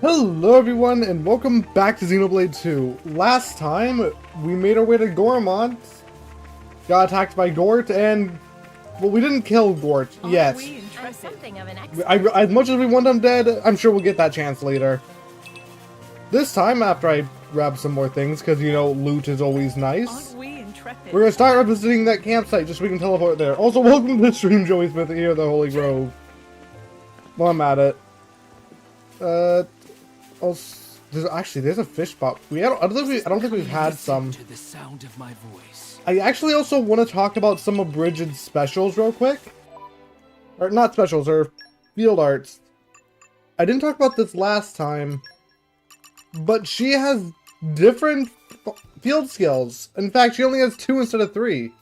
Hello everyone, and welcome back to Xenoblade 2. Last time, we made our way to Gormont, got attacked by Gort, and... well, we didn't kill Gort yet. As much as we want him dead, I'm sure we'll get that chance later. This time, after I grab some more things, because, you know, loot is always nice, we're gonna start revisiting that campsite just so we can teleport there. Also, welcome to the stream, Joey Smith, here at the Holy Grove. While I'm at it. There's a fish spot. I don't think we've had some. To the sound of my voice. I actually also want to talk about some abridged specials real quick. Or not specials, or field arts. I didn't talk about this last time, but she has different field skills. In fact, she only has 2 instead of 3.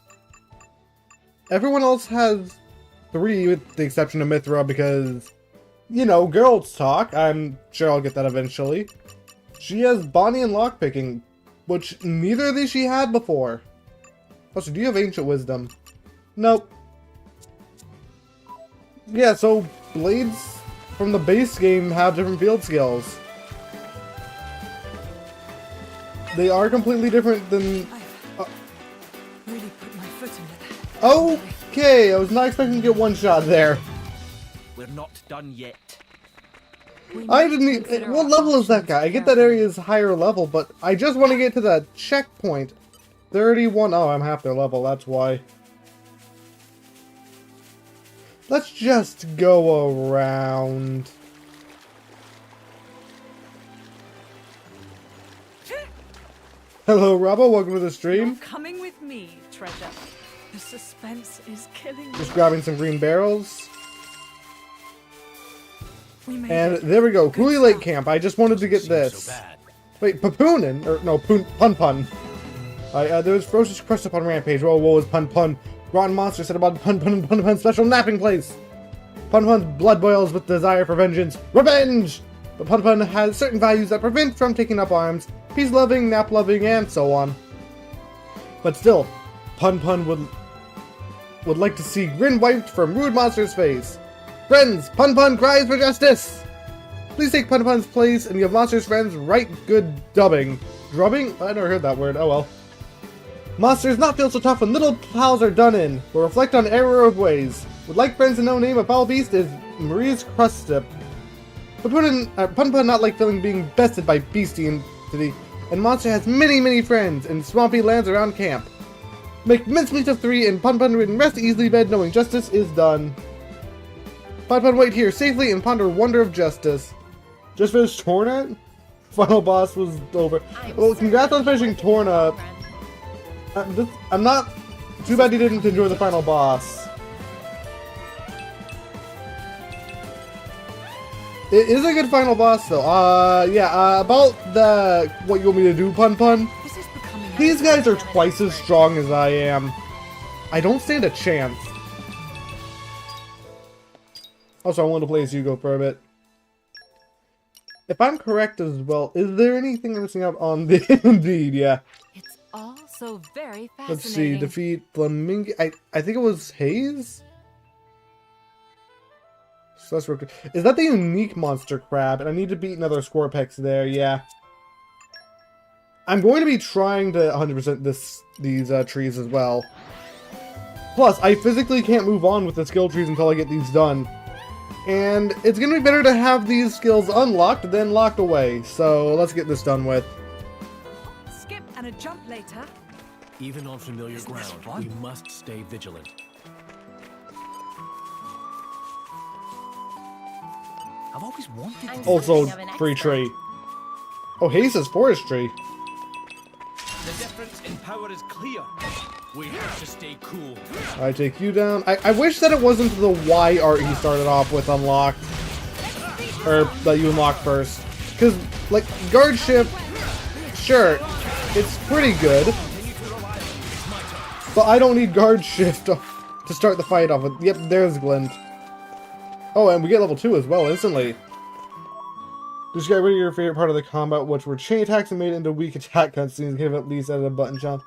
Everyone else has 3, with the exception of Mithra, because, you know, girls talk. I'm sure I'll get that eventually. She has Bonnie and Lockpicking, which neither of these she had before. Also, do you have Ancient Wisdom? Nope. Yeah, so blades from the base game have different field skills. They are completely different than... really put my foot in it. Okay, I was not expecting to get one shot there. We're not done yet. I didn't even... what level is that guy? I get that area is higher level, but I just want to get to that checkpoint. 31. Oh, I'm half their level, that's why. Let's just go around. Hello, Robbo. Welcome to the stream. You're coming with me, treasure. The suspense is killing me. Just grabbing some green barrels. And there we go. Cooley Lake Camp. I just wanted to get this. Wait, Papoonin? Or no, Pun Pun. There was ferocious crust upon Rampage. Whoa, what was Pun Pun? Rotten monster said about Pun Pun and Pun Pun's special napping place. Pun Pun's blood boils with desire for vengeance. Revenge! But Pun Pun has certain values that prevent from taking up arms. Peace-loving, nap-loving, and so on. But still, Pun Pun would like to see grin wiped from Rude Monster's face. Friends, Pun Pun cries for justice! Please take Pun Pun's place and give Monster's friends right good dubbing. Drubbing? I never heard that word, oh well. Monsters not feel so tough when little pals are done in, will reflect on error of ways. Would like friends to know name a foul beast is Maria's crust dip. But Pun Pun not like feeling being bested by beastie entity, and Monster has many friends in swampy lands around camp. Make mincemeat of 3 and Pun Pun can rest easily bed knowing justice is done. Pun Pun wait here safely and ponder wonder of justice. Just finished Torna? Final boss was over. Well, congrats on finishing Torna. I'm not... too bad you didn't enjoy the final boss. It is a good final boss though. About what you want me to do, Pun Pun. These guys are twice as strong as I am. I don't stand a chance. Also, I wanted to play as Hugo for a bit. If I'm correct as well, is there anything I'm missing out on? Indeed, yeah. It's all so very fascinating. Let's see, defeat Flamingo. I think it was Haze? So that's work. Is that the unique monster crab? And I need to beat another Scorpex there, yeah. I'm going to be trying to 100% these trees as well. Plus, I physically can't move on with the skill trees until I get these done. And it's going to be better to have these skills unlocked than locked away. So let's get this done with. Skip and a jump later. Even on familiar ground, we must stay vigilant. I've always wanted to... Also, free tree. Oh, Haze is forestry. The difference in power is clear. We have to stay cool. I take you down. I wish that it wasn't the Y art he started off with unlocked. Or that you unlock first. Because, like, guard shift, sure, it's pretty good. But I don't need guard shift to start the fight off with. Yep, there's Glint. Oh, and we get level 2 as well, instantly. Just get rid of your favorite part of the combat, which were chain attacks and made it into weak attack cutscenes. Give at least added a button jump.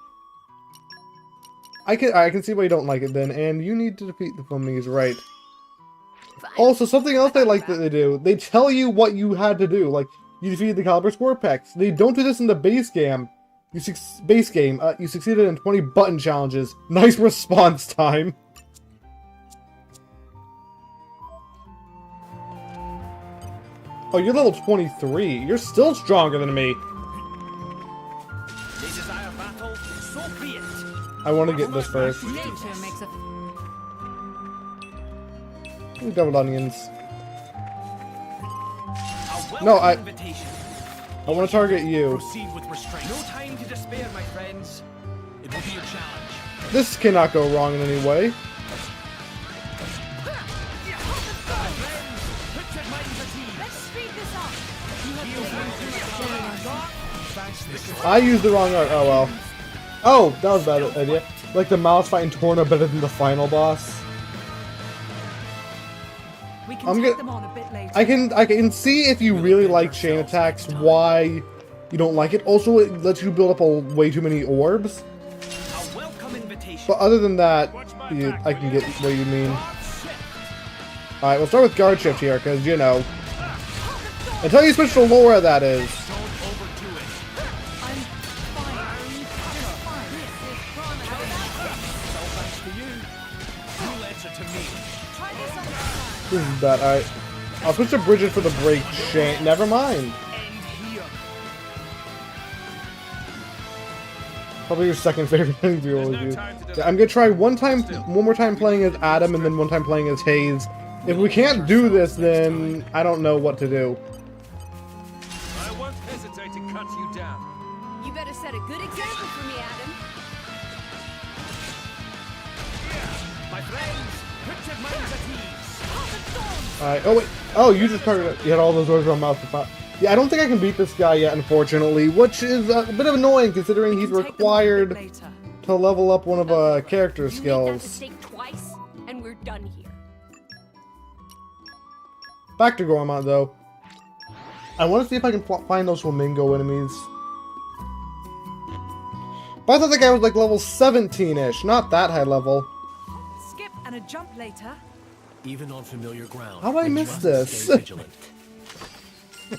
I can see why you don't like it then, and you need to defeat the flamingos, right? Also, something else they like that they do, they tell you what you had to do. Like, you defeated the Caliber Scorpex. They don't do this in the base game. You succeeded in 20 button challenges. Nice response time. Oh, you're level 23. You're still stronger than me. They desire battle, so be it. I want to get this first. Nature makes a Double onions. A No, welcome invitation. I want to target you. Proceed with restraint. No time to despair, my friends. It will be a challenge. This cannot go wrong in any way. Put your minds at ease. Let's speed this up. I used the wrong art. Oh well. Oh, that was a bad idea. Like the mouse fighting Torna better than the final boss. We can I'm take gonna- them on a bit later. I can see if you really like chain attacks why you don't like it. Also, it lets you build up way too many orbs. A welcome invitation. But other than that, I can get what you mean. Alright, we'll start with guard shift here, because, you know. Until you switch to Laura, that is. Don't overdo it. I'm fine. Just fine. All thanks to you. You'll answer to me. Try this on the side. This is bad. Alright. I'll switch to Bridget for the break chain. Never mind. End here. Probably your second favorite thing to always use. Yeah, I'm gonna try one more time playing as Adam, and then one time playing as Hayes. If we can't do this, then I don't know what to do. I won't hesitate to cut you down. You better set a good example for me, Adam. My friends, put your minds at ease. Alright, oh wait, oh, you just targeted, you had all those words around mouth to pop. Yeah, I don't think I can beat this guy yet, unfortunately, which is a bit of annoying considering he's We can take them on a bit required later. to level up one of character You make that skills. mistake twice, and we're done here. Back to Gormont, though. I want to see if I can find those flamingo enemies. But I thought the guy was like level 17-ish, not that high level. Skip and a jump later. Even on familiar ground. How did I we miss must this? stay vigilant.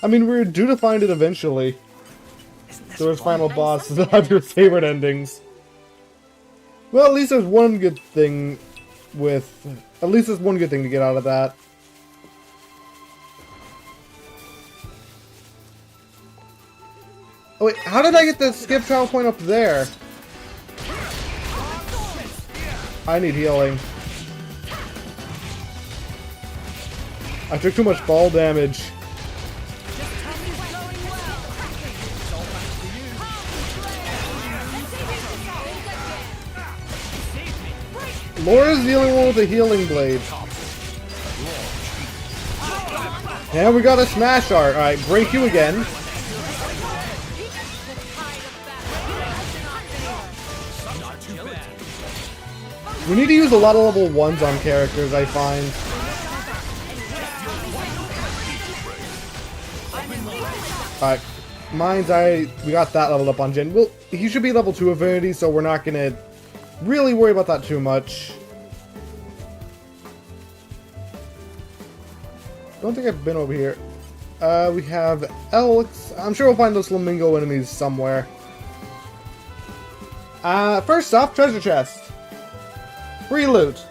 I mean, we're due to find it eventually. So his final boss is have your favorite endings. Well, at least there's one good thing with... At least there's one good thing to get out of that. Oh wait, how did I get the skip travel point up there? I need healing. I took too much fall damage. Laura's the only one with a healing blade. And we got a smash art. Alright, break you again. We need to use a lot of level 1s on characters, I find. Alright, we got that leveled up on Jin. Well, he should be level 2 Affinity, so we're not gonna really worry about that too much. Don't think I've been over here. We have Elks. I'm sure we'll find those flamingo enemies somewhere. First off, treasure chest. Free loot.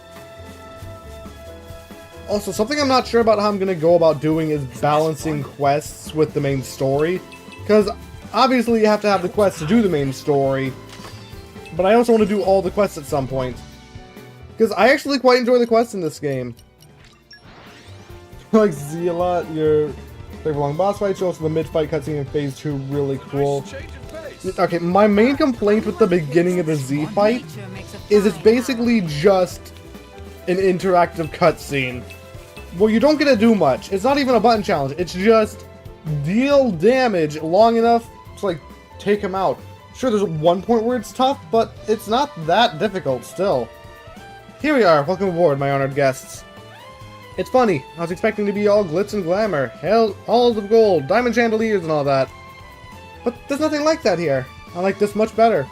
Also, something I'm not sure about how I'm going to go about doing is balancing quests with the main story. Because, obviously, you have to have the quests to do the main story. But I also want to do all the quests at some point. Because I actually quite enjoy the quests in this game. Like Zealot, your favorite long boss fights, also the mid-fight cutscene in Phase 2, really cool. Okay, my main complaint with the beginning of the Z fight Nature makes a is it's fine basically just an interactive cutscene. Well, you don't get to do much. It's not even a button challenge. It's just deal damage long enough to, like, take him out. Sure, there's one point where it's tough, but it's not that difficult still. Here we are. Welcome aboard, my honored guests. It's funny. I was expecting to be all glitz and glamour, halls of gold, diamond chandeliers, and all that. But there's nothing like that here. I like this much better.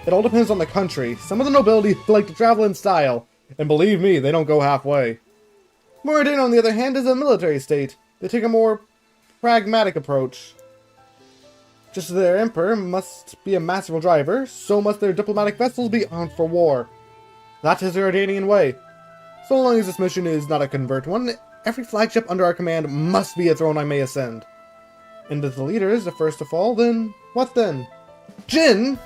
It all depends on the country. Some of the nobility like to travel in style, and believe me, they don't go halfway. Moradin, on the other hand, is a military state. They take a more pragmatic approach. Just as their emperor must be a masterful driver, so must their diplomatic vessels be armed for war. That is their Ardanian way. So long as this mission is not a convert one, every flagship under our command must be a throne I may ascend. And if the leader is the first to fall, then what then? Jin?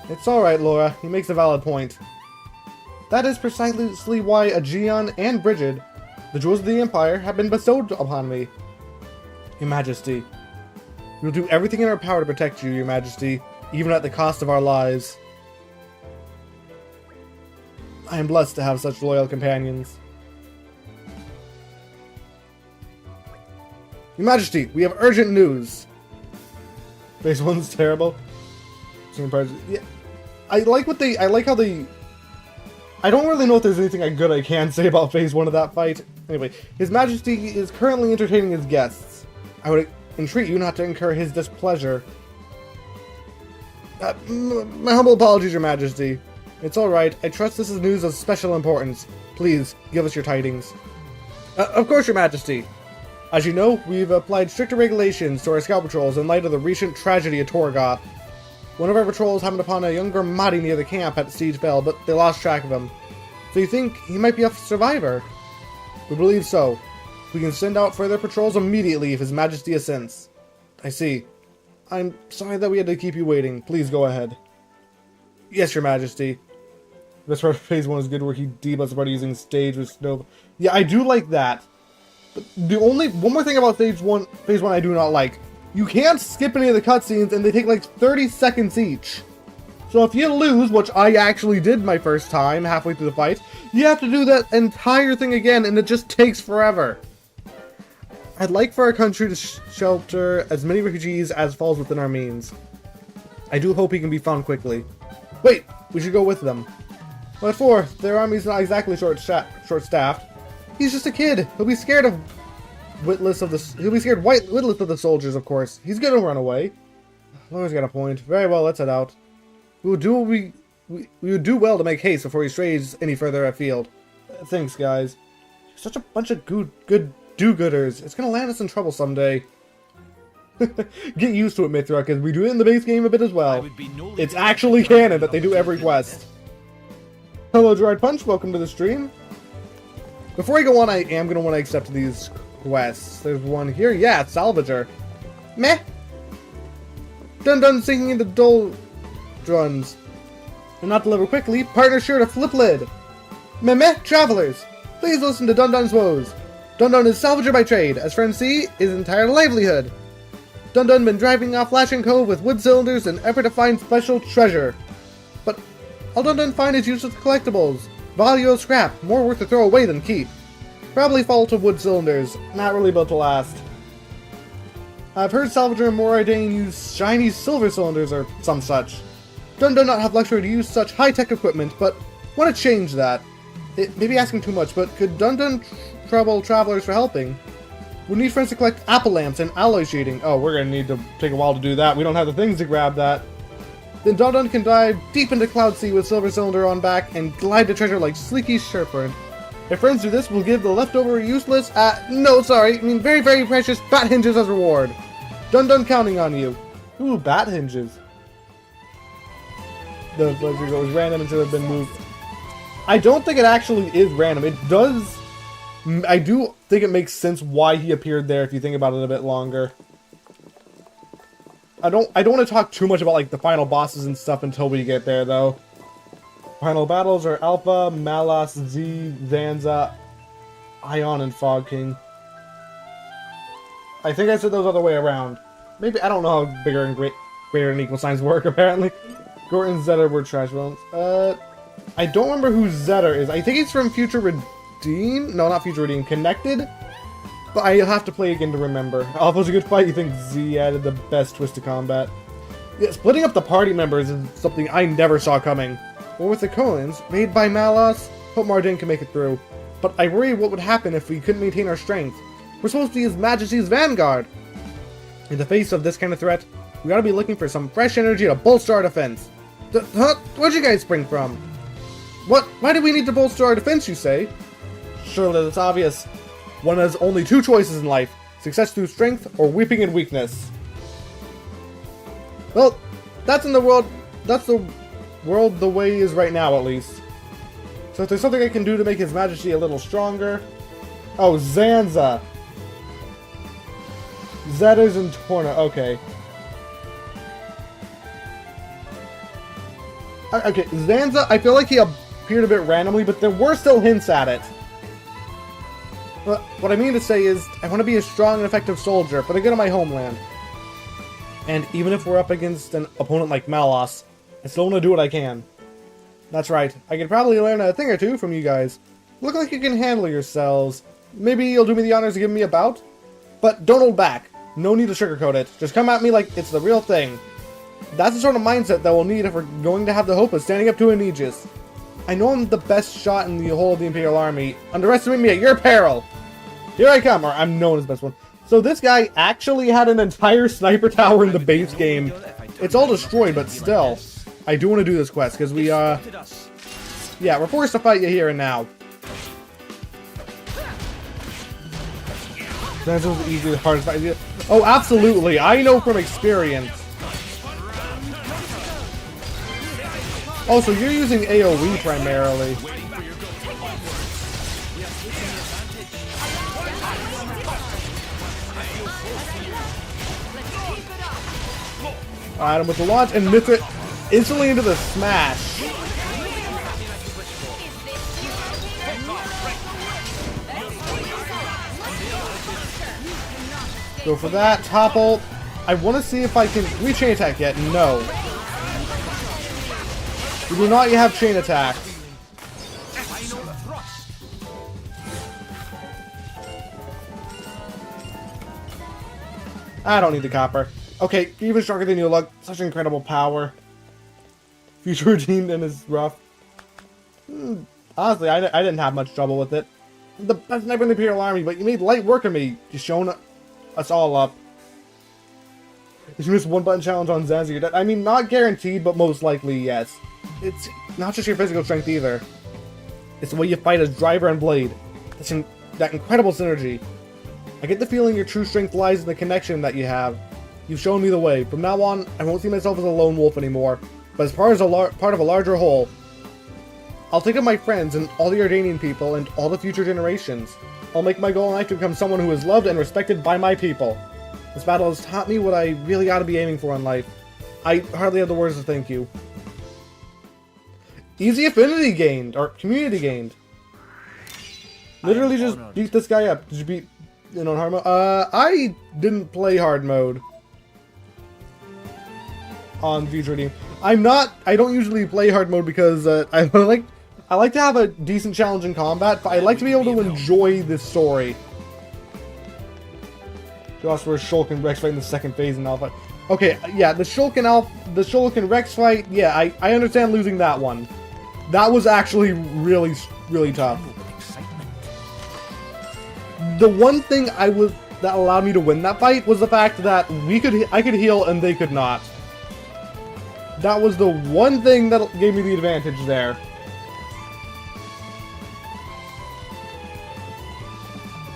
It's alright, Laura. He makes a valid point. That is precisely why Aegeon and Brigid, the jewels of the Empire, have been bestowed upon me. Your Majesty. We will do everything in our power to protect you, Your Majesty, even at the cost of our lives. I am blessed to have such loyal companions. Your Majesty, we have urgent news. Phase 1's terrible. Yeah, I like how they... I don't really know if there's anything good I can say about Phase 1 of that fight. Anyway, His Majesty is currently entertaining his guests. I would entreat you not to incur his displeasure. My humble apologies, Your Majesty. It's alright. I trust this is news of special importance. Please, give us your tidings. Of course, Your Majesty. As you know, we've applied stricter regulations to our scout patrols in light of the recent tragedy at Torga. One of our patrols happened upon a younger Mahdi near the camp at Siege Bell, but they lost track of him. So you think he might be a survivor? We believe so. We can send out further patrols immediately if His Majesty assents. I see. I'm sorry that we had to keep you waiting. Please go ahead. Yes, Your Majesty. This part of Phase 1 is good where he debuffs about using stage with snow. Yeah, I do like that. But the only one more thing about Phase 1 I do not like. You can't skip any of the cutscenes and they take like 30 seconds each. So if you lose, which I actually did my first time halfway through the fight, you have to do that entire thing again and it just takes forever. I'd like for our country to shelter as many refugees as falls within our means. I do hope he can be found quickly. Wait, we should go with them. What for? Their army's not exactly short-staffed. He's just a kid. He'll be scared of witless of the soldiers, of course. He's gonna run away. Laura's got a point. Very well, let's head out. We would do well to make haste before he strays any further afield. Thanks, guys. You're such a bunch of good do-gooders. It's gonna land us in trouble someday. Get used to it, Mithra, because we do it in the base game a bit as well. It's actually canon that they do every quest. Hello, Gerard Punch. Welcome to the stream. Before I go on, I am going to want to accept these quests. There's one here. Yeah, it's Salvager. Meh. Dun sinking in the doldrums. And not deliver quickly, partner sure to flip lid. Meh, travelers. Please listen to Dun woes. Dun is salvager by trade. As friends see, his entire livelihood. Dun been driving off Lashing Cove with wood cylinders in effort to find special treasure. But all Dun find is useless collectibles. Value of scrap, more worth to throw away than keep. Probably fall to wood cylinders, not really built to last. I've heard Salvager and Moradin use shiny silver cylinders or some such. Dun not have luxury to use such high-tech equipment, but want to change that. It may be asking too much, but could Dun trouble travelers for helping? We need friends to collect apple lamps and alloy sheeting. Oh, we're gonna need to take a while to do that. We don't have the things to grab that. Then Dun can dive deep into Cloud Sea with Silver Cylinder on back and glide to treasure like Sleeky Sherford. If friends do this, we'll give the leftover useless, very, very precious bat hinges as reward. Dun counting on you. Ooh, bat hinges. The pleasure goes random until it's been moved. I don't think it actually is random. It does... I do think it makes sense why he appeared there if you think about it a bit longer. I don't want to talk too much about like the final bosses and stuff until we get there though. Final battles are Alpha, Malas, Z, Zanza, Ion, and Fog King. I think I said those other way around. Maybe, I don't know how bigger and greater and equal signs work apparently. Gort and Zetter were trash villains. I don't remember who Zetter is. I think he's from Future Redeem? No, not Future Redeem. Connected? But I'll have to play again to remember. Alpha's a good fight. You think Z added the best twist to combat. Yeah, splitting up the party members is something I never saw coming. Well, with the Colons, made by Malas, hope Mardin can make it through. But I worry what would happen if we couldn't maintain our strength. We're supposed to be His Majesty's vanguard. In the face of this kind of threat, we gotta be looking for some fresh energy to bolster our defense. Where'd you guys spring from? What? Why do we need to bolster our defense, you say? Surely it's obvious. One has only two choices in life. Success through strength or weeping in weakness. Well, that's the world the way it is right now, at least. So if there's something I can do to make His Majesty a little stronger... Oh, Zanza. Zetta's and Torna, okay. Okay, Zanza, I feel like he appeared a bit randomly, but there were still hints at it. But what I mean to say is, I want to be a strong and effective soldier for the good of my homeland. And even if we're up against an opponent like Malos, I still want to do what I can. That's right, I could probably learn a thing or two from you guys. Look like you can handle yourselves. Maybe you'll do me the honors of giving me a bout? But don't hold back. No need to sugarcoat it. Just come at me like it's the real thing. That's the sort of mindset that we'll need if we're going to have the hope of standing up to an Aegis. I know I'm the best shot in the whole of the Imperial Army. Underestimate me at your peril! Here I come, or I'm known as the best one. So this guy actually had an entire sniper tower in the base game. It's all destroyed, but still. I do want to do this quest, because we, yeah, we're forced to fight you here and now. That's easily the hardest fight. Oh, absolutely. I know from experience. Oh, so you're using AoE primarily. Item with the launch and miss it instantly into the smash. Go for that. Topple. I want to see if I can... Can we chain attack yet? No. We do not yet have chain attack. I don't need the copper. Okay, even stronger than you look. Such incredible power. Future routine and is rough. Honestly, I didn't have much trouble with it. The best sniper in the Imperial Army, but you made light work of me. You've shown us all up. If you miss one button challenge on Zanza, you're dead. I mean, not guaranteed, but most likely, yes. It's not just your physical strength either. It's the way you fight as driver and blade. That incredible synergy. I get the feeling your true strength lies in the connection that you have. You've shown me the way. From now on, I won't see myself as a lone wolf anymore, but as part of a larger whole. I'll think of my friends and all the Ardanian people and all the future generations. I'll make my goal in life to become someone who is loved and respected by my people. This battle has taught me what I really ought to be aiming for in life. I hardly have the words to thank you. Easy affinity gained, or community gained. Literally just beat this guy up. Did you beat on hard mode? I didn't play hard mode on Future Team. I don't usually play hard mode because I like to have a decent challenge in combat, but I like to be able to enjoy this story. Just where Shulk and Rex fight in the second phase and Alpha. Okay, yeah, the Shulk and Rex fight, yeah, I understand losing that one. That was actually really, really tough. The one thing that allowed me to win that fight was the fact that I could heal and they could not. That was the one thing that gave me the advantage there.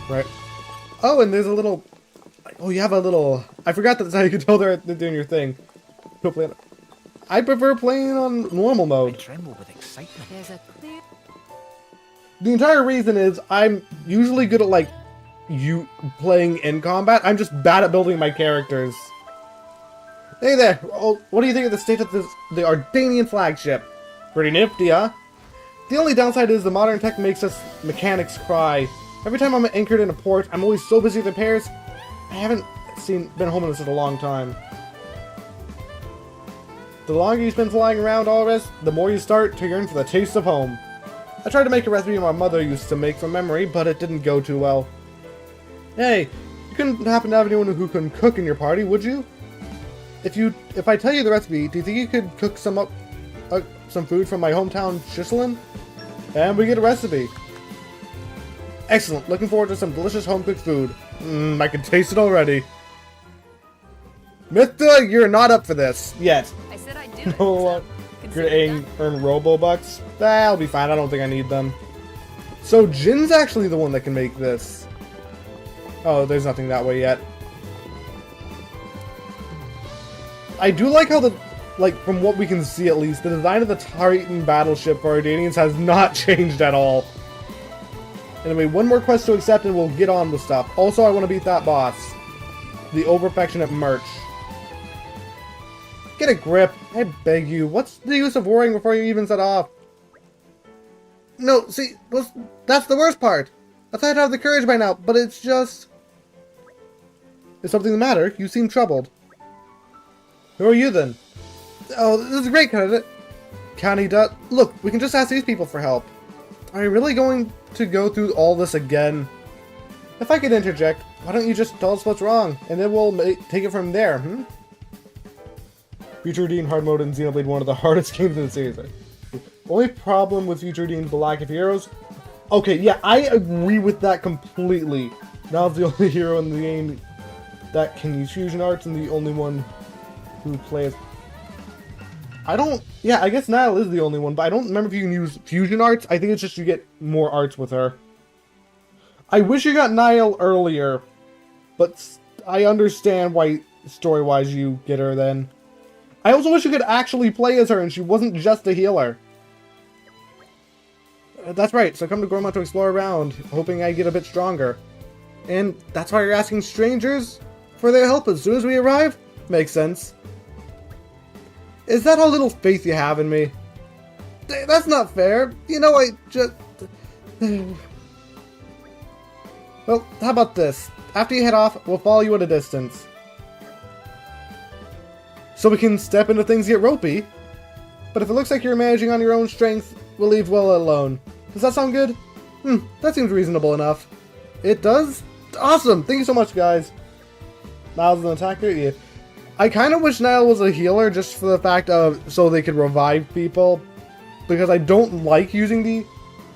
Right. Oh, and there's a little... Oh, you have a little... I forgot that's how you could tell they're doing your thing. I prefer playing on normal mode. I tremble with excitement. There's a clear... The entire reason is I'm usually good at, you playing in combat. I'm just bad at building my characters. Hey there! Oh, what do you think of the state of the Ardanian flagship? Pretty nifty, huh? The only downside is the modern tech makes us mechanics cry. Every time I'm anchored in a port, I'm always so busy with repairs. I haven't been home in such a long time. The longer you spend flying around all this, the more you start to yearn for the taste of home. I tried to make a recipe my mother used to make from memory, but it didn't go too well. Hey, you couldn't happen to have anyone who can cook in your party, would you? If I tell you the recipe, do you think you could cook some food from my hometown, Shislin? And we get a recipe. Excellent. Looking forward to some delicious home-cooked food. I can taste it already. Mithra, you're not up for this yet. I said I'd do it. No, so you're gonna earn Robo-Bucks? That'll be fine. I don't think I need them. So Jin's actually the one that can make this. Oh, there's nothing that way yet. I do like how from what we can see at least, the design of the Titan battleship for Ardanians has not changed at all. Anyway, one more quest to accept and we'll get on with stuff. Also, I want to beat that boss. The over-affectionate Merch. Get a grip, I beg you. What's the use of worrying before you even set off? No, see, that's the worst part. I thought I'd have the courage by now, but it's just... Is something the matter? You seem troubled. Who are you then? Oh, this is great, County Dut. Look, we can just ask these people for help. Are you really going to go through all this again? If I could interject, why don't you just tell us what's wrong, and then we'll take it from there, Future Dean Hard Mode in Xenoblade, one of the hardest games in the series. Only problem with Future Dean's the lack of heroes. Okay, yeah, I agree with that completely. Niall's the only hero in the game that can use fusion arts and the only one who plays... Yeah, I guess Niall is the only one, but I don't remember if you can use fusion arts. I think it's just you get more arts with her. I wish you got Niall earlier, but I understand why, story-wise, you get her then. I also wish you could actually play as her and she wasn't just a healer. That's right, so come to Gorma to explore around, hoping I get a bit stronger. And that's why you're asking strangers for their help as soon as we arrive? Makes sense. Is that how little faith you have in me? That's not fair. You know, I just... Well, how about this? After you head off, we'll follow you at a distance. So we can step into things get ropey. But if it looks like you're managing on your own strength, we'll leave well alone. Does that sound good? That seems reasonable enough. It does? Awesome! Thank you so much, guys. Niall's an attacker? Yeah. I kind of wish Niall was a healer just for the fact of so they could revive people. Because I don't like using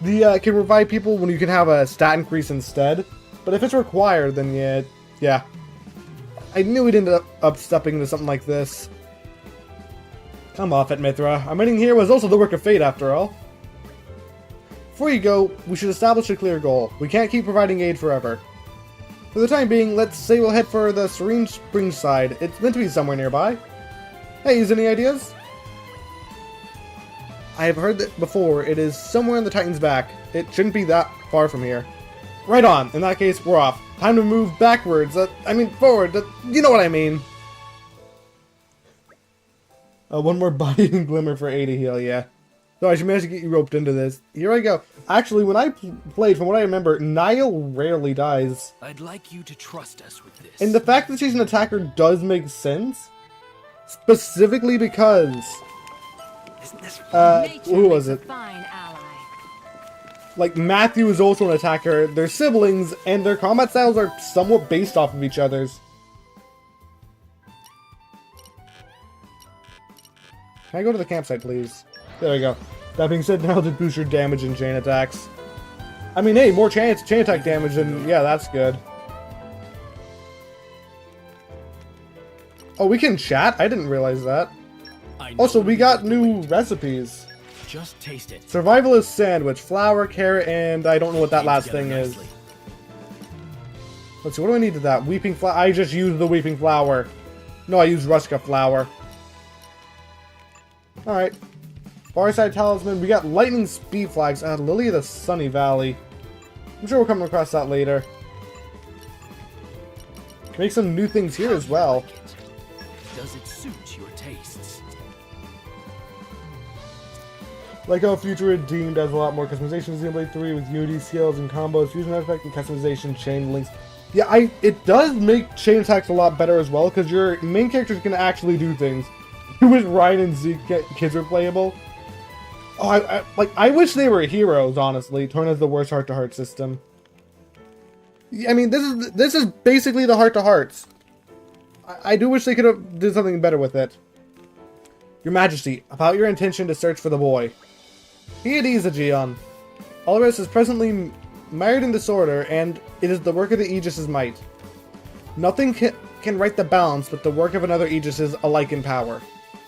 the can revive people when you can have a stat increase instead. But if it's required, then yeah. I knew we'd end up stepping into something like this. Come off it, Mithra. Our meeting here was also the work of fate, after all. Before you go, we should establish a clear goal. We can't keep providing aid forever. For the time being, let's say we'll head for the Serene Springs side. It's meant to be somewhere nearby. Hey, use any ideas? I have heard that before. It is somewhere in the Titan's back. It shouldn't be that far from here. Right on. In that case, we're off. Time to move backwards. I mean, forward. You know what I mean. One more body and glimmer for A to heal, yeah. So I should manage to get you roped into this. Here I go. Actually, when I played, from what I remember, Niall rarely dies. I'd like you to trust us with this. And the fact that she's an attacker does make sense. Specifically because... who was it? Fine ally. Like, Matthew is also an attacker. They're siblings, and their combat styles are somewhat based off of each other's. Can I go to the campsite, please? There we go. That being said, now to boost your damage and chain attacks. I mean, hey, more chain attack damage, and yeah, that's good. Oh, we can chat? I didn't realize that. Also, we got new recipes. Just taste it. Survivalist sandwich, flour, carrot, and I don't know what that last thing is. Let's see, what do I need to that? Weeping flower. I just used the weeping flower. No, I used Ruska flour. Alright. Farside Talisman. We got lightning speed flags. Lily of the Sunny Valley. I'm sure we'll come across that later. Can make some new things here as well. Does it suit your tastes? Like how Future Redeemed has a lot more customization in Xenoblade 3 with Unity skills and combos, fusion effect, and customization chain links. Yeah, it does make chain attacks a lot better as well, because your main characters can actually do things. You wish Ryan and Zeke kids were playable. Oh, I wish they were heroes, honestly. Torna's the worst heart-to-heart system. I mean, this is basically the heart-to-hearts. I do wish they could have did something better with it. Your Majesty, about your intention to search for the boy. Be at ease, Aegeon. Alvarez is presently mired in disorder, and it is the work of the Aegis's might. Nothing can right the balance but the work of another Aegis's alike in power.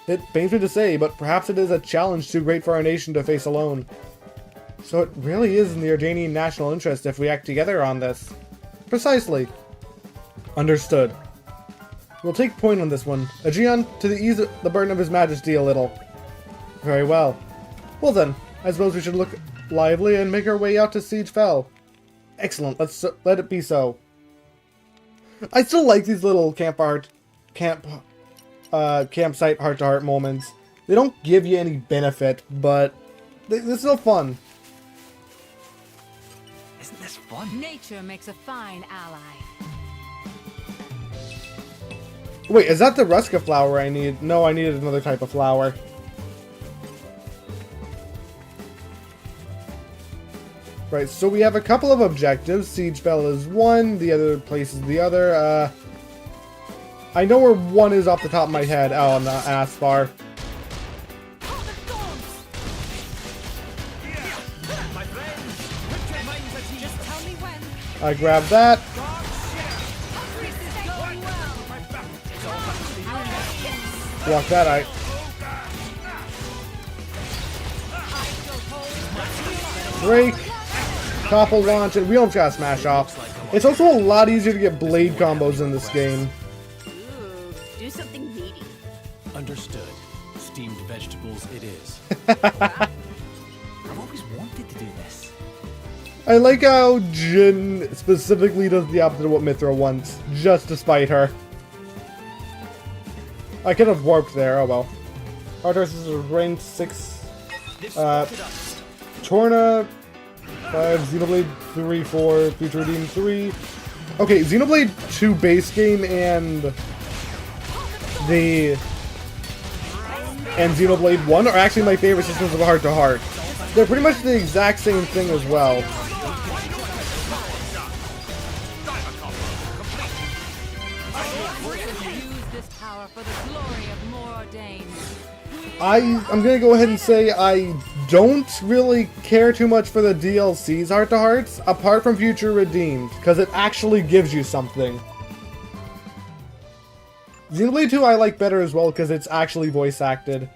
It pains me to say, but perhaps it is a challenge too great for our nation to face alone. So it really is in the Jordanian national interest if we act together on this. Precisely. Understood. We'll take point on this one. Aegeon, to ease the burden of his majesty a little. Very well. Well then, I suppose we should look lively and make our way out to Siege Fell. Excellent, let it be so. I still like these little campsite heart-to-heart moments. They don't give you any benefit, but they're still fun. Isn't this fun? Nature makes a fine ally. Wait, is that the Ruska flower I need? No, I needed another type of flower. Right, so we have a couple of objectives. Siege Fell is one, the other place is the other. I know where one is off the top of my head. Oh, on the ass bar. Just tell me when. I grabbed that. Block that out. Break. Topple launch, and we don't gotta smash off. It's also a lot easier to get blade combos in this game. Ooh, do something meaty. Understood. Steamed vegetables it is. I've always wanted to do this. I like how Jin specifically does the opposite of what Mithra wants, just to spite her. I could have warped there, oh well. Arthurs is ranked 6. Torna 5, Xenoblade 3, 4, Future Redeem 3. Okay, Xenoblade 2 base game and Xenoblade 1 are actually my favorite systems of heart-to-heart. They're pretty much the exact same thing as well. I'm gonna go ahead and say I don't really care too much for the DLC's heart-to-hearts, apart from Future Redeemed, because it actually gives you something. Xenoblade 2 I like better as well, because it's actually voice-acted.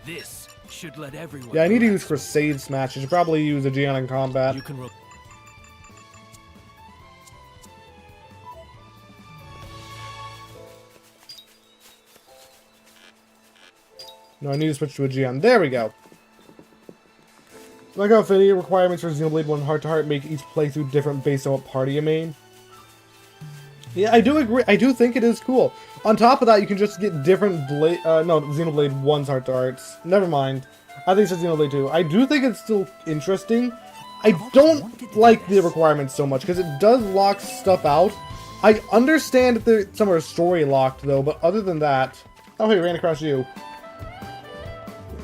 This should let everyone. Yeah, I need to use Crusade Smash. I should probably use Aegeon in combat. You can No, I need to switch to Aegeon. There we go. Like how video requirements for Xenoblade 1 Heart-to-Heart make each playthrough different based on what party you main. Yeah, I do agree. I do think it is cool. On top of that, you can just get different Xenoblade 1's Heart-to-Hearts. Never mind. I think it's Xenoblade 2. I do think it's still interesting. I don't like the requirements so much, because it does lock stuff out. I understand that some are story locked, though, but other than that... Oh, hey, ran across you.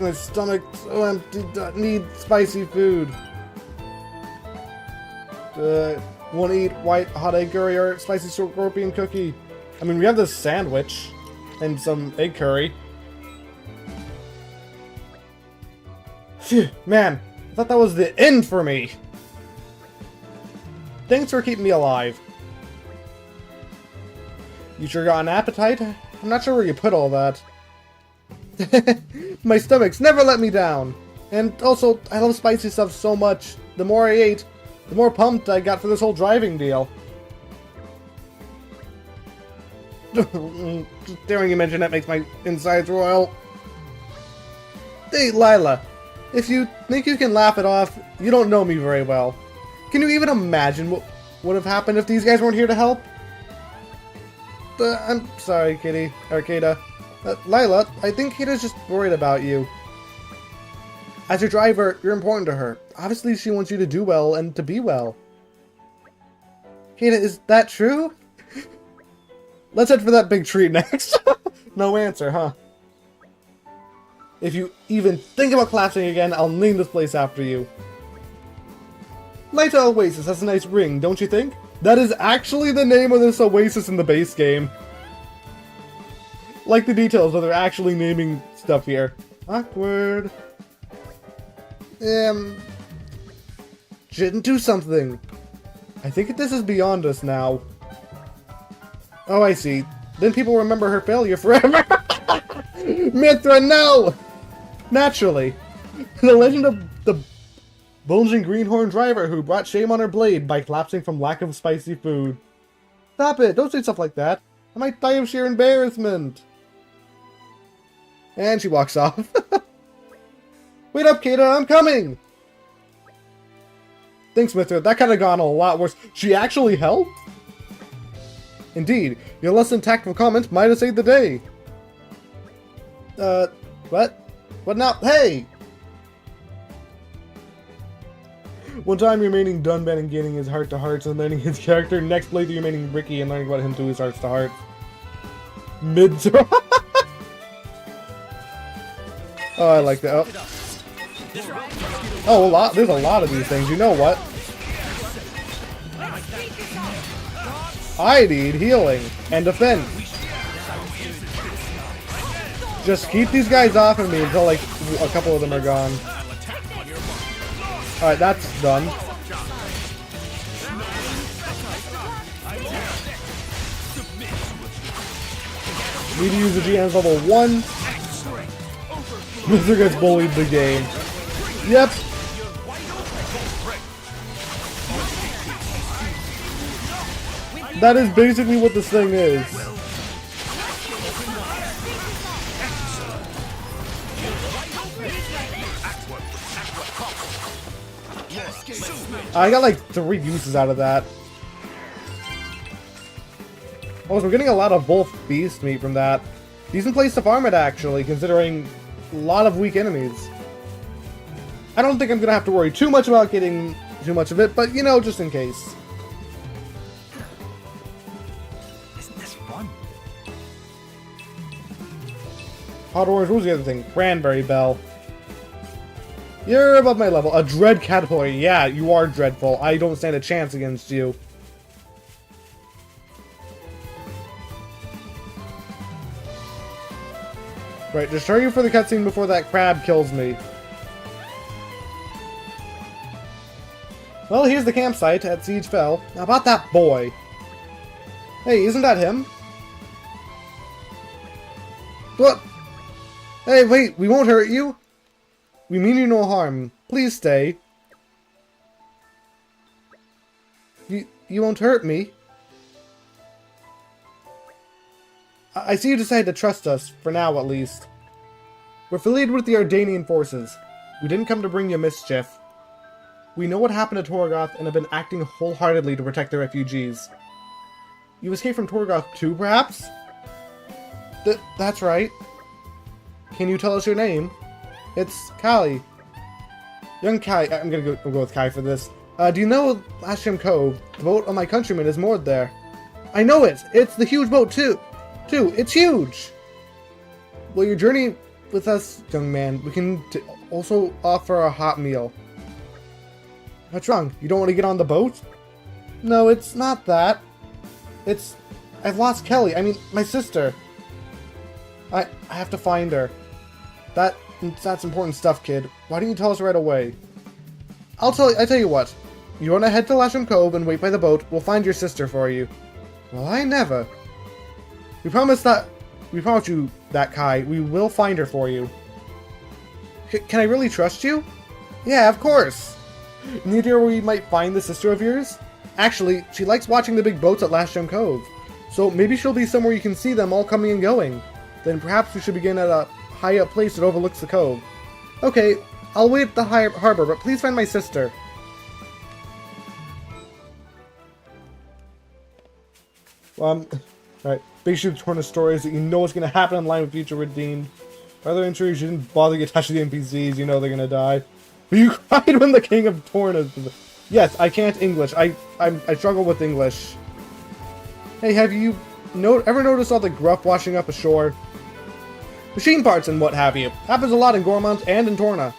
My stomach's so empty, I need spicy food. Want to eat white hot egg curry or spicy scorpion cookie? I mean, we have this sandwich and some egg curry. Phew, man, I thought that was the end for me. Thanks for keeping me alive. You sure got an appetite? I'm not sure where you put all that. My stomach's never let me down. And also, I love spicy stuff so much. The more I ate, the more pumped I got for this whole driving deal. Just hearing you mention that makes my insides royal. Hey, Lila. If you think you can laugh it off, you don't know me very well. Can you even imagine what would have happened if these guys weren't here to help? I'm sorry, Kitty. Arcada. Lila, I think Kita's just worried about you. As your driver, you're important to her. Obviously, she wants you to do well and to be well. Kita, is that true? Let's head for that big tree next. No answer, huh? If you even think about collapsing again, I'll name this place after you. Light Oasis has a nice ring, don't you think? That is actually the name of this oasis in the base game. Like the details of they're actually naming stuff here. Awkward. Shouldn't do something. I think this is beyond us now. Oh, I see. Then people remember her failure forever. Mithra, no! Naturally. The legend of the bulging greenhorn driver who brought shame on her blade by collapsing from lack of spicy food. Stop it! Don't say stuff like that. I might die of sheer embarrassment. And she walks off. Wait up, Kata, I'm coming! Thanks, Mithra. That could have gone a lot worse. She actually helped? Indeed, your less than tactful comment might have saved the day. What? What now? Hey! One time you're remaining Dunban and gaining his heart to hearts and learning his character. Next playthrough you're remaining Ricky and learning about him to his hearts to hearts. Mid Oh, I like that. Oh, a lot. There's a lot of these things. You know what? I need healing and defense. Just keep these guys off of me until like a couple of them are gone. Alright, that's done. Need to use the GM's level 1. Mr. gets bullied the game. Yep. That is basically what this thing is. I got like 3 uses out of that. Also, we're getting a lot of wolf beast meat from that. Decent place to farm it, actually, considering a lot of weak enemies. I don't think I'm gonna have to worry too much about getting too much of it, but you know, just in case. Isn't this fun? Hot orange, what was the other thing? Cranberry bell. You're above my level. A dread caterpillar. Yeah, you are dreadful. I don't stand a chance against you. Right, just hurry for the cutscene before that crab kills me. Well, here's the campsite at Siege Fell. Now about that boy. Hey, isn't that him? What? Hey, wait, we won't hurt you. We mean you no harm. Please stay. You won't hurt me. I see you decided to trust us, for now at least. We're affiliated with the Ardanian forces. We didn't come to bring you mischief. We know what happened to Torgoth and have been acting wholeheartedly to protect the refugees. You escaped from Torgoth too, perhaps? That's right. Can you tell us your name? It's Kai. Young Kai. I'm gonna go with Kai for this. Do you know Lasham Cove? The boat of my countrymen is moored there. I know it! It's the huge boat, too! It's huge! Well, your journey with us, young man, we can also offer a hot meal. What's wrong? You don't want to get on the boat? No, it's not that. I've lost Kelly. I mean, my sister. I have to find her. That's important stuff, kid. Why don't you tell us right away? I tell you what. You want to head to Lasham Cove and wait by the boat. We'll find your sister for you. Well, I never. We promise you that, Kai. We will find her for you. Can I really trust you? Yeah, of course. Need to hear where we might find the sister of yours? Actually, she likes watching the big boats at Lasham Cove. So maybe she'll be somewhere you can see them all coming and going. Then perhaps we should begin at a high up place that overlooks the cove. Okay, I'll wait at the harbor, but please find my sister. Alright. Big shoot Torna stories that you know what's gonna happen in line with Future Redeemed. Other entries, you didn't bother to get touch with the NPCs, you know they're gonna die. But you cried when the King of Torna. Yes, I can't English. I struggle with English. Hey, have you ever noticed all the gruff washing up ashore? Machine parts and what have you. Happens a lot in Gormont and in Torna.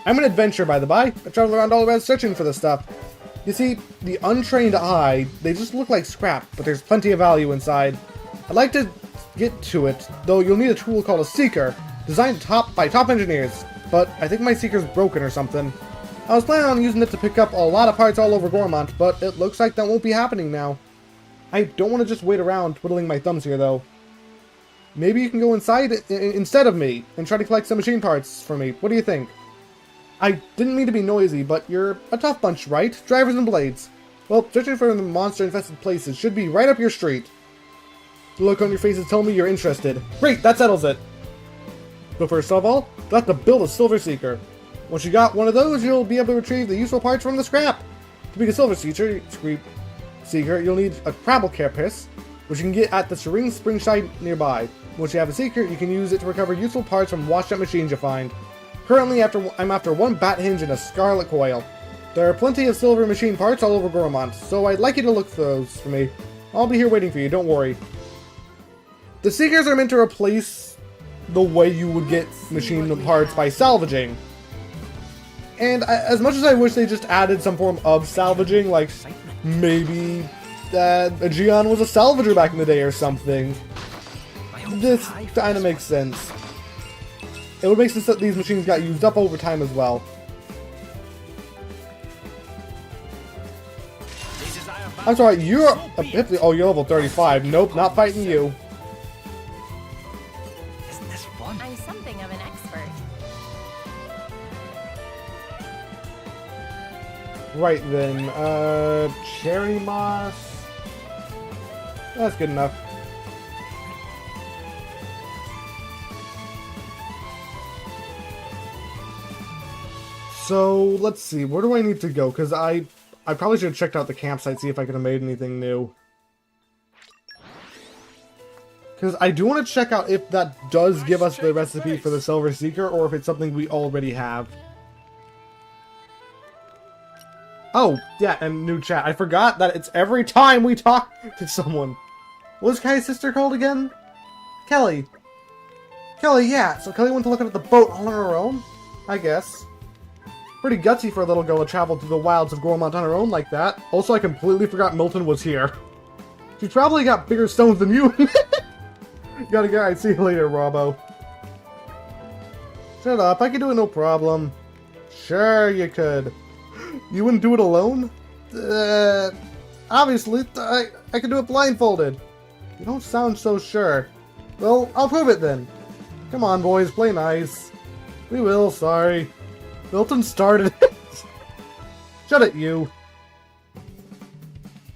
I'm an adventurer, by the by. I travel around all around searching for this stuff. You see, the untrained eye, they just look like scrap, but there's plenty of value inside. I'd like to get to it, though you'll need a tool called a Seeker, designed by top engineers, but I think my Seeker's broken or something. I was planning on using it to pick up a lot of parts all over Gormont, but it looks like that won't be happening now. I don't want to just wait around twiddling my thumbs here, though. Maybe you can go inside instead of me and try to collect some machine parts for me. What do you think? I didn't mean to be noisy, but you're a tough bunch, right? Drivers and blades. Well, searching for the monster-infested places should be right up your street. The look on your faces tell me you're interested. Great, that settles it. But first of all, you'll have to build a Silver Seeker. Once you got one of those, you'll be able to retrieve the useful parts from the scrap. To make a Silver Seeker, you'll need a Crabble Carapace, which you can get at the Serene Spring site nearby. Once you have a Seeker, you can use it to recover useful parts from washed-up machines you find. Currently, I'm after one Bat Hinge and a Scarlet Coil. There are plenty of silver machine parts all over Gormont, so I'd like you to look for those for me. I'll be here waiting for you, don't worry. The Seekers are meant to replace the way you would get machine parts by salvaging. And as much as I wish they just added some form of salvaging, like maybe that Aegeon was a salvager back in the day or something, this kind of makes sense. It would make sense that these machines got used up over time as well. I'm sorry, you're a oh, you're level 35. Nope, not fighting you. Isn't this fun? I'm something of an expert. Right then, cherry moss. That's good enough. So, let's see, where do I need to go? Because I probably should have checked out the campsite, see if I could have made anything new. Because I do want to check out if that does give us the recipe for the Silver Seeker, or if it's something we already have. Oh, yeah, and new chat. I forgot that it's every time we talk to someone. What was Kai's sister called again? Kelly. Kelly, yeah. So Kelly went to look at the boat all on her own? I guess. Pretty gutsy for a little girl to travel through the wilds of Gormont on her own like that. Also, I completely forgot Milton was here. She probably got bigger stones than you. Gotta go. I'd see you later, Robbo. Shut up. I can do it no problem. Sure, you could. You wouldn't do it alone? Obviously, I could do it blindfolded. You don't sound so sure. Well, I'll prove it then. Come on, boys, play nice. We will, sorry. Milton started it. Shut it, you.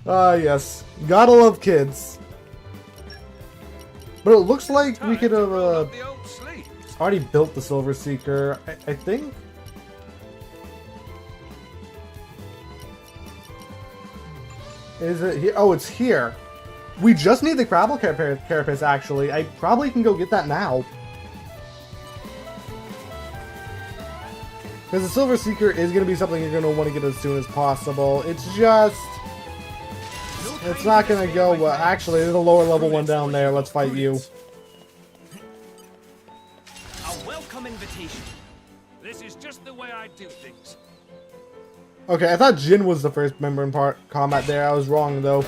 Ah, yes. Gotta love kids. But it looks like we could have already built the Silver Seeker, I think. Is it here? Oh, it's here. We just need the Crabble Carapace, actually. I probably can go get that now. Because the Silver Seeker is going to be something you're going to want to get as soon as possible. It's just... It's not going to go... actually, there's a lower level one down there. Let's fight you. A welcome invitation. This is just the way I do things. Okay, I thought Jin was the first member in combat there. I was wrong, though.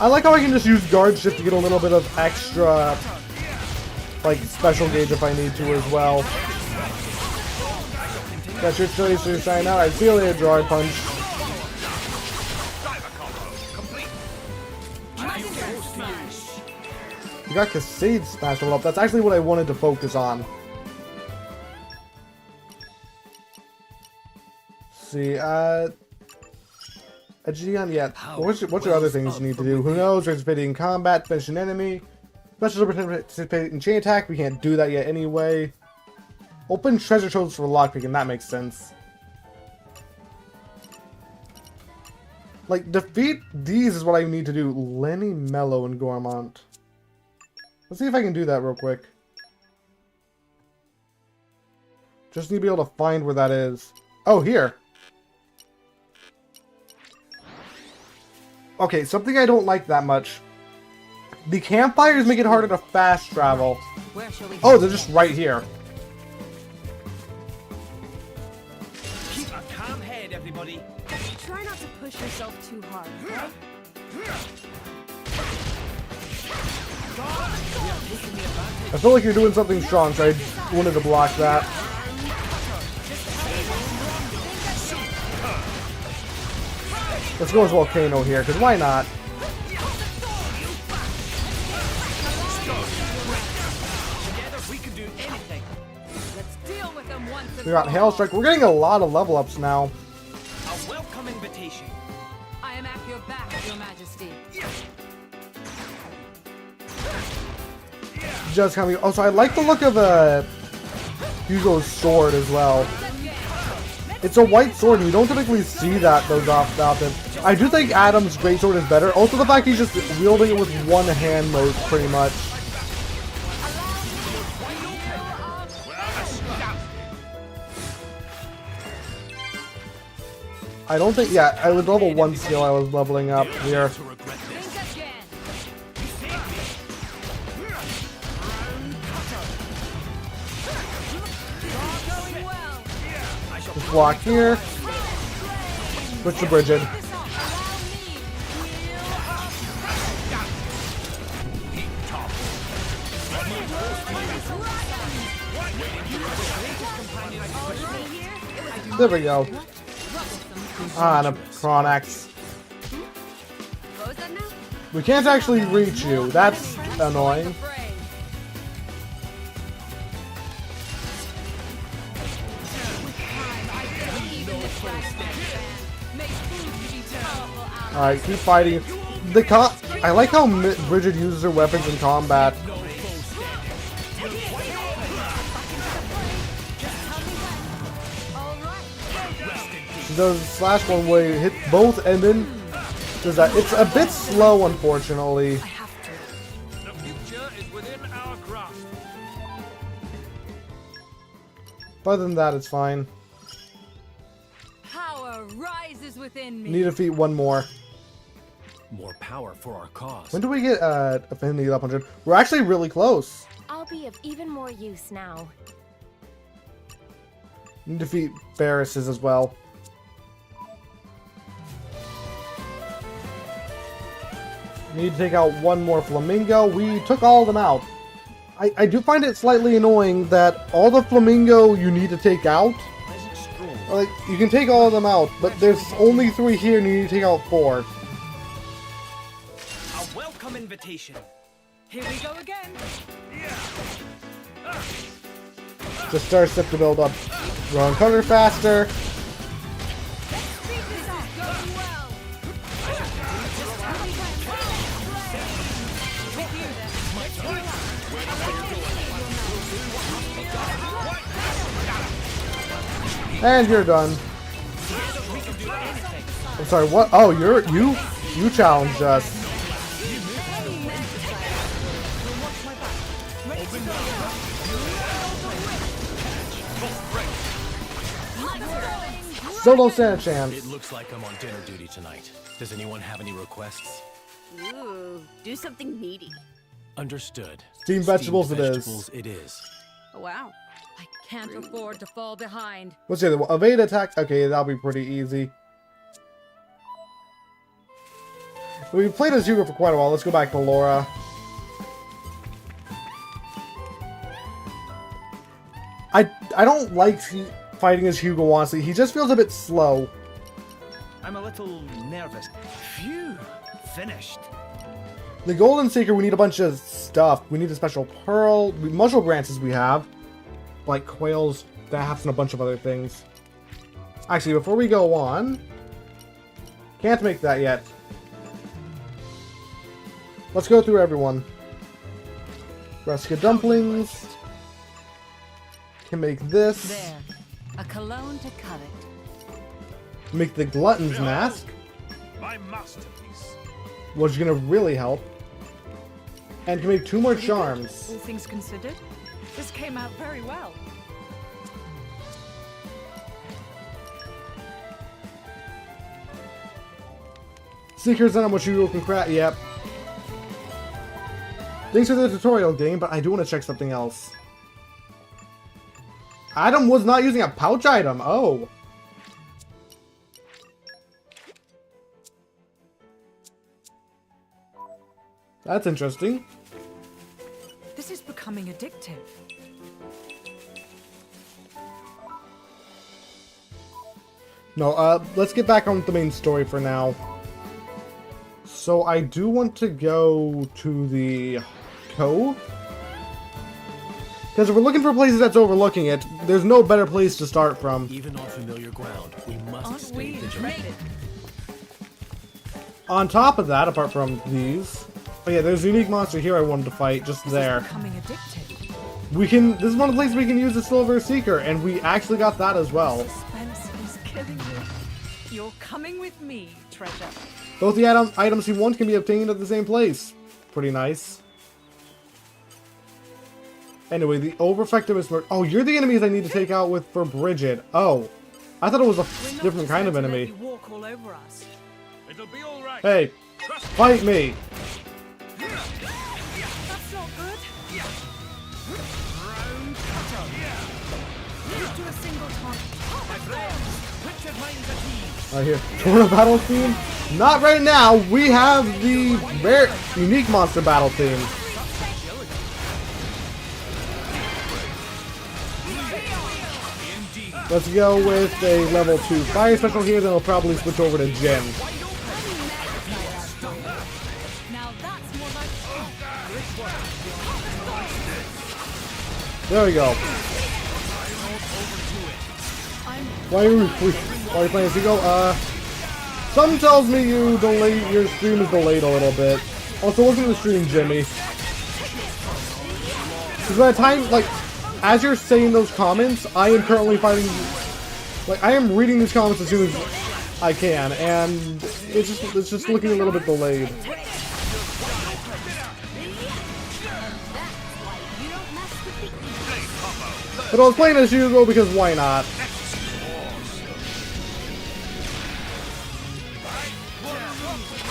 I like how I can just use guard shift to get a little bit of extra, like, special gauge if I need to as well. That's your choice to sign out. I feel a draw punch. You got Cascade Smash level up. That's actually what I wanted to focus on. See, Aegeon, yeah. What's your other things you need to do? Who knows? Participating in combat, finish an enemy. Special participate in chain attack. We can't do that yet anyway. Open treasure troves for lockpicking. That makes sense. Like, defeat these is what I need to do. Lenny, Mellow, and Gormont. Let's see if I can do that real quick. Just need to be able to find where that is. Oh, here. Okay, something I don't like that much. The campfires make it harder to fast travel. Oh, they're just right here. Keep a calm head, everybody. Try not to push yourself too hard, okay? I feel like you're doing something strong, so I wanted to block that. Let's go with Volcano here, because why not? We got Hail Strike. We're getting a lot of level ups now. A welcome invitation. I am at your back, Your Majesty. Just coming. Also, I like the look of Hugo's sword as well. It's a white sword, and you don't typically see those often. I do think Adam's greatsword is better. Also, the fact he's just wielding it with one hand most, pretty much. I don't think, yeah, I was level 1 skill I was leveling up here. Just block here. Switch to Bridget. There we go. Ah, and a Chronax. What was that now? We can't actually reach you. That's annoying. Alright, keep fighting. I like how Bridget uses her weapons in combat. She does slash one way, hit both, and then does that. It's a bit slow, unfortunately. The future is within our grasp. But other than that, it's fine. Power rises within me. Need to defeat one more. More power for our cause. When do we get Affinity up 100? We're actually really close. I'll be of even more use now. Need to defeat Ferris's as well. Need to take out one more Flamingo. We took all of them out. I do find it slightly annoying that all the Flamingo you need to take out, like, you can take all of them out, but there's only 3 here and you need to take out 4. A welcome invitation. Here we go again. Just start step to build up. Run counter faster. And you're done. I'm sorry, what? Oh, you challenged us. Still don't stand a chance. It looks like I'm on dinner duty tonight. Does anyone have any requests? Ooh, do something meaty. Understood. Steamed vegetables it is. Vegetables it is. Oh, wow. I can't afford to fall behind. What's the other one? Evade attack? Okay, that'll be pretty easy. We've played as Hugo for quite a while. Let's go back to Laura. I don't like fighting as Hugo, honestly. He just feels a bit slow. I'm a little nervous. Phew, finished. The Golden Seeker, we need a bunch of stuff. We need a special pearl. Mushroom branches we have. Like quails, staffs, and a bunch of other things. Actually, before we go on... Can't make that yet. Let's go through everyone. Rustica dumplings. Can make this. There. A cologne to covet. Make the glutton's mask, My masterpiece. which is gonna really help. And can make 2 more charms. All things considered, this came out very well. Seekers on what you can crack. Yep. Thanks for the tutorial game, but I do want to check something else. Adam was not using a pouch item. Oh. That's interesting. This is becoming addictive. No, let's get back on the main story for now. So I do want to go to the cove. Because if we're looking for places that's overlooking it, there's no better place to start from. Even on familiar ground, we must Aren't stay we vigilant. intrepid? On top of that, apart from these... Oh yeah, there's a unique monster here I wanted to fight, just there. Becoming addicted. We can... This is one of the places we can use the Silver Seeker, and we actually got that as well. Suspense is killing you. You're coming with me, treasure. Both the items you want can be obtained at the same place. Pretty nice. Anyway, the over-effectiveness... Oh, you're the enemies I need to take out with for Bridget. Oh. I thought it was a We're not different kind of just going to let enemy. you walk all over us. It'll be all right. Hey, fight me! That's not good. Round cutter. Move to a single target. My friends, put your minds at ease. Right here. Torna battle theme? Not right now. We have the rare, unique monster battle theme. Let's go with a level 2 fire special here, then we'll probably switch over to Jin. Now that's more like There we go. Why are you playing Seagull? Something tells me your stream is delayed a little bit. Also, welcome to the stream, Jimmy. Because by the time, like, as you're saying those comments, I am currently finding, like, I am reading these comments as soon as I can, and it's just looking a little bit delayed. But I was playing as usual because why not?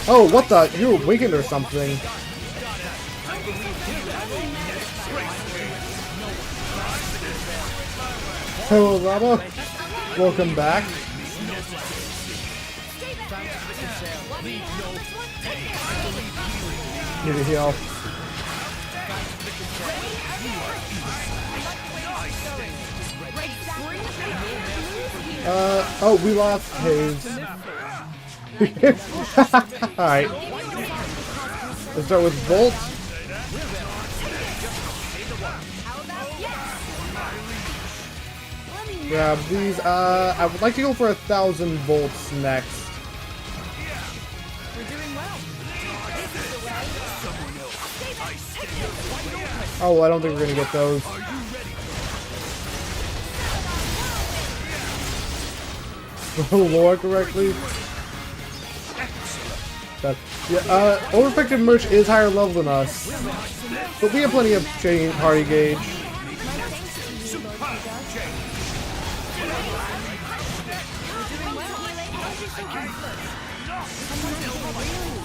Oh, what the? You awakened or something. Hello, Rama. Welcome back. Need a heal. Oh, we lost Hayes. Alright. Let's start with Volt. Grab these. I would like to go for 1,000 volts next. we're doing well. Oh, well, I don't think we're gonna get those. Lore correctly. That, yeah, over-effective merch is higher level than us, but we have plenty of party gauge.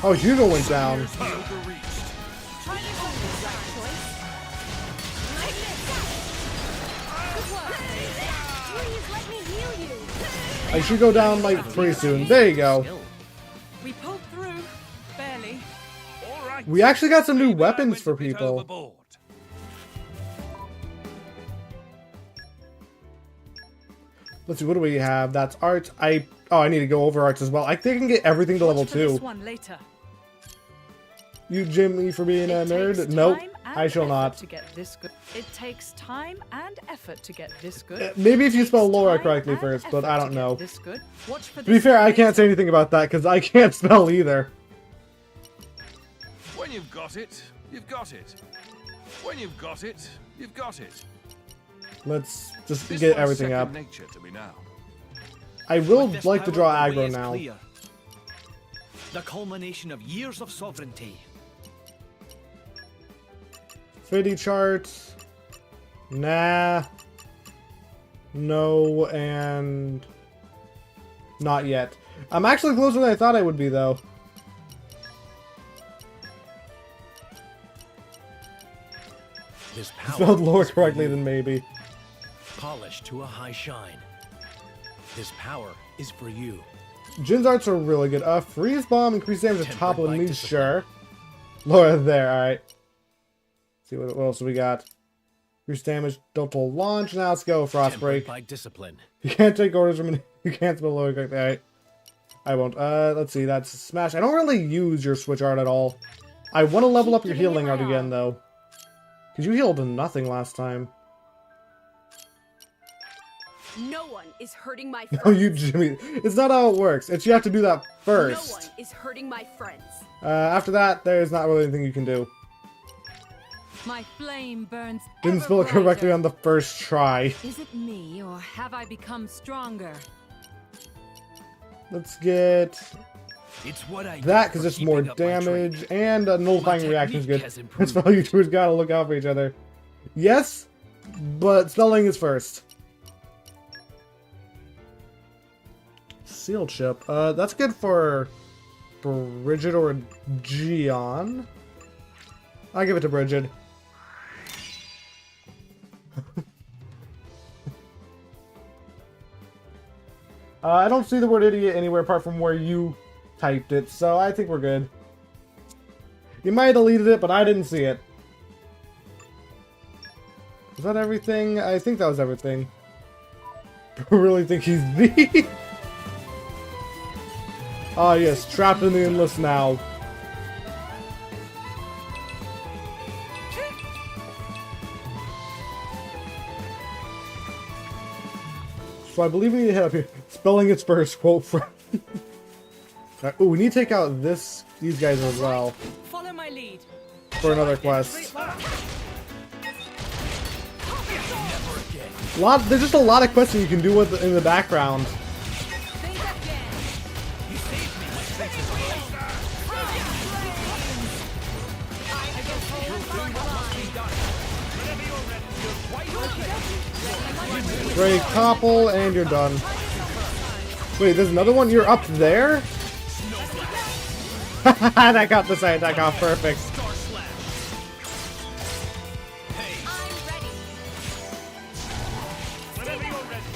Oh, Hugo went down. I should go down like pretty soon. There you go. We pulled through, barely. All right. We actually got some new Maybe I weapons went for a bit people. overboard. Let's see, what do we have? That's arts. I need to go over arts as well. I think I can get everything to level Watch for this 2. one later. You Jimmy for being a It nerd? takes Nope, time I and shall effort not. to get this good. It takes time and effort to get this good. Maybe if you It spell takes Laura time correctly and first, but effort I to don't get know. this good. Watch for To be this fair, I one can't say later. anything about that because I can't spell either. When you've got it, you've got it. When you've got it, you've got it. Let's just This get one's everything second up. nature to me now. I will With this like to power, draw the way aggro is now. clear. The culmination of years of sovereignty. Fitty charts. Nah. No, and not yet. I'm actually closer than I thought I would be, though. His power Spelled lore is for correctly, you. then maybe. Polished to a high shine. His power is for you. Jin's arts are really good. Freeze bomb, increase damage to top Tempered by enemies, discipline. sure. Laura there, alright. See what else we got. Increase damage, double launch. Now let's go, Frost Tempered Break. by discipline. You can't take orders from you can't spell Laura correctly. Alright. I won't. Let's see, that's Smash. I don't really use your switch art at all. I want to level up your Keep giving it healing my art again, all. though. Because you healed nothing last time. No one is hurting my No, friends. you, Jimmy. It's not how it works. It's you have to do that No one first. is hurting my friends. After that, there's not really anything you can do. My flame burns Didn't ever spell it correctly brighter. on the first try. Is it me, or have I become stronger? Let's get It's what I that get because for it's more keeping up my damage, training. and a nullifying My reaction is good. technique has That's improved. why you two gotta look out for each other. Yes, but spelling is first. Sealed ship. That's good for Bridget or Gian. I'll give it to Bridget. I don't see the word idiot anywhere apart from where you typed it, so I think we're good. You might have deleted it, but I didn't see it. Is that everything? I think that was everything. I really think he's the... Ah, yes, trapped in the endless now. So I believe we need to head up here. Spelling its first quote from... Ooh, we need to take out these guys as well Follow my lead. for another quest. Never again. There's just a lot of quests that you can do with in the background. Think again. You saved me. My strength is real. I can hold my Must be done. Whenever you're ready, you're quite ready. Great topple, and you're done. Wait, there's another one? You're up there? That got the side attack off perfect. Star slash. Hey, I'm ready. whenever you're ready.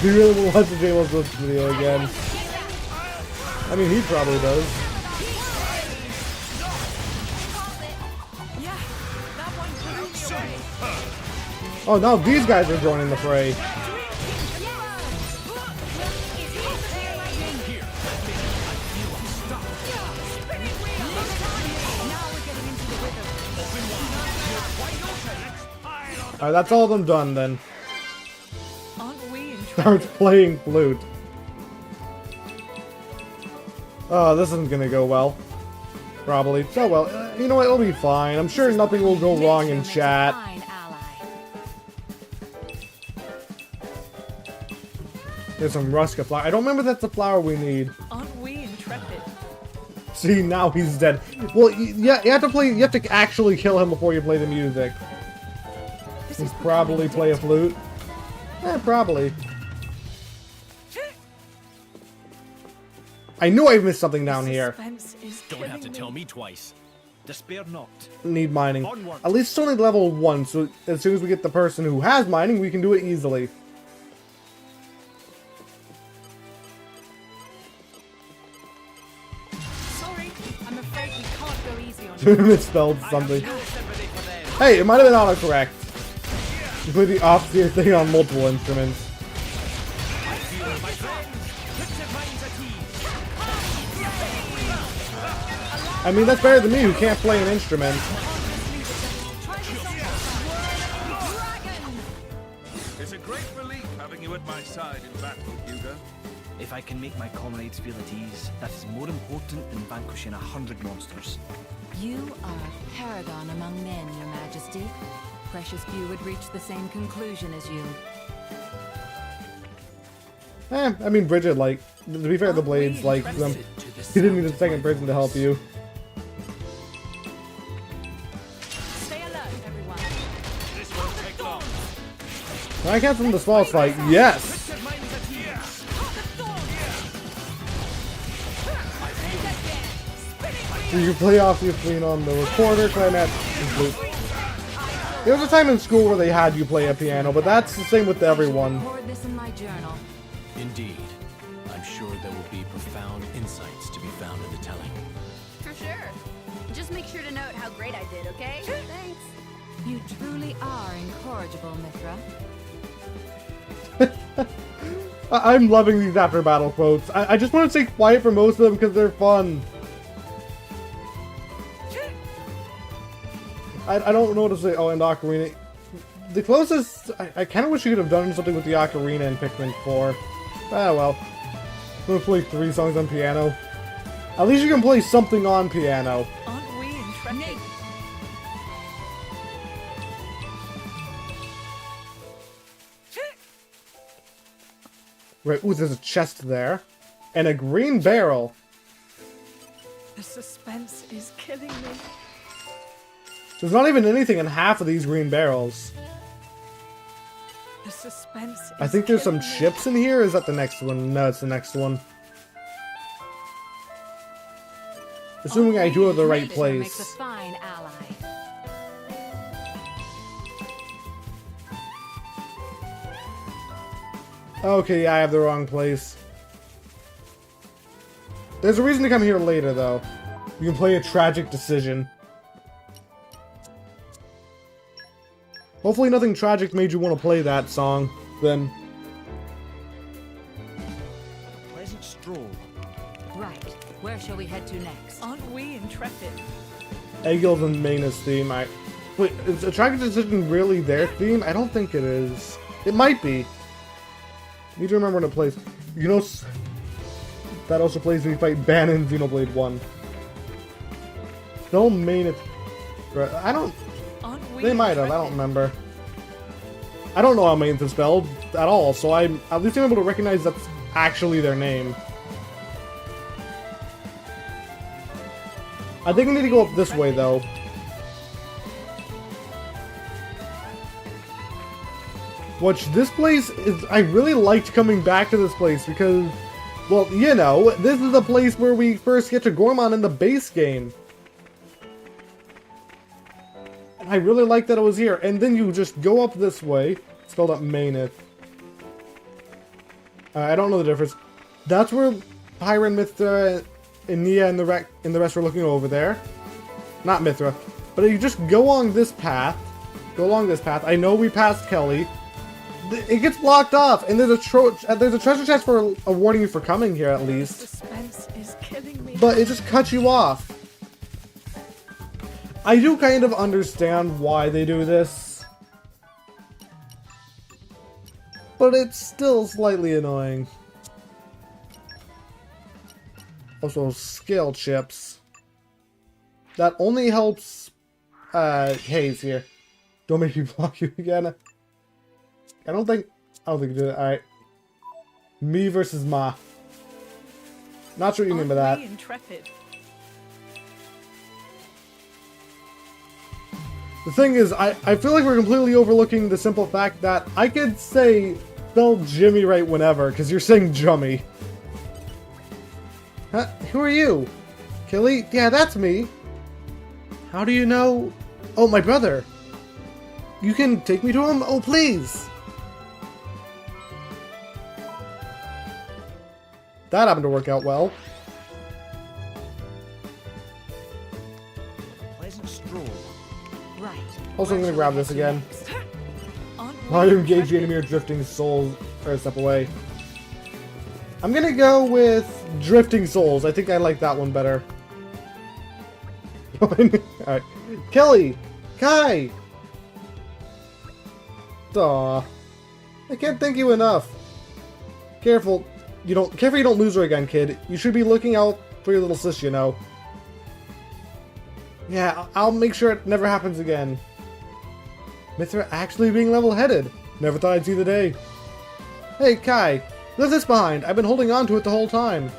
Do you really want to J-Lo's this video again? I mean, he probably does. Yeah, that one blew me away. Oh, now these guys are joining the fray. Alright, that's all of them done then. Aren't we in Starts playing flute. Oh, this isn't gonna go well. Probably. So well, you know what? It'll be fine. I'm sure nothing will go wrong in chat. Fine ally. There's some Ruska flower. I don't remember that's the flower we need. Aren't we intrepid? See, now he's dead. Well, yeah, you have to play. You have to actually kill him before you play the music. He's probably play a flute. Eh, probably. I knew I missed something down here. Suspense is Don't have to killing tell me twice. Despair not. Need mining. Onward. At least it's only level 1, so as soon as we get the person who has mining, we can do it easily. Sorry, I'm afraid we can't go easy on you. Misspelled something. No sympathy for them. Hey, it might have been autocorrect. You put the opposite thing on multiple instruments. I feel my friends. Primitive minds at ease. I mean, that's better than me who can't play an instrument. It's a great relief having you at my side in battle, Hugo. If I can make my comrades feel at ease, that is more important than vanquishing 100 monsters. You are a paragon among men, Your Majesty. Precious few would reach the same conclusion as you. I mean, Bridget, like, to be fair, the blades, like, them. You didn't need a second person to help you. Stay alert, everyone. This won't take long. When I cast from the small fight, yes! Primitive minds at ease. So you play off the screen on the recorder, clarinet, and flute. There was a time in school where they had you play a piano, but that's the same with everyone. Record this in my journal. Indeed. I'm sure there will be profound insights to be found in the telling. For sure. Just make sure to note how great I did, okay? Thanks. You truly are incorrigible, Mithra. I'm loving these after battle quotes. I just want to stay quiet for most of them because they're fun. I don't know what to say. Oh, and Ocarina. the closest... I kind of wish you could have done something with the Ocarina in Pikmin 4. Ah, well. I'm gonna play 3 songs on piano. At least you can play something on piano. Aren't we intrepid? Right, ooh, there's a chest there. And a green barrel. The suspense is killing me. There's not even anything in half of these green barrels. The suspense is I think there's some killing me. chips in here. Is that the next one? No, it's the next one. Assuming I do have the right Nature makes a place. fine ally. Okay, yeah, I have the wrong place. There's a reason to come here later, though. You can play a tragic decision. Hopefully nothing tragic made you want to play that song, then. Pleasant stroll. Right. Where shall we head to next? Aren't we intrepid? Eggles and Mina's theme, Wait, is a tragic decision really their theme? I don't think it is. It might be. Need to remember when it plays. You know, that also plays when you fight Ban in Xenoblade 1. Don't mean it. I don't. Aren't we They might have. I don't intrepid? remember. I don't know how Mainth is spelled at all, so I'm at least able to recognize that's actually their name. I think I need to go up this way, though. Which, this place is... I really liked coming back to this place because... Well, you know, this is the place where we first get to Gormon in the base game. And I really like that it was here. And then you just go up this way. It's called up Mainith. I don't know the difference. That's where Pyra, Mithra, and Nia and the rest were looking over there. Not Mithra. But you just go along this path. Go along this path. I know we passed Kelly. It gets blocked off, and there's a treasure chest for awarding you for coming here, at The least. suspense is killing me. But it just cuts you off. I do kind of understand why they do this. But it's still slightly annoying. Also, scale chips. That only helps Haze here. Don't make me block you again. I don't think you did it. Alright. Me versus Ma. Not sure what you mean by that. Aren't we intrepid? The thing is, I feel like we're completely overlooking the simple fact that I could spell Jimmy right whenever, because you're saying Jummy. Huh? Who are you? Killy? Yeah, that's me. How do you know? Oh, my brother. You can take me to him? Oh, please. That happened to work out well. Pleasant stroll. Right. Also, I'm Where gonna grab shall we this head again. to next? Aren't we While you engage the intrepid? enemy or drifting souls, or step away. I'm gonna go with Drifting Souls. I think I like that one better. Alright. Kelly! Kai! Aw. I can't thank you enough. Careful you don't lose her again, kid. You should be looking out for your little sis, you know. Yeah, I'll make sure it never happens again. Mithra actually being level-headed. Never thought I'd see the day. Hey, Kai. Leave this behind. I've been holding on to it the whole time.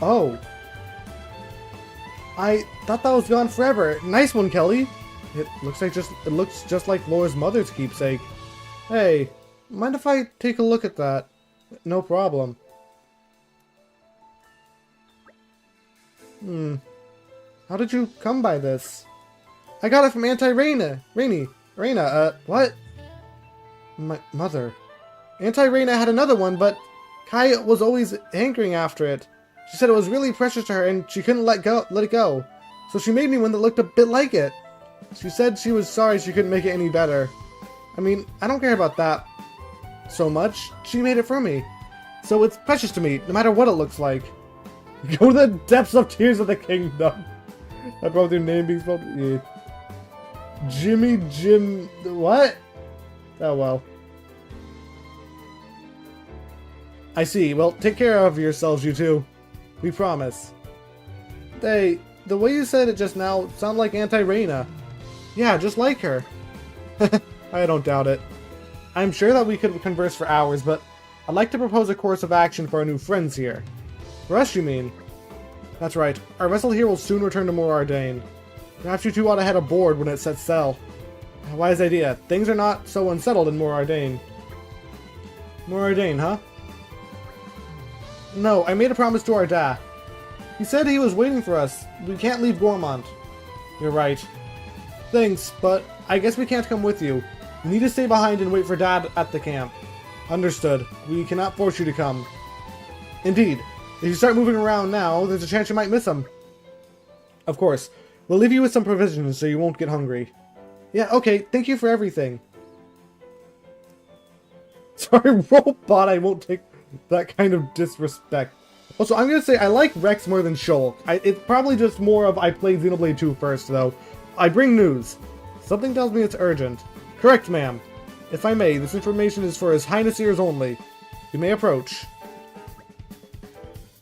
Oh. I thought that was gone forever. Nice one, Kelly. It looks just like Laura's mother's keepsake. Hey, mind if I take a look at that? No problem. How did you come by this? I got it from Raina, what? My mother. Raina had another one, but Kai was always hankering after it. She said it was really precious to her and she couldn't let it go. So she made me one that looked a bit like it. She said she was sorry she couldn't make it any better. I mean, I don't care about that so much. She made it for me. So it's precious to me, no matter what it looks like. Go to the depths of Tears of the Kingdom. I brought their name being spelled. Yeah. Jim... What? Oh, well. I see. Well, take care of yourselves, you two. We promise. Hey, the way you said it just now sounded like Anti-Reina. Yeah, just like her. I don't doubt it. I'm sure that we could converse for hours, but I'd like to propose a course of action for our new friends here. For us, you mean? That's right. Our vessel here will soon return to Morardain. Perhaps you two ought to head aboard when it sets sail. A wise idea. Things are not so unsettled in Morardain. Morardain, huh? No, I made a promise to Arda. He said he was waiting for us. We can't leave Gormont. You're right. Thanks, but I guess we can't come with you. You need to stay behind and wait for Dad at the camp. Understood. We cannot force you to come. Indeed. If you start moving around now, there's a chance you might miss him. Of course. We'll leave you with some provisions so you won't get hungry. Yeah, okay. Thank you for everything. Sorry, robot. I won't take that kind of disrespect. Also, I'm gonna say I like Rex more than Shulk. It's probably just more of I played Xenoblade 2 first, though. I bring news. Something tells me it's urgent. Correct, ma'am. If I may, this information is for His Highness' ears only. You may approach.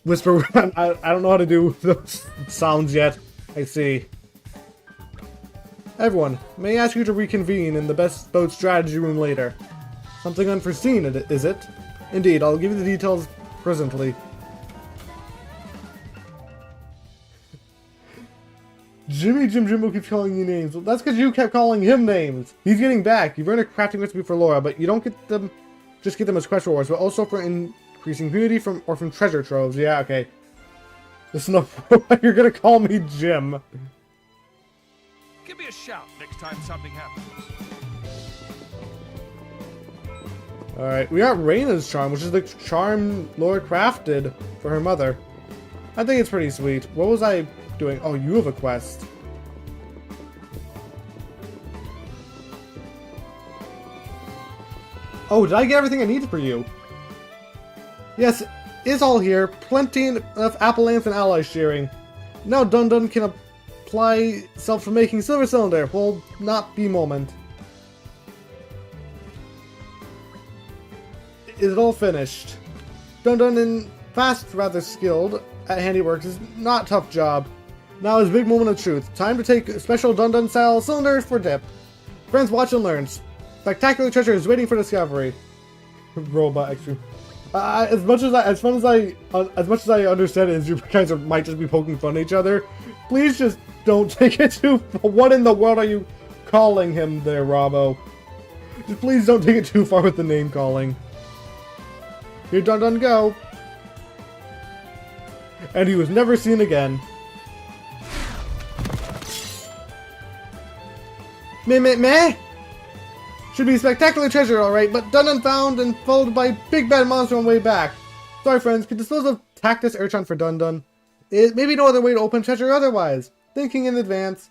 Whisper. I don't know how to do those sounds yet. I see. Everyone, may I ask you to reconvene in the best boat strategy room later. Something unforeseen, is it? Indeed, I'll give you the details presently. Jimbo keeps calling you names. Well, that's because you kept calling him names. He's getting back. You've earned a crafting recipe for Laura, but you don't get them. Just get them as quest rewards, but also for increasing community from treasure troves. Yeah, okay. This is no. You're gonna call me Jim. Give me a shout next time something happens. Alright, we got Reina's charm, which is the charm Laura crafted for her mother. I think it's pretty sweet. What was I doing? Oh, you have a quest. Oh, did I get everything I needed for you? Yes, it's all here. Plenty of apple lamps and ally shearing. Now Dun can apply self for making silver cylinder. Will not be moment. Is it all finished? Dun and fast, rather skilled at handiwork is not a tough job. Now is big moment of truth. Time to take special Dun style cylinder for dip. Friends, watch and learn. Spectacular treasure is waiting for discovery. Robot extreme. As much as I understand it, is you guys might just be poking fun at each other. Please just don't take it too. What in the world are you calling him there, Robbo? Just please don't take it too far with the name calling. Here, Dun go. And he was never seen again. Meh. Should be spectacular treasure, alright, but Dun found and followed by big bad monster on the way back. Sorry, friends, could dispose of Tactus Urchan for Dun. It may be no other way to open treasure otherwise. Thinking in advance.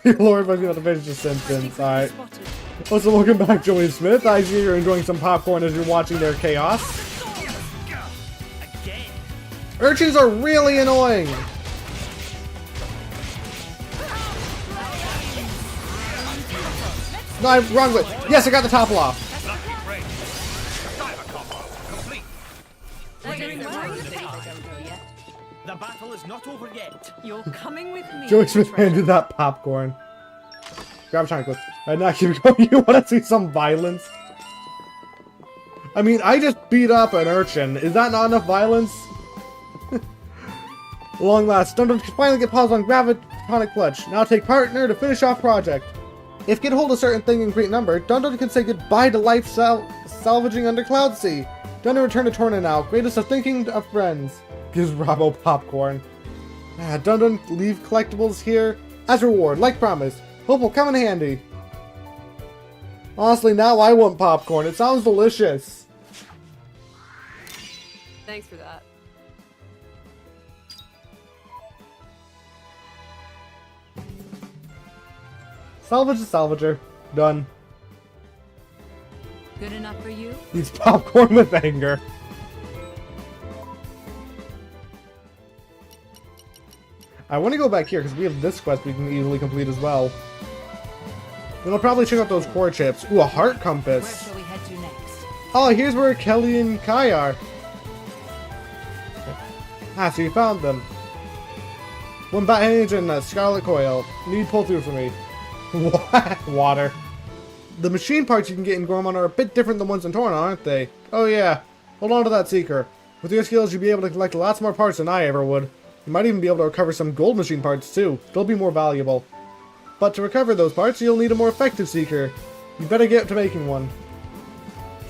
Lord, if I not to finish the sentence. Alright. Also, welcome back, Joey Smith. I see you're enjoying some popcorn as you're watching their chaos. Urchins are really annoying! No, I'm wrong way. Yes, I got the topple off. The battle is not over yet. You're coming with me. Joey Smith handed that popcorn. Grab a chocolate. And now keep going. You want to see some violence? I mean, I just beat up an urchin. Is that not enough violence? Long last, Dun can finally get paused on Gravitonic Clutch. Now take partner to finish off project. If get hold a certain thing in great number, Dun can say goodbye to life salvaging under Cloud Sea. Dun return to Torna now. Greatest of thinking of friends. Gives Robbo popcorn. Dun leave collectibles here as reward, like promised. Hope will come in handy. Honestly, now I want popcorn. It sounds delicious. Thanks for that. Salvage the salvager. Done. Good enough for you? Eats popcorn with anger. I want to go back here because we have this quest we can easily complete as well. Then I'll probably check out those core chips. Ooh, a heart Where compass. shall we head to next? Oh, here's where Kelly and Kai are. Ah, so you found them. One bat hinge and a scarlet coil. Need pull through for me. What? Water. The machine parts you can get in Gormon are a bit different than ones in Torna, aren't they? Oh yeah. Hold on to that seeker. With your skills, you'll be able to collect lots more parts than I ever would. You might even be able to recover some gold machine parts too. They'll be more valuable. But to recover those parts, you'll need a more effective seeker. You better get to making one.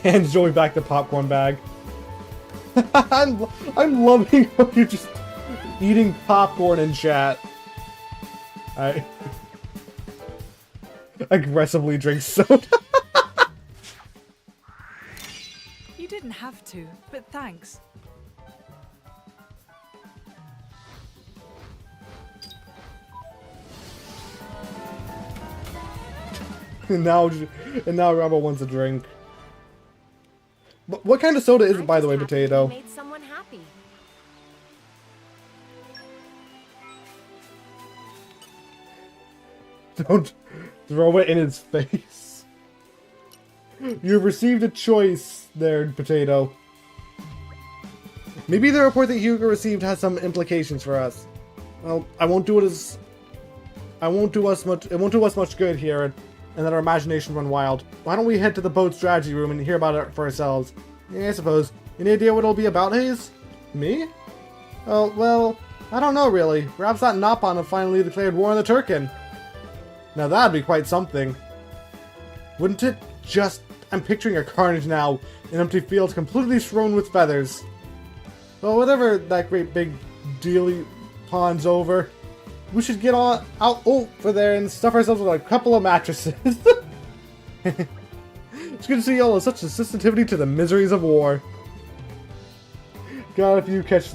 Hands Joey back the popcorn bag. I'm loving how you're just eating popcorn in chat. I aggressively drink soda. You didn't have to, but thanks. and now Rambo wants a drink. But what kind of soda is it, by the way, Potato? Made someone happy. Don't throw it in his face. You've received a choice there, Potato. Maybe the report that Hugo received has some implications for us. Well, it won't do us much good here, and let our imagination run wild. Why don't we head to the boat strategy room and hear about it for ourselves? Yeah, I suppose. Any idea what it'll be about, Hayes? Me? Oh, well, I don't know really. Perhaps that Nopon have finally declared war on the Turkin. Now that'd be quite something. Wouldn't it just... I'm picturing a carnage now. An empty field completely strewn with feathers. Well, whatever that great big dealy pond's over, we should get out over there and stuff ourselves with a couple of mattresses. It's good to see y'all with such a sensitivity to the miseries of war. Got a few catch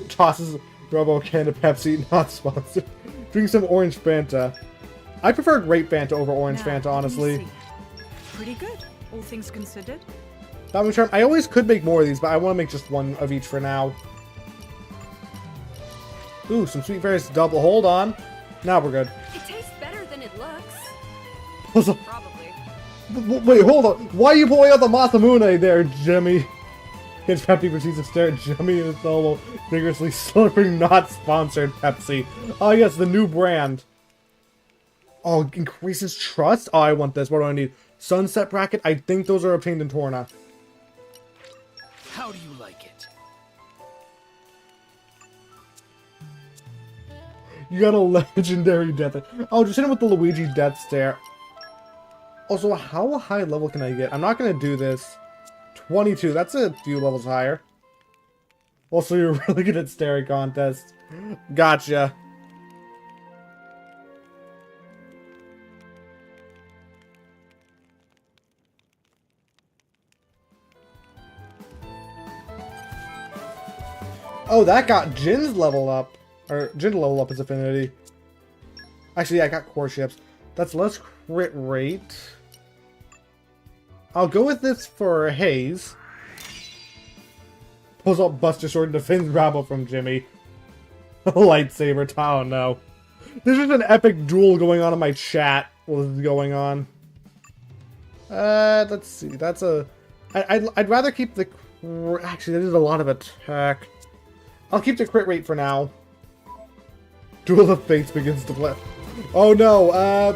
tosses Robo can of Pepsi, not sponsored. Drink some orange Fanta. I prefer grape Fanta over orange Now, Fanta, honestly. let me see. Pretty good, all things considered. Diamond Charm. I always could make more of these, but I want to make just one of each for now. Ooh, some Sweet Fairies double. Hold on. Now we're good. It tastes better than it looks. Also, Probably. wait, hold on. Why are you pulling out the Masamune there, Jimmy? His Pepsi proceeds to stare at Jimmy and his elbow, vigorously slurping not sponsored Pepsi. Oh yes, the new brand. Oh, increases trust? Oh, I want this. What do I need? Sunset bracket? I think those are obtained in Torna. How do you like it? You got a legendary death. Oh, just hit him with the Luigi death stare. Also, how high level can I get? I'm not gonna do this. 22, that's a few levels higher. Also, you're really good at staring contests. Gotcha. Oh, that got Jin's level up. Or, Jin to level up his affinity. Actually, yeah, I got core ships. That's less crit rate. I'll go with this for Hayes. Pulls out Buster Sword and defends Rabble from Jimmy. Lightsaber. Oh no. There's just an epic duel going on in my chat while this is going on. Let's see. That's a... I'd rather keep the... Actually, that is a lot of attack. I'll keep the crit rate for now. Duel of Fates begins to play. Oh no,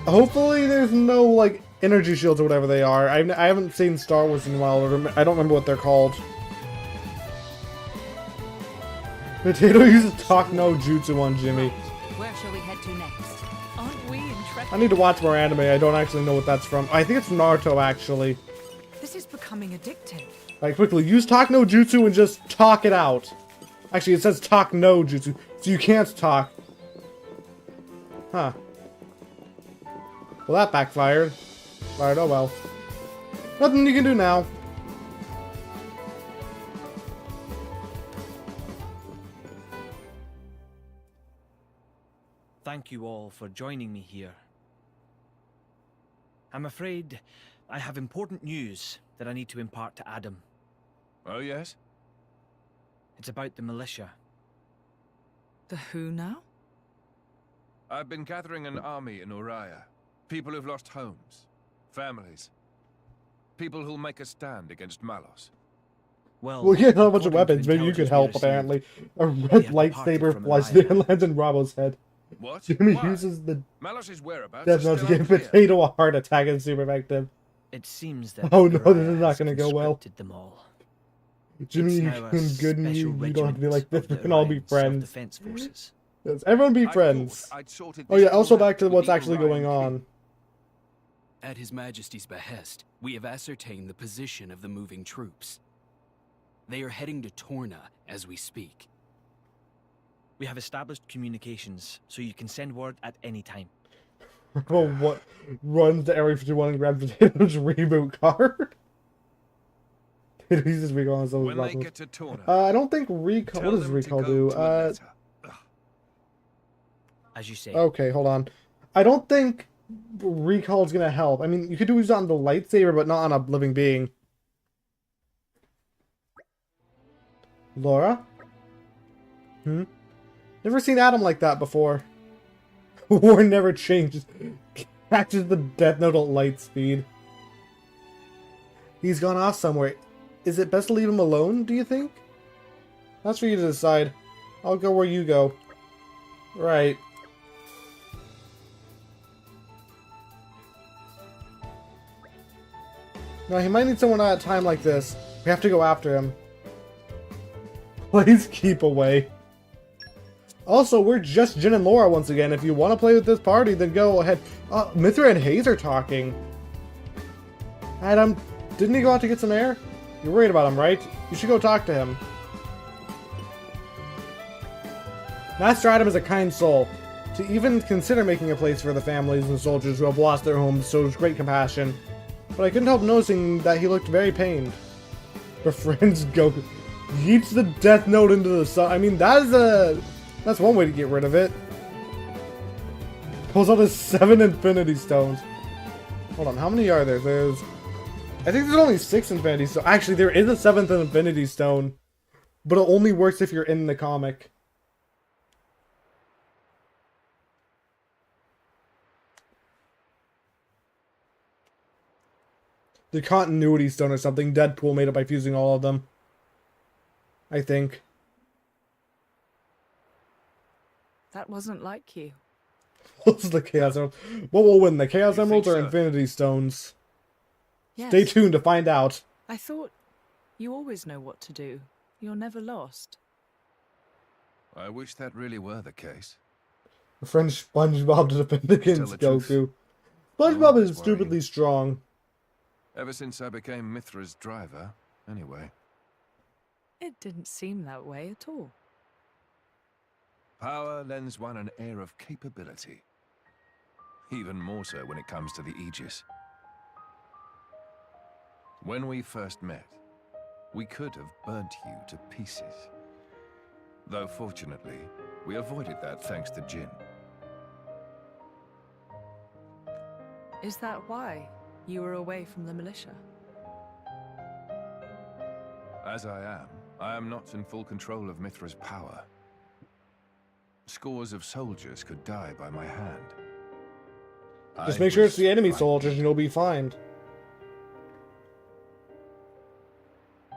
hopefully there's no, like, energy shields or whatever they are. I haven't seen Star Wars in a while, I don't remember what they're called. Potato uses Talk No Jutsu on Jimmy. Where shall we head to next? Aren't we intrepid? I need to watch more anime, I don't actually know what that's from. I think it's Naruto, actually. This is becoming addictive. Like, quickly, use Talk No Jutsu and just talk it out. Actually, it says Talk No Jutsu, so you can't talk. Huh. Well, that backfired. Fired, oh well. Nothing you can do now. Thank you all for joining me here. I'm afraid I have important news that I need to impart to Adam. Oh, yes? It's about the militia. The who now? I've been gathering an army in Uriah. People who've lost homes, families. People who'll make a stand against Malos. Well, you have a bunch of according weapons. to Maybe you could intelligence we help, received, apparently. A we red have lightsaber departed from flies Uriah. and lands in Rabo's head. What? Jimmy Why? uses the Malos' whereabouts Death are Note to still give unclear. Potato a heart attack and super effective. It seems that Oh no, this Uriah is not has gonna go well. conscripted them all. Jimmy, It's you now a can good and special you don't have to be like this. regiment We of can the all be Orion friends. Self-Defense Forces. Yes, everyone be I friends. thought I'd sorted Oh this yeah, all also out back to with what's the actually going Orion on. At His Majesty's behest, we have ascertained the position of the moving troops. They are heading to Torna as we speak. We have established communications, so you can send word at any time. Well, what runs to Area 51 and grabs Potato's reboot card? He uses recall on some When of they his get to Torna, I don't think recall. tell What does them to recall go do? to a letter. As you say. Okay, hold on. I don't think recall is gonna help. I mean, you could use it on the lightsaber, but not on a living being. Laura? Never seen Adam like that before. War never changes. Catches the Death Note at light speed. He's gone off somewhere. Is it best to leave him alone, do you think? That's for you to decide. I'll go where you go. Right. No, he might need someone at a time like this. We have to go after him. Please keep away. Also, we're just Jin and Laura once again. If you want to play with this party, then go ahead. Mithra and Hayes are talking. Adam, didn't he go out to get some air? You're worried about him, right? You should go talk to him. Master Adam is a kind soul. To even consider making a place for the families and soldiers who have lost their homes shows great compassion. But I couldn't help noticing that he looked very pained. The friends go... Yeets the Death Note into the sun. I mean, that's one way to get rid of it. Pulls out his 7 Infinity Stones. Hold on, how many are there? I think there's only 6 Infinity Stones. Actually, there is a 7th Infinity Stone. But it only works if you're in the comic. The Continuity Stone or something. Deadpool made it by fusing all of them. I think. That wasn't like you. What's the Chaos Emerald? What will win, the Chaos You Emeralds think or so? Infinity Stones? Yes. Stay tuned to find out. I thought you always know what to do. You're never lost. I wish that really were the case. A French SpongeBob to defend against Tell the truth. Goku. SpongeBob Oh, is that's stupidly worrying. strong. Ever since I became Mithra's driver, anyway. It didn't seem that way at all. Power lends one an air of capability. Even more so when it comes to the Aegis. When we first met, we could have burnt you to pieces. Though fortunately, we avoided that thanks to Jin. Is that why you were away from the militia? As I am not in full control of Mithra's power. Scores of soldiers could die by my hand. Just I make sure it's was the enemy frightened. soldiers and you'll be fine.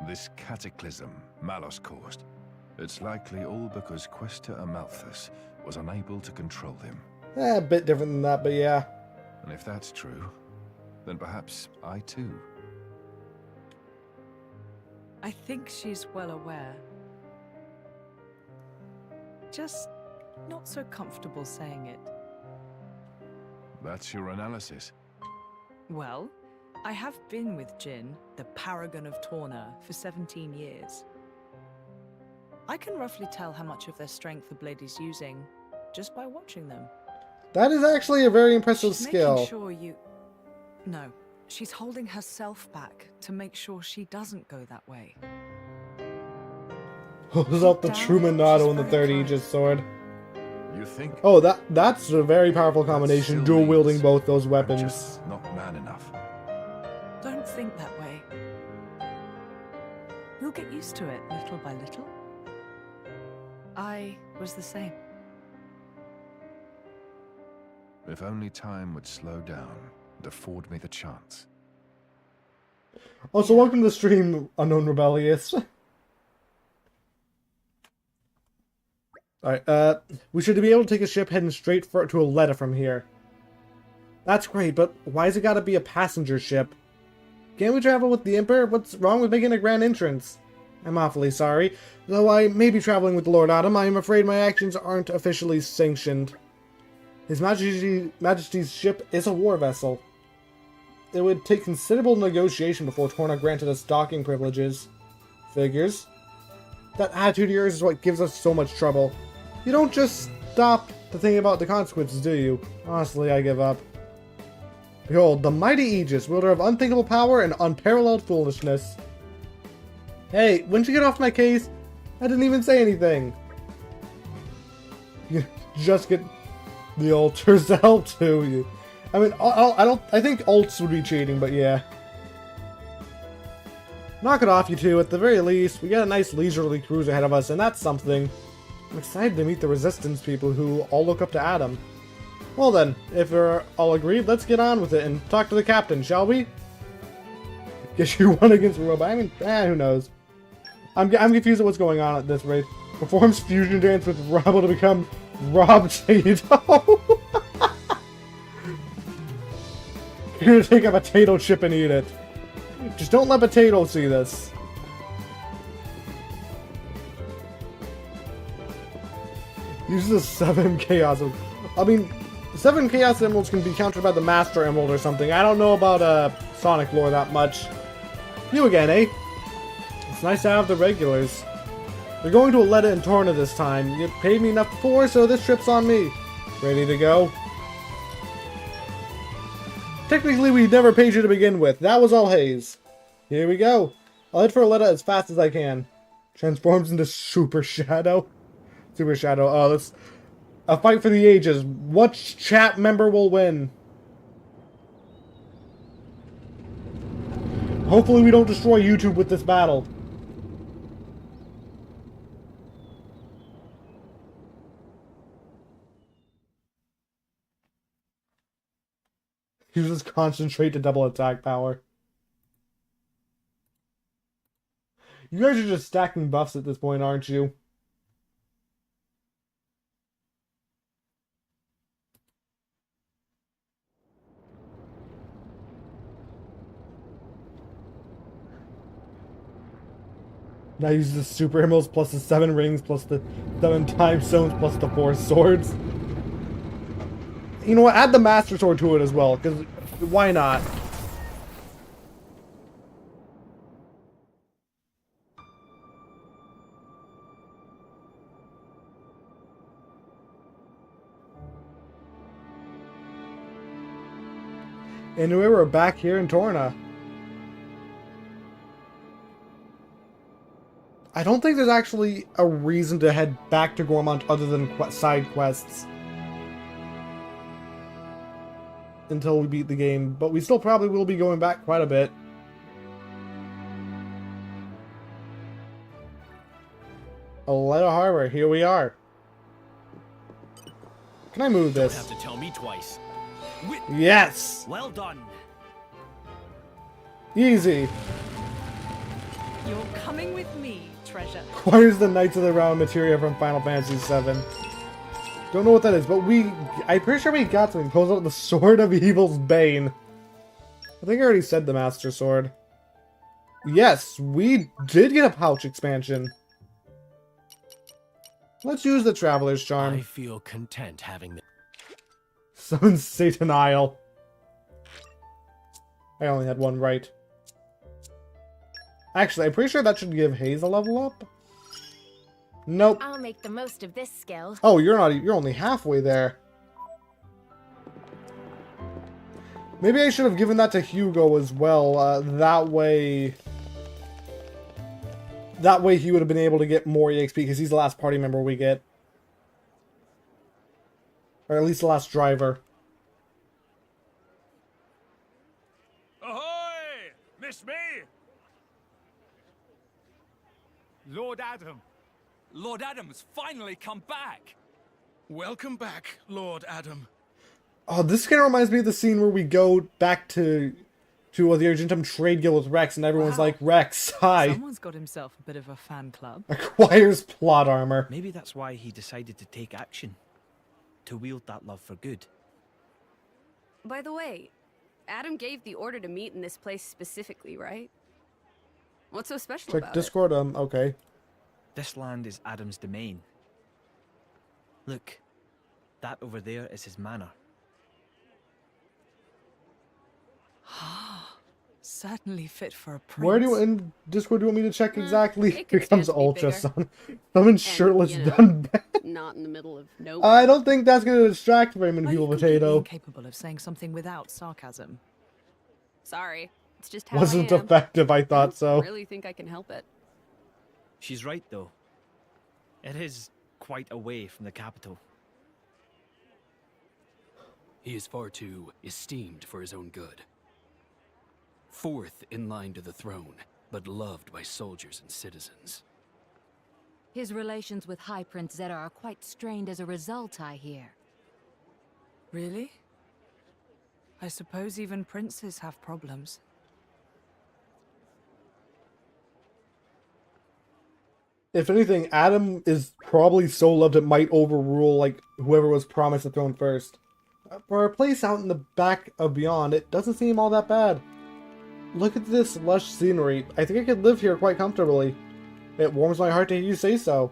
This cataclysm Malos caused, it's likely all because Questa Amalthus was unable to control him. A bit different than that, but yeah. And if that's true, then perhaps I too. I think she's well aware. Just not so comfortable saying it. That's your analysis. Well, I have been with Jin, the paragon of Torna, for 17 years. I can roughly tell how much of their strength the blade is using just by watching them. That is actually a very impressive She's skill. making sure you... No, she's holding herself back to make sure she doesn't go that way. Pulls out the Down, Truman Nato she's and the very third close. Aegis sword. You think? Oh, that's a very powerful combination, That dual still wielding means both those I'm weapons. just not man enough. Don't think that way. You'll get used to it little by little. I was the same. If only time would slow down and afford me the chance. Also, welcome to the stream, Unknown Rebellious. Alright, we should be able to take a ship heading straight to Aletta from here. That's great, but why has it gotta be a passenger ship? Can't we travel with the Emperor? What's wrong with making a grand entrance? I'm awfully sorry. Though I may be traveling with Lord Adam, I am afraid my actions aren't officially sanctioned. His Majesty's ship is a war vessel. It would take considerable negotiation before Torna granted us docking privileges. Figures. That attitude of yours is what gives us so much trouble. You don't just stop to think about the consequences, do you? Honestly, I give up. Behold, the mighty Aegis, wielder of unthinkable power and unparalleled foolishness. Hey, wouldn't you get off my case? I didn't even say anything. You just get the altars to help too. I mean, I think alts would be cheating, but yeah. Knock it off, you two. At the very least, we got a nice leisurely cruise ahead of us, and that's something. I'm excited to meet the Resistance people who all look up to Adam. Well then, if we're all agreed, let's get on with it and talk to the captain, shall we? Guess you won against Robot. I mean, who knows? I'm confused at what's going on at this rate. Performs fusion dance with Robbo to become Rob Tato. You're gonna take a potato chip and eat it. Just don't let Potato see this. Uses the 7 Chaos. I mean, 7 Chaos Emeralds can be countered by the Master Emerald or something. I don't know about Sonic lore that much. You again, eh? It's nice to have the regulars. They're going to Aletta and Torna this time. You paid me enough before, so this trip's on me. Ready to go? Technically, we never paid you to begin with. That was all haze. Here we go. I'll head for Aletta as fast as I can. Transforms into Super Shadow. Super Shadow. Oh, that's a fight for the ages. What chat member will win? Hopefully we don't destroy YouTube with this battle. Uses concentrate to double attack power. You guys are just stacking buffs at this point, aren't you? Now uses the super emeralds plus the 7 rings plus the 7 time stones plus the 4 swords. You know what? Add the Master Sword to it as well, because why not? Anyway, we're back here in Torna. I don't think there's actually a reason to head back to Gormont other than side quests. Until we beat the game, but we still probably will be going back quite a bit. Aletta Harbor, here we are. Can I move this? Don't have to tell me twice. Yes! Well done. Easy. You're coming with me, treasure. Acquires the Knights of the Round materia from Final Fantasy VII. Don't know what that is, but I'm pretty sure we got something. Pulls out the Sword of Evil's Bane. I think I already said the Master Sword. Yes, we did get a pouch expansion. Let's use the Traveler's Charm. I feel content having the... Summon Satan Isle. I only had one right. Actually, I'm pretty sure that should give Haze a level up. Nope. I'll make the most of this skill. Oh, you're only halfway there. Maybe I should have given that to Hugo as well. That way he would have been able to get more EXP because he's the last party member we get. Or at least the last driver. Ahoy! Miss me? Lord Adam. Lord Adam's finally come back! Welcome back, Lord Adam. Oh, this kind of reminds me of the scene where we go back to the Argentum trade guild with Rex, and everyone's Wow. like, Rex, hi. Someone's got himself a bit of a fan club. Acquires plot armor. Maybe that's why he decided to take action. To wield that love for good. By the way, Adam gave the order to meet in this place specifically, right? What's so special Check about Discord, okay. This land is Adam's domain. Look, that over there is his manor. Certainly fit for a prince. Where do you, in Discord, do you want me to check exactly? it could Here comes stand to be Ultra bigger. Sun. Someone shirtless you know, done bad. it? Not in the middle of nowhere. I don't think that's going to distract very many Are you people, completely Potato. incapable of saying something without sarcasm? Sorry. It's just how Wasn't I am. effective, I I thought don't so. really think I can help it. She's right, though. It is quite away from the capital. He is far too esteemed for his own good. Fourth in line to the throne, but loved by soldiers and citizens. His relations with High Prince Zeta are quite strained as a result, I hear. Really? I suppose even princes have problems. If anything, Adam is probably so loved it might overrule, like, whoever was promised the throne first. For a place out in the back of Beyond, it doesn't seem all that bad. Look at this lush scenery. I think I could live here quite comfortably. It warms my heart to hear you say so.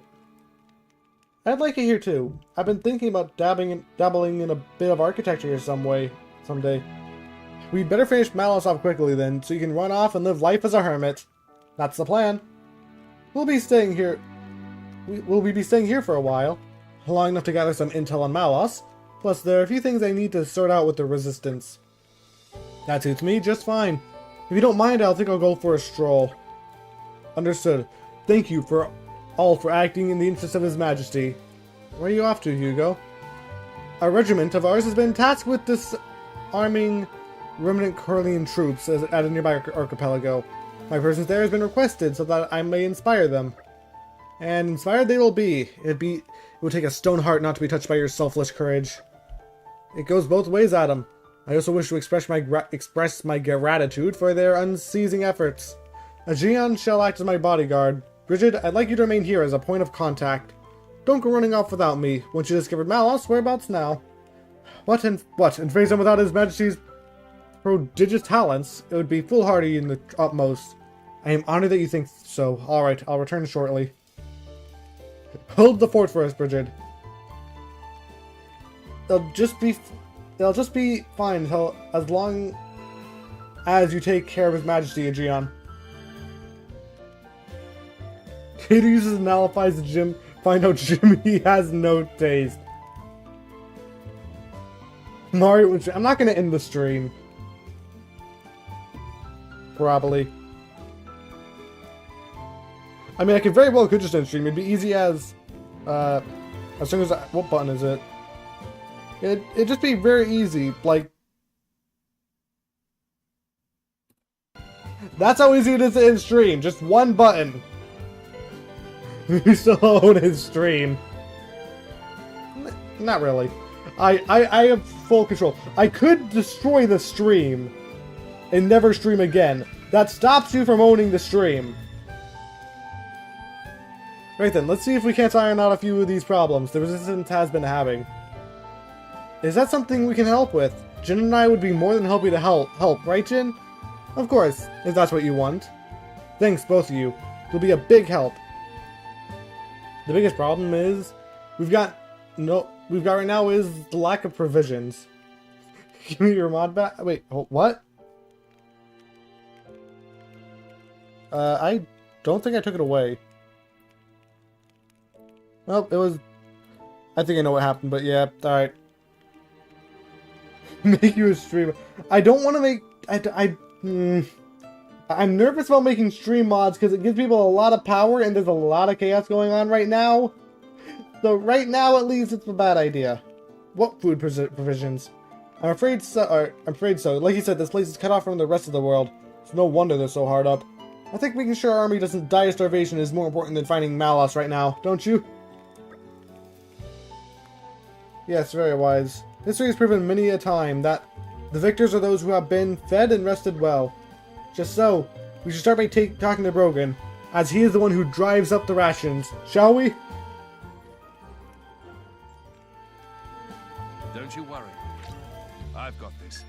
I'd like it here too. I've been thinking about dabbling in a bit of architecture someday. We'd better finish Malos off quickly then, so you can run off and live life as a hermit. That's the plan. We'll be staying here. Will we be staying here for a while? Long enough to gather some intel on Malos. Plus, there are a few things I need to sort out with the Resistance. That suits me just fine. If you don't mind, I'll go for a stroll. Understood. Thank you for acting in the interest of His Majesty. Where are you off to, Hugo? A regiment of ours has been tasked with disarming remnant Corlean troops at a nearby archipelago. My presence there has been requested so that I may inspire them. And inspired they will be. It would take a stone heart not to be touched by your selfless courage. It goes both ways, Adam. I also wish to express my gratitude for their unceasing efforts. Aegeon shall act as my bodyguard. Bridget, I'd like you to remain here as a point of contact. Don't go running off without me. Once you discovered Malos, whereabouts now? What? And face him without His Majesty's prodigious talents? It would be foolhardy in the utmost. I am honored that you think so. Alright, I'll return shortly. Hold the fort for us, Bridget. They'll just be fine as long as you take care of His Majesty, Aegeon. Kid uses and nullifies the gym. Find out Jimmy has no taste. Mario, I'm not gonna end the stream. Probably. I mean, I could very well just end stream. It'd be easy as soon as what button is it? It'd just be very easy. Like, that's how easy it is to end stream. Just one button. You still own his stream. Not really. I have full control. I could destroy the stream and never stream again. That stops you from owning the stream. Right then, let's see if we can't iron out a few of these problems the Resistance has been having. Is that something we can help with? Jin and I would be more than happy to help, right, Jin? Of course, if that's what you want. Thanks, both of you. It'll be a big help. The biggest problem is we've got right now is the lack of provisions. Give me your mod back. Wait, what? I don't think I took it away. Well, it was. I think I know what happened, but yeah, alright. Make you a streamer. I don't want to make. I'm nervous about making stream mods because it gives people a lot of power and there's a lot of chaos going on right now. So right now, at least, it's a bad idea. What food provisions? I'm afraid so. Like you said, this place is cut off from the rest of the world. It's no wonder they're so hard up. I think making sure our army doesn't die of starvation is more important than finding Malos right now, don't you? Yes, very wise. History has proven many a time that the victors are those who have been fed and rested well. Just so, we should start by talking to Brogan, as he is the one who drives up the rations, shall we? Don't you worry. I've got this.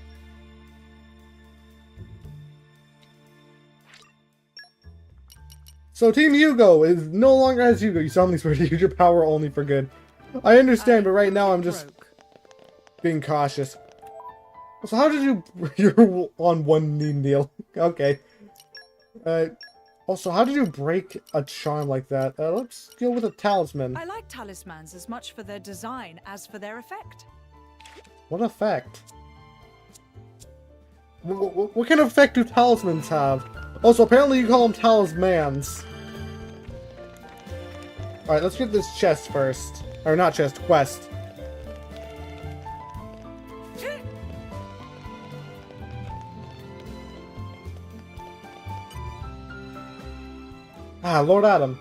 So Team Hugo is no longer as Hugo. You suddenly swear to use your power only for good. I understand, but right now I'm just being cautious. So how did you... You're on one knee, Neil. Okay. Also, how did you break a charm like that? Let's go with a talisman. I like talismans as much for their design as for their effect. What effect? What kind of effect do talismans have? Also, apparently you call them talismans. Alright, let's get this chest first. Or not chest, quest. Ah, Lord Adam.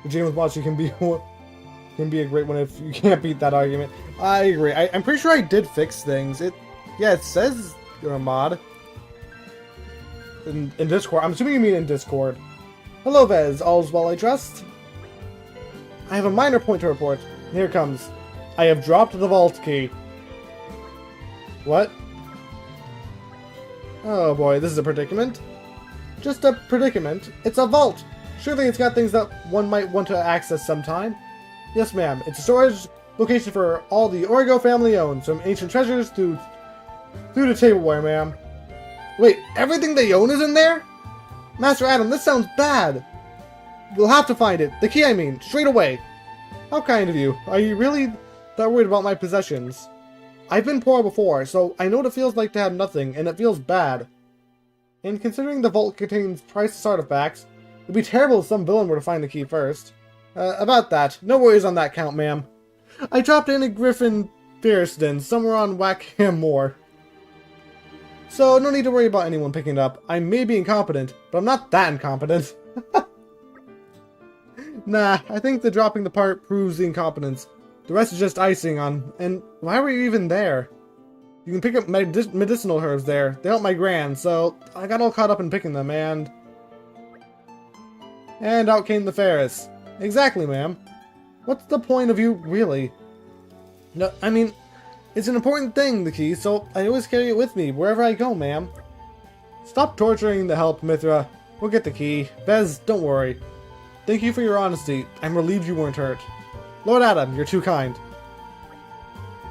The game with Monster can be a great one if you can't beat that argument. I agree. I'm pretty sure I did fix things. Yeah, it says you're a mod. In Discord. I'm assuming you mean in Discord. Hello, Vez. All's well, I trust? I have a minor point to report. Here it comes. I have dropped the vault key. What? Oh boy, this is a predicament. Just a predicament. It's a vault. Surely it's got things that one might want to access sometime. Yes, ma'am. It's a storage location for all the Origo family owns, from ancient treasures to the tableware, ma'am. Wait, everything they own is in there? Master Adam, this sounds bad. We'll have to find it. The key, I mean, straight away. How kind of you. Are you really that worried about my possessions? I've been poor before, so I know what it feels like to have nothing, and it feels bad. And considering the vault contains priceless artifacts, it'd be terrible if some villain were to find the key first. About that, no worries on that count, ma'am. I dropped in a Griffin Fearston somewhere on Wackham Moor. So, no need to worry about anyone picking it up. I may be incompetent, but I'm not that incompetent. Nah, I think the dropping the part proves the incompetence. The rest is just icing on... And why were you even there? You can pick up medicinal herbs there. They help my gran, so I got all caught up in picking them, and out came the Ferris. Exactly, ma'am. What's the point of you, really? No, I mean... It's an important thing, the key, so I always carry it with me, wherever I go, ma'am. Stop torturing the help, Mithra. We'll get the key. Vez, don't worry. Thank you for your honesty. I'm relieved you weren't hurt. Lord Adam, you're too kind.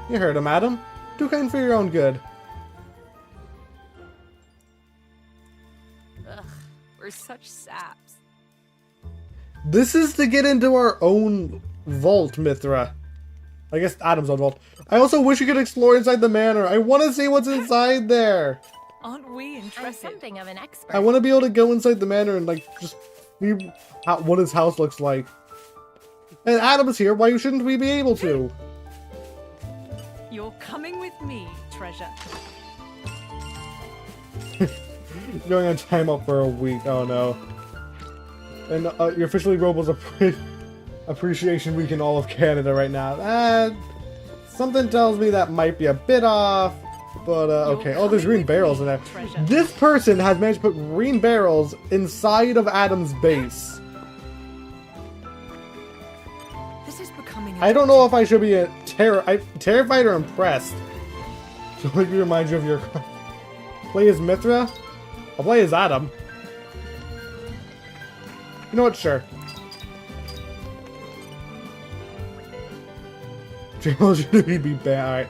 You heard him, Adam. Too kind for your own good. Ugh, we're such saps. This is to get into our own vault, Mithra. I guess Adam's own vault. I also wish you could explore inside the manor. I want to see what's inside there. Aren't we I'm interested? something of an expert. I want to be able to go inside the manor and, like, just see what his house looks like. And Adam's here. Why shouldn't we be able to? You're coming with me, treasure. Going on timeout for a week. Oh no. And you're officially Robo's Appreciation Week in all of Canada right now. Something tells me that might be a bit off. But, okay. Oh, there's green barrels in there. Treasure. This person has managed to put green barrels inside of Adam's base. This is becoming. I don't know if I should be terrified or impressed. So let me remind you of your... Play as Mithra? I'll play as Adam. You know what? Sure. He'd be bad.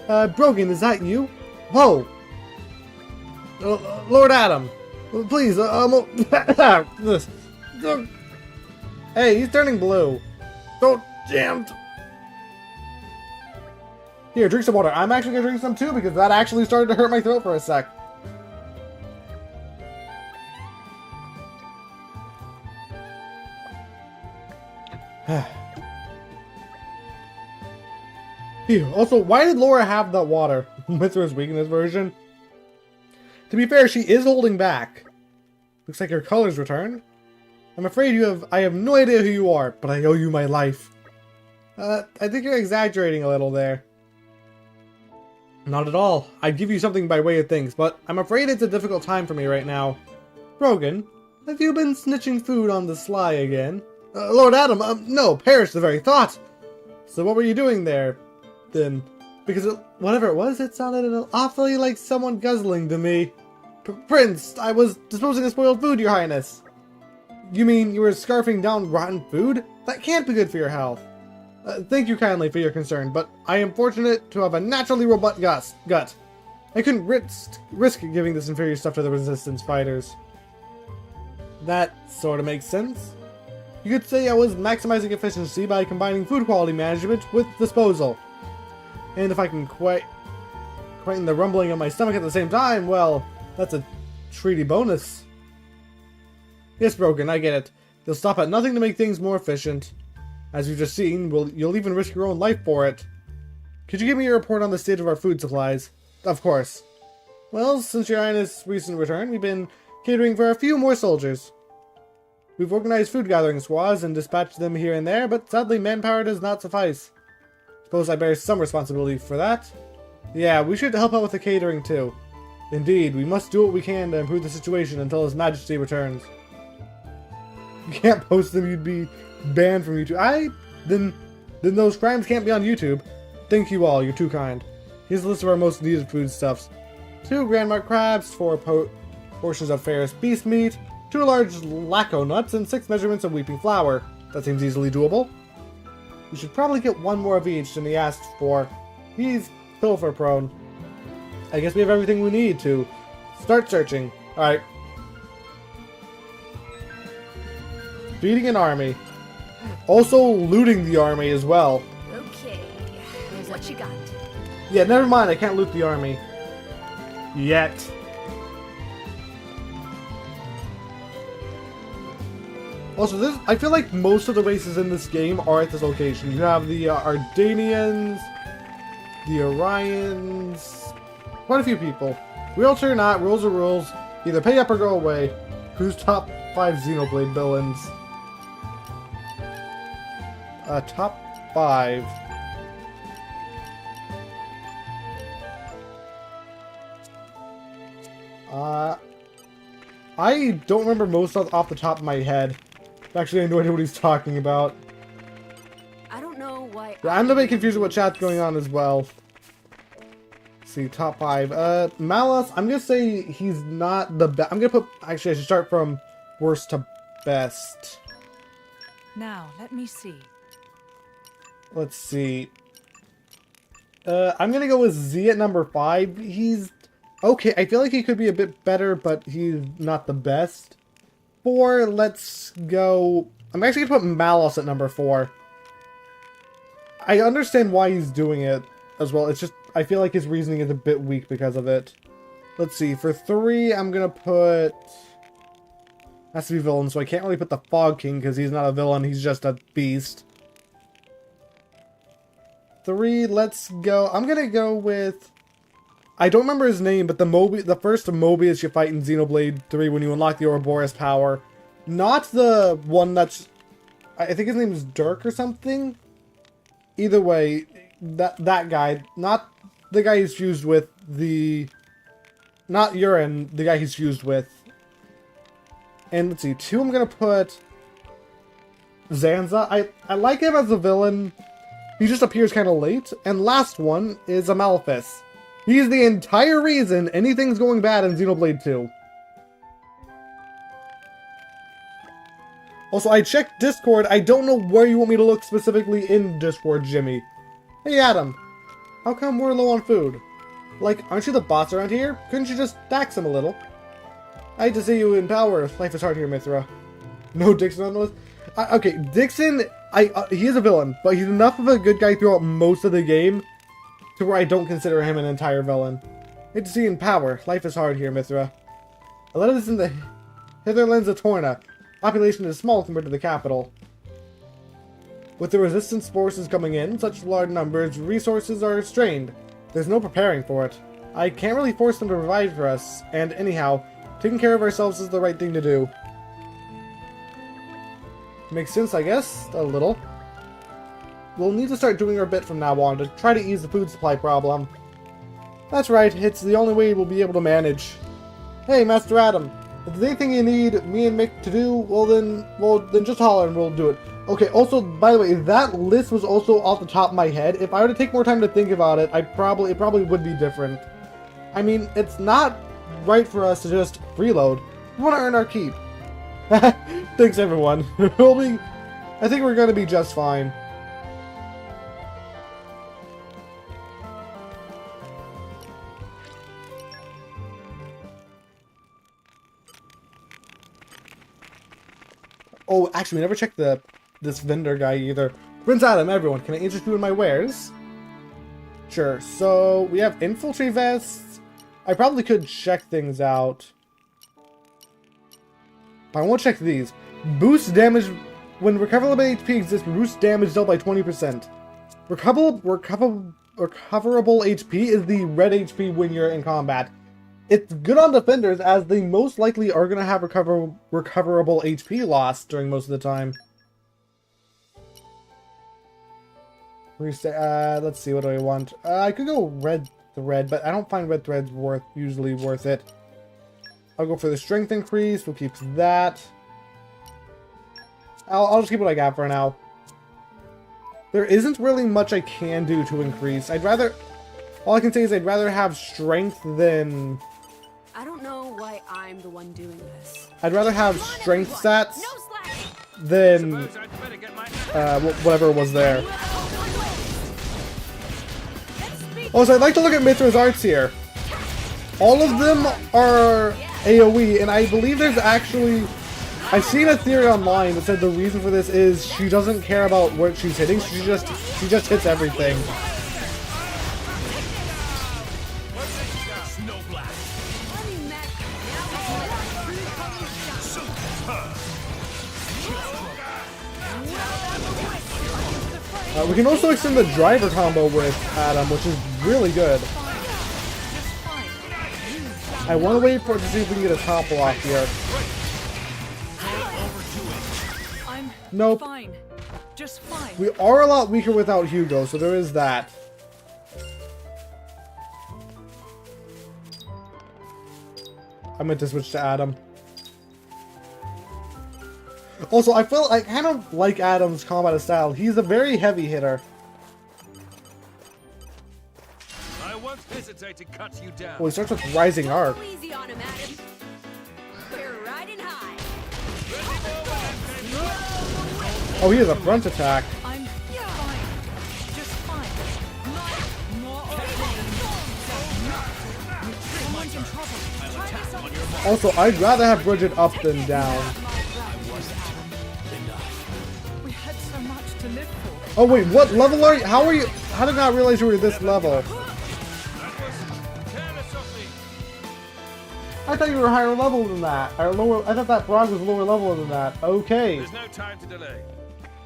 Alright. Brogan, is that you? Whoa! Lord Adam! Please, this. Hey, he's turning blue. Don't jammed. Here, drink some water. I'm actually gonna drink some too because that actually started to hurt my throat for a sec. Ew. Also, why did Laura have that water? Mithra's weak in this version. To be fair, she is holding back. Looks like her colors returned. I'm afraid I have no idea who you are, but I owe you my life. I think you're exaggerating a little there. Not at all. I'd give you something by way of things, but I'm afraid it's a difficult time for me right now. Brogan, have you been snitching food on the sly again? Lord Adam, no, perish the very thought! So what were you doing there, then? Because whatever it was, it sounded awfully like someone guzzling to me. Prince, I was disposing of spoiled food, your highness. You mean you were scarfing down rotten food? That can't be good for your health. Thank you kindly for your concern, but I am fortunate to have a naturally robust gut. I couldn't risk giving this inferior stuff to the resistance fighters. That sort of makes sense. You could say I was maximizing efficiency by combining food quality management with disposal. And if I can quieten the rumbling of my stomach at the same time, well, that's a treaty bonus. Yes, Brogan, I get it. You'll stop at nothing to make things more efficient. As you've just seen, you'll even risk your own life for it. Could you give me a report on the state of our food supplies? Of course. Well, since your highness' recent return, we've been catering for a few more soldiers. We've organized food gathering squads and dispatched them here and there, but sadly manpower does not suffice. Suppose I bear some responsibility for that. Yeah, we should help out with the catering too. Indeed, we must do what we can to improve the situation until His Majesty returns. You can't post them, you'd be banned from YouTube. Then those crimes can't be on YouTube. Thank you all, you're too kind. Here's a list of our most needed foodstuffs. 2 Grandmark crabs, 4 portions of Ferris beast meat, 2 large lacco nuts, and 6 measurements of weeping flour. That seems easily doable. We should probably get 1 more of each than he asked for. He's pilfer prone. I guess we have everything we need to start searching. Alright. Feeding an army. Also looting the army as well. Okay, what you got? Yeah, never mind, I can't loot the army. Yet. Also, I feel like most of the races in this game are at this location. You have the Ardanians, the Orions, quite a few people. Realtor or not, rules are rules. Either pay up or go away. Who's top 5 Xenoblade villains? Top 5. I don't remember most off the top of my head. Actually, I have no idea what he's talking about. I don't know why. Yeah, I'm a bit confused with what chat's going on as well. Let's see, top 5. Malos, I'm gonna say he's not the best. I'm gonna put. Actually, I should start from worst to best. Now, let me see. Let's see. I'm gonna go with Z at number 5. He's okay. I feel like he could be a bit better, but he's not the best. 4, let's go. I'm actually gonna put Malos at number 4. I understand why he's doing it as well. It's just, I feel like his reasoning is a bit weak because of it. Let's see. For 3, I'm gonna put. Has to be villain, so I can't really put the Fog King because he's not a villain. He's just a beast. 3, let's go. I'm gonna go with. I don't remember his name, but the first Mobius you fight in Xenoblade 3 when you unlock the Ouroboros power. Not the one that's. I think his name is Dirk or something. Either way, that guy, not the guy he's fused with, not Urine, the guy he's fused with. And let's see, 2 I'm gonna put Zanza. I like him as a villain. He just appears kind of late. And last one is Amalphus. He's the entire reason anything's going bad in Xenoblade 2. Also, I checked Discord. I don't know where you want me to look specifically in Discord, Jimmy. Hey, Adam. How come we're low on food? Like, aren't you the boss around here? Couldn't you just tax him a little? I hate to see you in power. Life is hard here, Mithra. No Dixon on the list? Okay, Dixon, he is a villain, but he's enough of a good guy throughout most of the game to where I don't consider him an entire villain. Hate to see you in power. Life is hard here, Mithra. A lot of this in the hitherlands of Torna. Population is small compared to the capital. With the resistance forces coming in, such large numbers, resources are strained. There's no preparing for it. I can't really force them to provide for us, and anyhow, taking care of ourselves is the right thing to do. Makes sense, I guess, a little. We'll need to start doing our bit from now on to try to ease the food supply problem. That's right, it's the only way we'll be able to manage. Hey, Master Adam, if there's anything you need me and Mick to do, well then just holler and we'll do it. Okay, also, by the way, that list was also off the top of my head. If I were to take more time to think about it, it probably would be different. I mean, it's not right for us to just freeload. We want to earn our keep. Thanks, everyone. I think we're going to be just fine. Oh, actually, we never checked this vendor guy either. Prince Adam, everyone, can I interest you in my wares? Sure, so we have infantry vests. I probably could check things out. But I won't check these. Boost damage when recoverable HP exists, boost damage dealt by 20%. Recoverable HP is the red HP when you're in combat. It's good on defenders, as they most likely are going to have recoverable HP loss during most of the time. Let's see, what do I want? I could go red thread, but I don't find red threads usually worth it. I'll go for the strength increase, we'll keep that. I'll just keep what I got for now. There isn't really much I can do to increase. All I can say is I'd rather have strength than... I don't know why I'm the one doing this. I'd rather have strength stats than whatever was there. Also, I'd like to look at Mithra's arts here. All of them are AoE, and I believe there's actually... I've seen a theory online that said the reason for this is she doesn't care about what she's hitting, she just hits everything. We can also extend the driver combo with Adam, which is really good. I want to wait for it to see if we can get a top block here. Nope. Fine. Just fine. We are a lot weaker without Hugo, so there is that. I meant to switch to Adam. Also, I kind of like Adam's combat style. He's a very heavy hitter. I won't hesitate to cut you down. Well, he starts with Rising Arc. Easy on him, Adam. We're riding high. Oh, he has a front attack. I'm fine. Just fine. Someone's in trouble. Also, I'd rather have Bridget up than down. We had so much to live for. Oh wait, what level are you? How are you? How did I not realize you were this level? I thought you were higher level than that. Or lower. I thought that frog was lower level than that. Okay. There's no time to delay.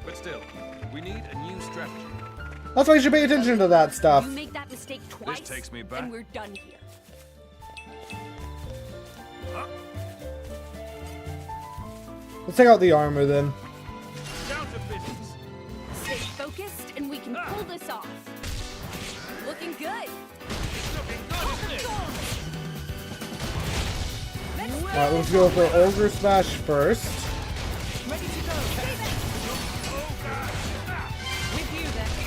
But still, we need a new strategy. That's why you should pay attention to that stuff. You make that mistake twice, This takes me back. and we're done here. Let's take out the armor then. Down to business. Stay focused, and we can pull this off. Looking good. Alright, let's go for Ogre Smash first. Ready to go. With you then.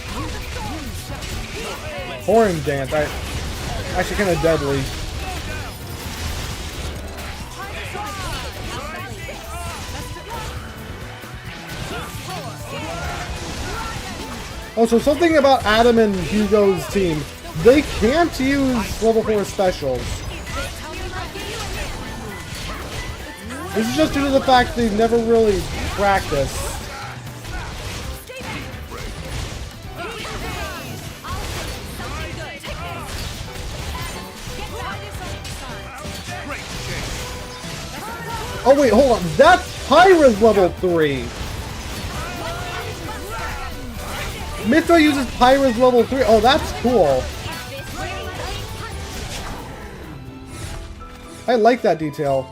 Horn Dance. Actually kind of deadly. Also, something about Adam and Hugo's team. They can't use level 4 specials. This is just due to the fact they've never really practiced. Oh wait, hold on. That's Pyra's level 3. Mithra uses Pyra's level 3. Oh, that's cool. I like that detail.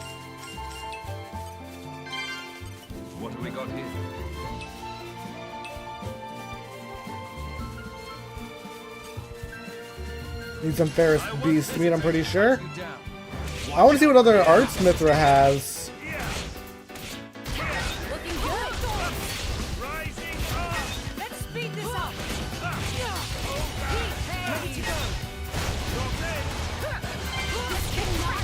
What have we got here? need some Ferris Beast meat, I'm pretty sure. I want to see what other arts Mithra has. Looking good. Let's speed this up. Ready to go. This cannot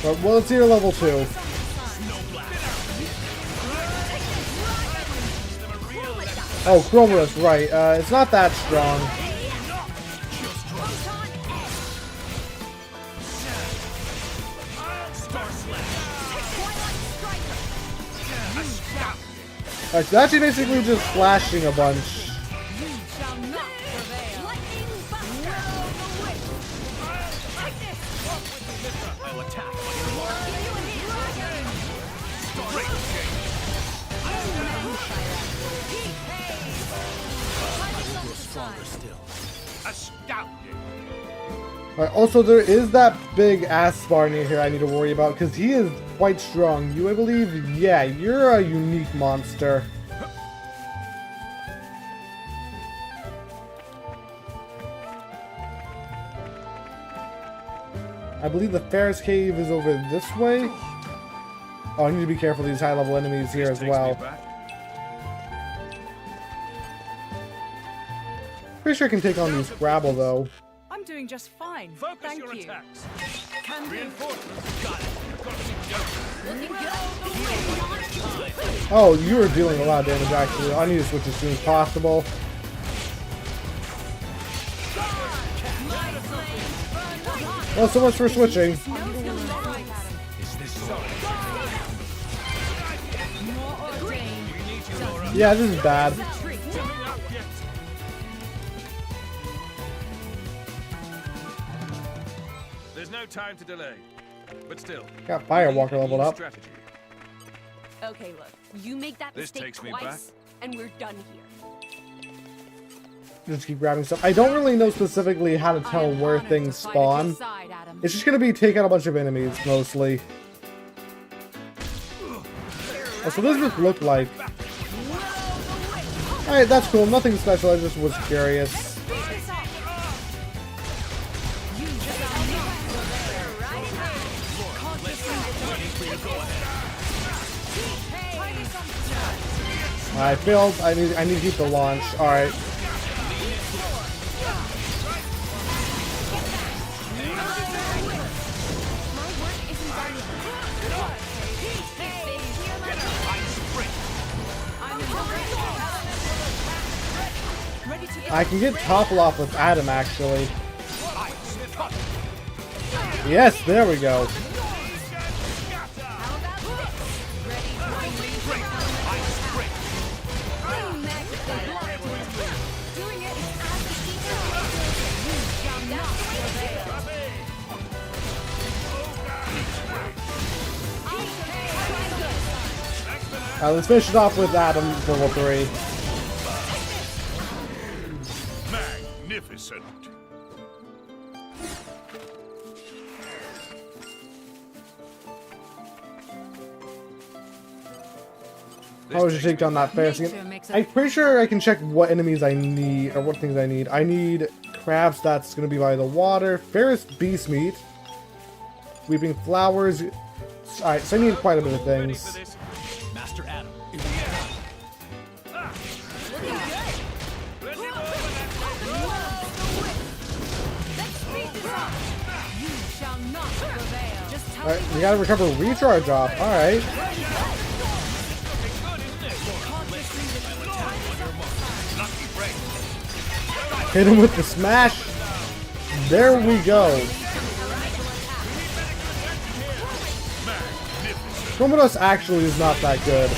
continue. Well, let's see your level 2. Oh, Chromulus, right. It's not that strong. Alright, so actually basically just flashing a bunch. Alright, also there is that big ass bar near here I need to worry about, because he is quite strong. You, I believe? Yeah, you're a unique monster. I believe the Ferris Cave is over this way. Oh, I need to be careful of these high level enemies here as well. Pretty sure I can take on these Grabble though. I'm doing just fine. Focus Thank your you. attacks. Can do. Reinforcements. Got it. You've got to be joking. Oh, you were dealing a lot of damage actually. I need to switch as soon as possible. Well, so much for switching. Yeah, this is bad. There's no time to delay. But still. Got Firewalker leveled up. Strategy. Okay, look. You make that This mistake takes me back. twice, and we're done here. Just keep grabbing stuff. I don't really know specifically how to tell where things spawn. It's just gonna be take out a bunch of enemies, mostly. Oh, so what does this look like? Alright, that's cool. Nothing special. I just was curious. I failed. I need to keep the launch. Alright. I can get topple off with Adam, actually. Yes, there we go. Let's finish it off with Adam, level 3. Magnificent. How would you take down that Ferris again? I'm pretty sure I can check what enemies I need, or what things I need. I need crabs, that's going to be by the water. Ferris Beast Meat. Weeping Flowers. Alright, so I need quite a bit of things. Master Adam. Alright, we gotta recover recharge off. Alright. Hit him with the smash. There we go. Chromulus actually is not that good.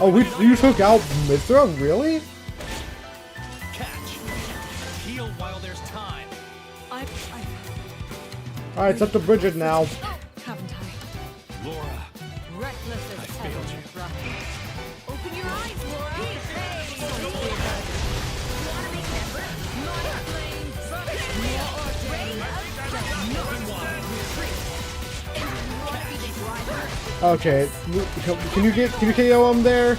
Oh, you took out Mithra? Really? Heal while there's time. Alright, it's up to Bridget now. Haven't I? Laura, Reckless as failed you. Open your eyes, Laura. Okay, can you KO him there?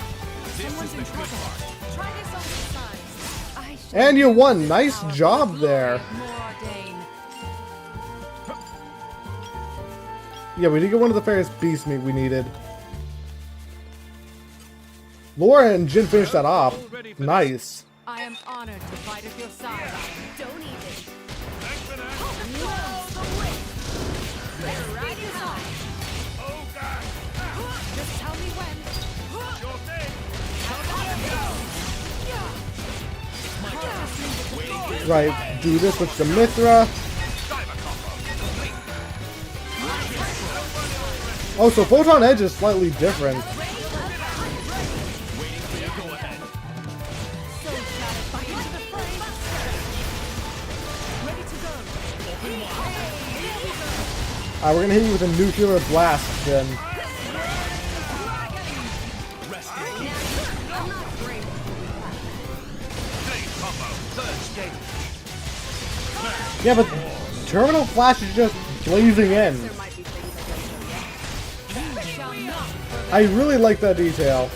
And you won. Nice job there. Yeah, we did get one of the fairest beast meat we needed. Laura and Jin finished that off. Nice. I am honored to fight at your side. Don't even. Just tell me when. Right, do this with the Mithra. Oh, so Photon Edge is slightly different. Alright, we're gonna hit you with a nuclear blast then. Yeah, but Terminal Flash is just blazing in. I really like that detail.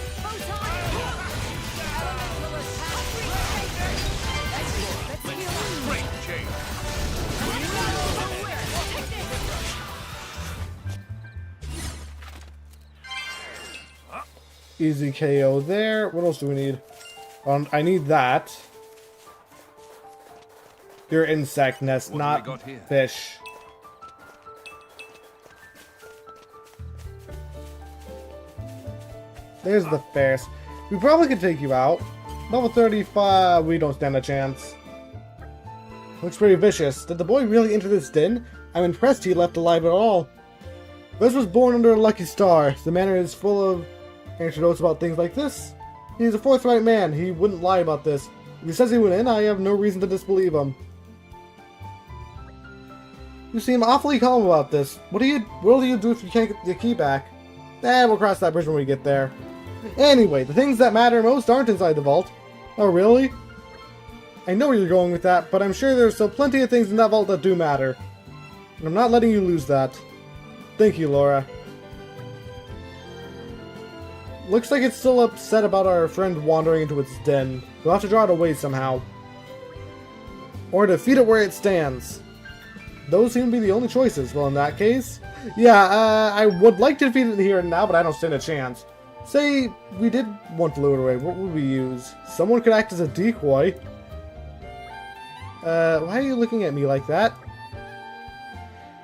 Easy KO there. What else do we need? I need that. Your insect nest, not fish. There's the ferris. We probably could take you out. Level 35, we don't stand a chance. Looks pretty vicious. Did the boy really enter this den? I'm impressed he left alive at all. This was born under a lucky star. The manor is full of anecdotes about things like this. He's a forthright man. He wouldn't lie about this. If he says he went in, I have no reason to disbelieve him. You seem awfully calm about this. What do you do if you can't get the key back? We'll cross that bridge when we get there. Anyway, the things that matter most aren't inside the vault. Oh, really? I know where you're going with that, but I'm sure there's still plenty of things in that vault that do matter. And I'm not letting you lose that. Thank you, Laura. Looks like it's still upset about our friend wandering into its den. We'll have to draw it away somehow. Or defeat it where it stands. Those seem to be the only choices. Well, in that case... Yeah, I would like to defeat it here and now, but I don't stand a chance. Say we did want to lure it away, what would we use? Someone could act as a decoy. Why are you looking at me like that?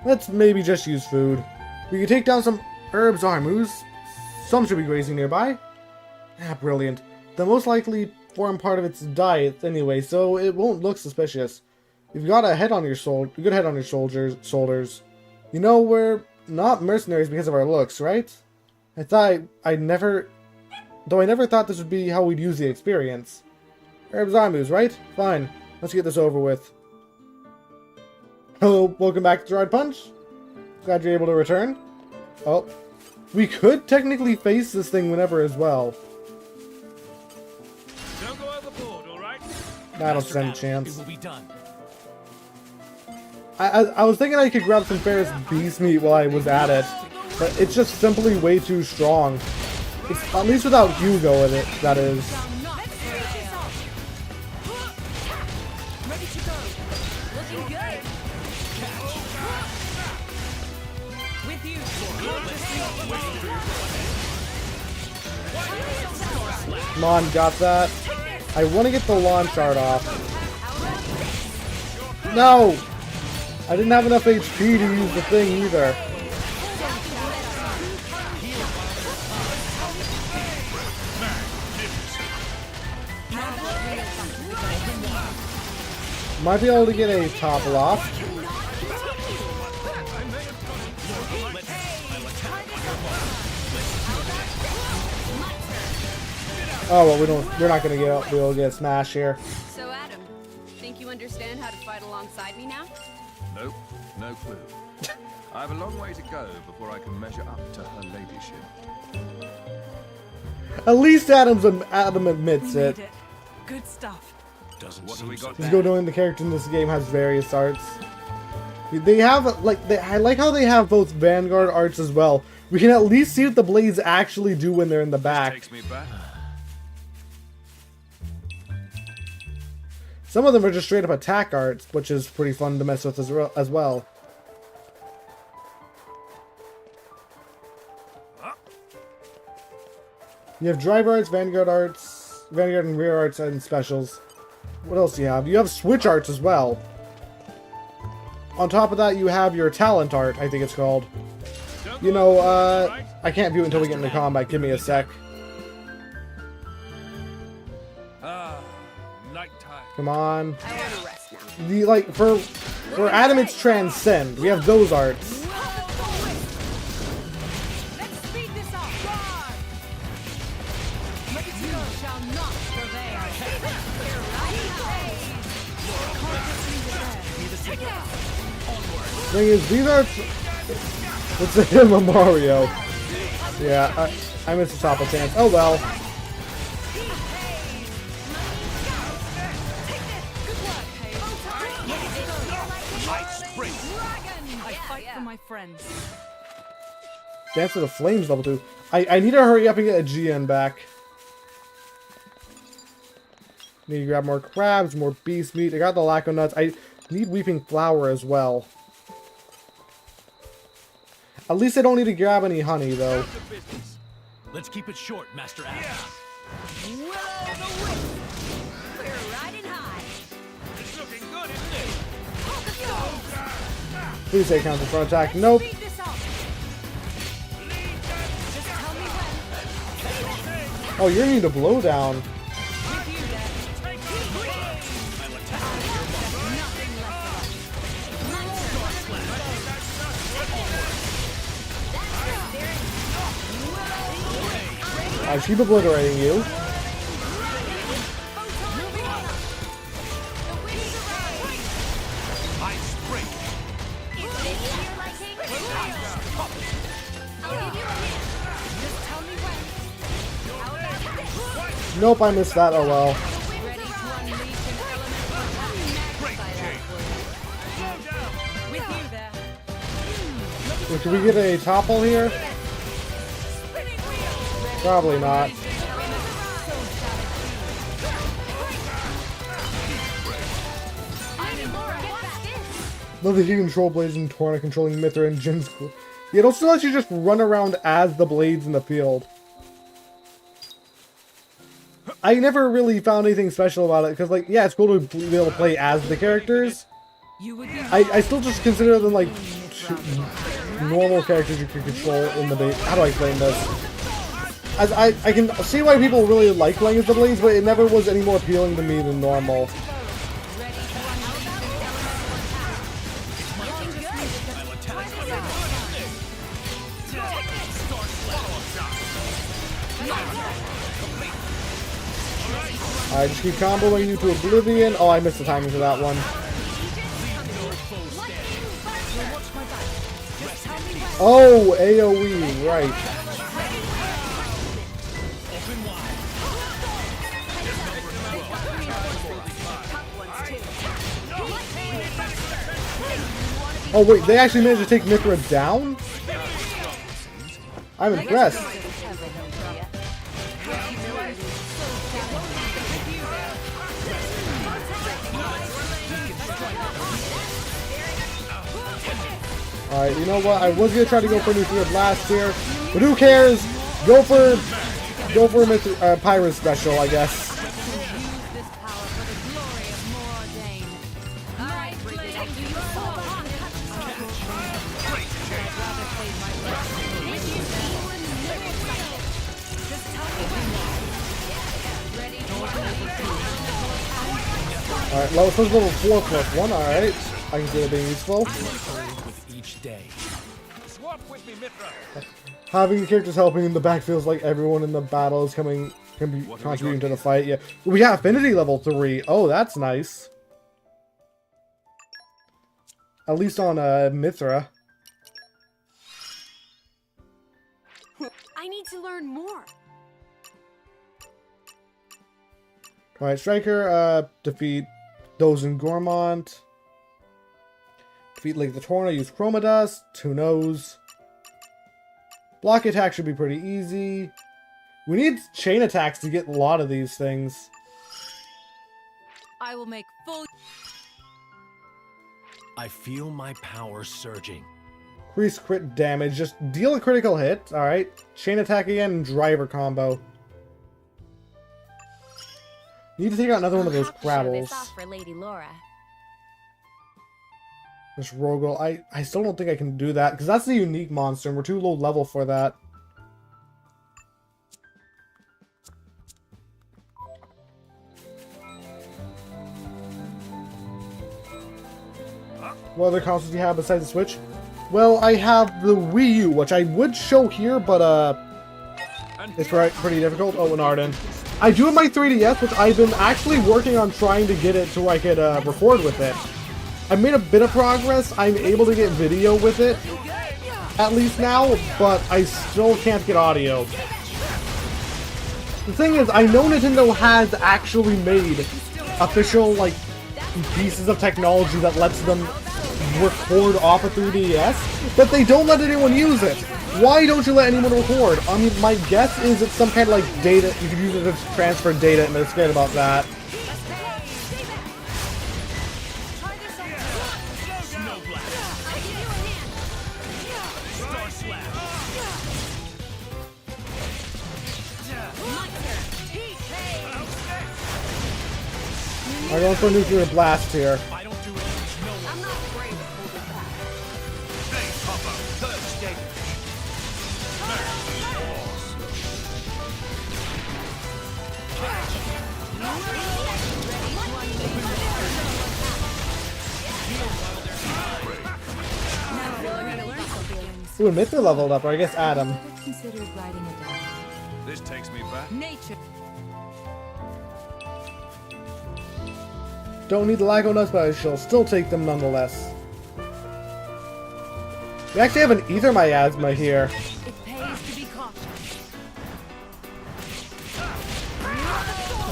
Let's maybe just use food. We could take down some herbs armus. Some should be grazing nearby. Ah, brilliant. The most likely form part of its diet anyway, so it won't look suspicious. You've got a head on your good head on your shoulders. You know, we're not mercenaries because of our looks, right? I never thought this would be how we'd use the experience. Herbs armus, right? Fine. Let's get this over with. Hello, welcome back to Gerard Punch. Glad you're able to return. Oh, we could technically face this thing whenever as well. Don't go overboard, all right? I don't stand a chance. It will be done. I was thinking I could grab some Ferris beast meat while I was at it, but it's just simply way too strong. It's, at least without Hugo in it, that is. Come on, got that. I want to get the launch art off. No! I didn't have enough HP to use the thing either. Might be able to get a topple off. Oh well, we're not gonna be able to get a smash here. So Adam, think you understand how to fight alongside me now? Nope, no clue. I have a long way to go before I can measure up to her ladyship. At least Adam admits it. Good stuff. What have we got Just there? go knowing the character in this game has various arts. They have I like how they have both Vanguard arts as well, We can at least see what the blades actually do when they're in the This back. takes me back. Some of them are just straight up attack arts, which is pretty fun to mess with as well. You have drive arts, vanguard and rear arts, and specials. What else do you have? You have switch arts as well. On top of that, you have your talent art, I think it's called. You know, I can't view it until we get into combat. Give me a sec. Nighttime. Come on. I want to rest now. The like for Adam, it's transcend. We have those arts. Let's speed this up. Guard! You shall not prevail. Thing is, these arts. It's a him of Mario. Yeah, I missed a topple chance. Oh well. I fight for my friends. Dance of the Flames level 2. I need to hurry up and get a GN back. Need to grab more crabs, more beast meat. I got the Laco nuts. I need Weeping Flower as well. At least I don't need to grab any honey, though. Let's keep it short, Master Adam. We're riding high. It's looking good, isn't it? Please say counter front attack. Nope. Speed this up. Just tell me when. Oh, you're need to blow down. I keep obliterating you. Nope, I missed that. Oh well. Wait, can we get a topple here? Probably not. Love that you control blades in Torna, controlling Mithra and Jin's. Yeah, it also lets you just run around as the blades in the field. I never really found anything special about it, because, like, yeah, it's cool to be able to play as the characters. I still just consider them, like, normal characters you can control in the base. How do I explain this? As I can see why people really like playing as the blades, but it never was any more appealing to me than normal. Alright, just keep comboing you to oblivion. Oh, I missed the timing for that one. Oh, AoE, right. Oh wait, they actually managed to take Mithra down? I'm impressed. Alright, you know what? I was gonna try to go for nuclear blast here, but who cares? Go for Pyrus special, I guess. Alright, level first level 4+1, alright. I can see that being useful. Day. Swap with me, Mithra. Having the characters helping in the back feels like everyone in the battle is contributing to the fight. Yeah, we got affinity level 3. Oh, that's nice. At least on Mithra. I need to learn more. Alright, Striker, defeat those in Gormont. Defeat Lake the Torna, use Chroma Dust. Who knows? Block attack should be pretty easy. We need chain attacks to get a lot of these things. I will make full. I feel my power surging. Increase crit damage. Just deal a critical hit. Alright. Chain attack again and driver combo. Need to take out another one of those This Crabbles. off for Lady Laura. This Rogel. I still don't think I can do that because that's a unique monster and we're too low level for that. What other consoles do you have besides the Switch? Well, I have the Wii U, which I would show here, but it's pretty difficult. Oh, and Arden. I do have my 3DS, which I've been actually working on trying to get it so I could record with it. I made a bit of progress. I'm able to get video with it, at least now, but I still can't get audio. The thing is, I know Nintendo has actually made official, like, pieces of technology that lets them record off a 3DS, but they don't let anyone use it. Why don't you let anyone record? I mean, my guess is it's some kind of, like, data. You could use it to transfer data, and they're scared about that. I'm going for a nuclear blast here. I don't do it. No one. I'm not afraid to hold it back. Thanks, Papa. Third stage. Ooh, and Myth leveled up, or I guess Adam. Never considered riding a dog. This takes me back. Nature. Don't need the Lago Nuts, but I shall still take them nonetheless. We actually have an Ether Miasma here. It pays to be cautious.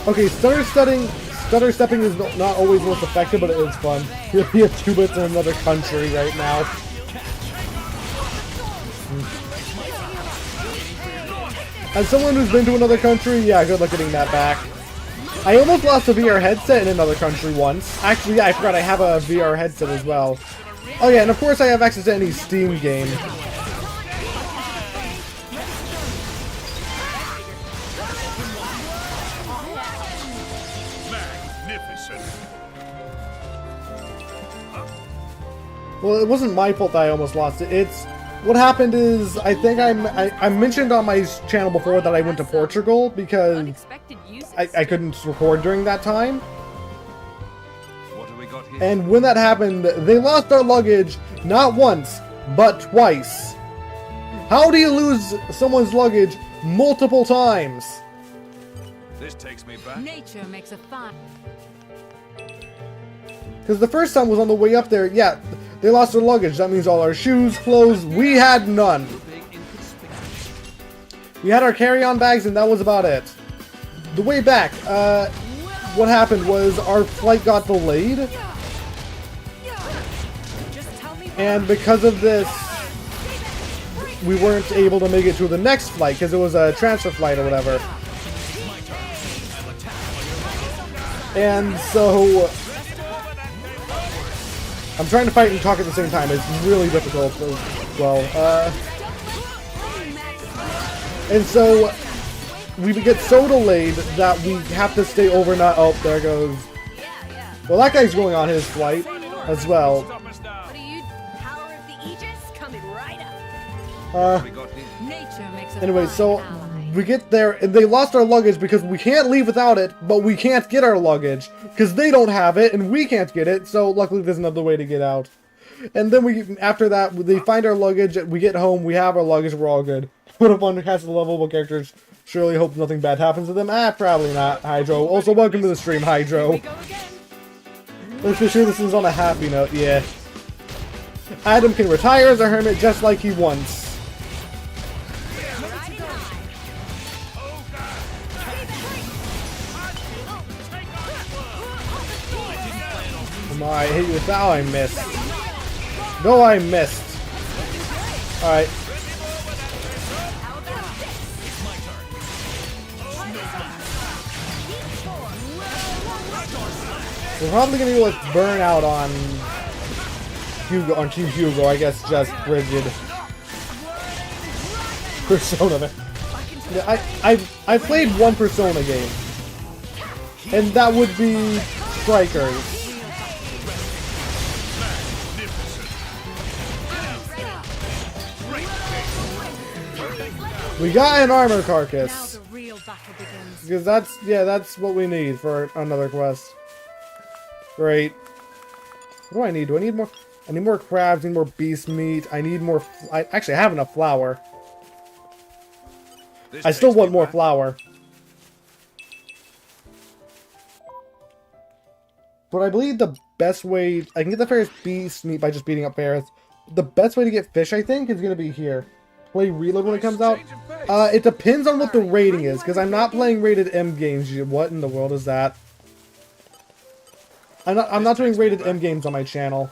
Okay, stutter stepping is not always most effective, but it is fun. You have 2 bits in another country right now. As someone who's been to another country, yeah, good luck getting that back. I almost lost a VR headset in another country once. Actually, yeah, I forgot I have a VR headset as well. Oh yeah, and of course I have access to any Steam game. Magnificent. Well, it wasn't my fault that I almost lost it. It's what happened is I think I mentioned on my channel before that I went to Portugal because Unexpected uses. I couldn't record during that time. What have we got here? And when that happened, they lost our luggage not once, but twice. How do you lose someone's luggage multiple times? This takes me back. Nature makes a fine. Because the first time was on the way up there, yeah, they lost their luggage. That means all our shoes, clothes, we had none. We had our carry-on bags and that was about it. The way back, what happened was our flight got delayed. And because of this, we weren't able to make it to the next flight because it was a transfer flight or whatever. And so I'm trying to fight and talk at the same time. It's really difficult as well. And so we get so delayed that we have to stay overnight. Oh, there goes. Well, that guy's going on his flight as well. What are you? Power of the Aegis coming right up. What have we got here? Nature makes a Anyway, fine so ally. we get there and they lost our luggage because we can't leave without it, but we can't get our luggage because they don't have it and we can't get it. So luckily there's another way to get out. And then after that, they find our luggage, we get home, we have our luggage, we're all good. What a fun cast of lovable characters. Surely hope nothing bad happens to them. Probably not, Hydro. Also, welcome to the stream, Hydro. Let's be sure this is on a happy note, yeah. Adam can retire as a hermit just like he wants. Come on, I hit you with that. Oh, I missed. No, I missed. Alright. We're probably gonna go with Burnout on Hugo, on Team Hugo. I guess just Rigid. Persona. Yeah, I played one Persona game, and that would be Strikers. We got an armor carcass. Because that's what we need for another quest. Great. What do I need? Do I need more? I need more crabs, I need more beast meat, I need more... I actually have enough flour. I still want more flour. But I believe the best way... I can get the Ferris beast meat by just beating up Ferris. The best way to get fish, I think, is going to be here. Play Reload when it comes out. It depends on what the rating is, because I'm not playing rated M games. What in the world is that? I'm not doing rated M games on my channel.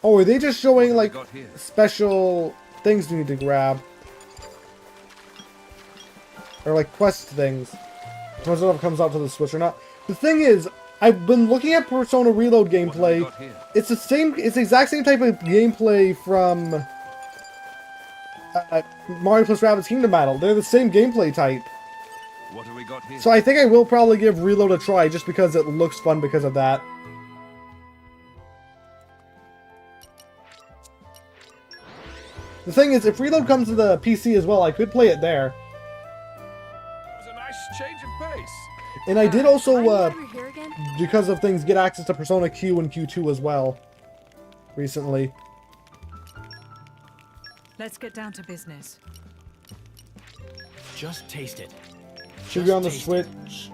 Oh, are they just showing, like, special things you need to grab? Or, like, quest things. I don't know if it comes out to the Switch or not. The thing is, I've been looking at Persona Reload gameplay. It's the exact same type of gameplay from Mario plus Rabbids Kingdom Battle. They're the same gameplay type. What do we got here? So I think I will probably give Reload a try just because it looks fun because of that. The thing is, if Reload comes to the PC as well, I could play it there. It was a nice change of pace. And I did also, because of things, get access to Persona Q and Q2 as well. Recently. Let's get down to business. Just taste it. Should be on the Switch.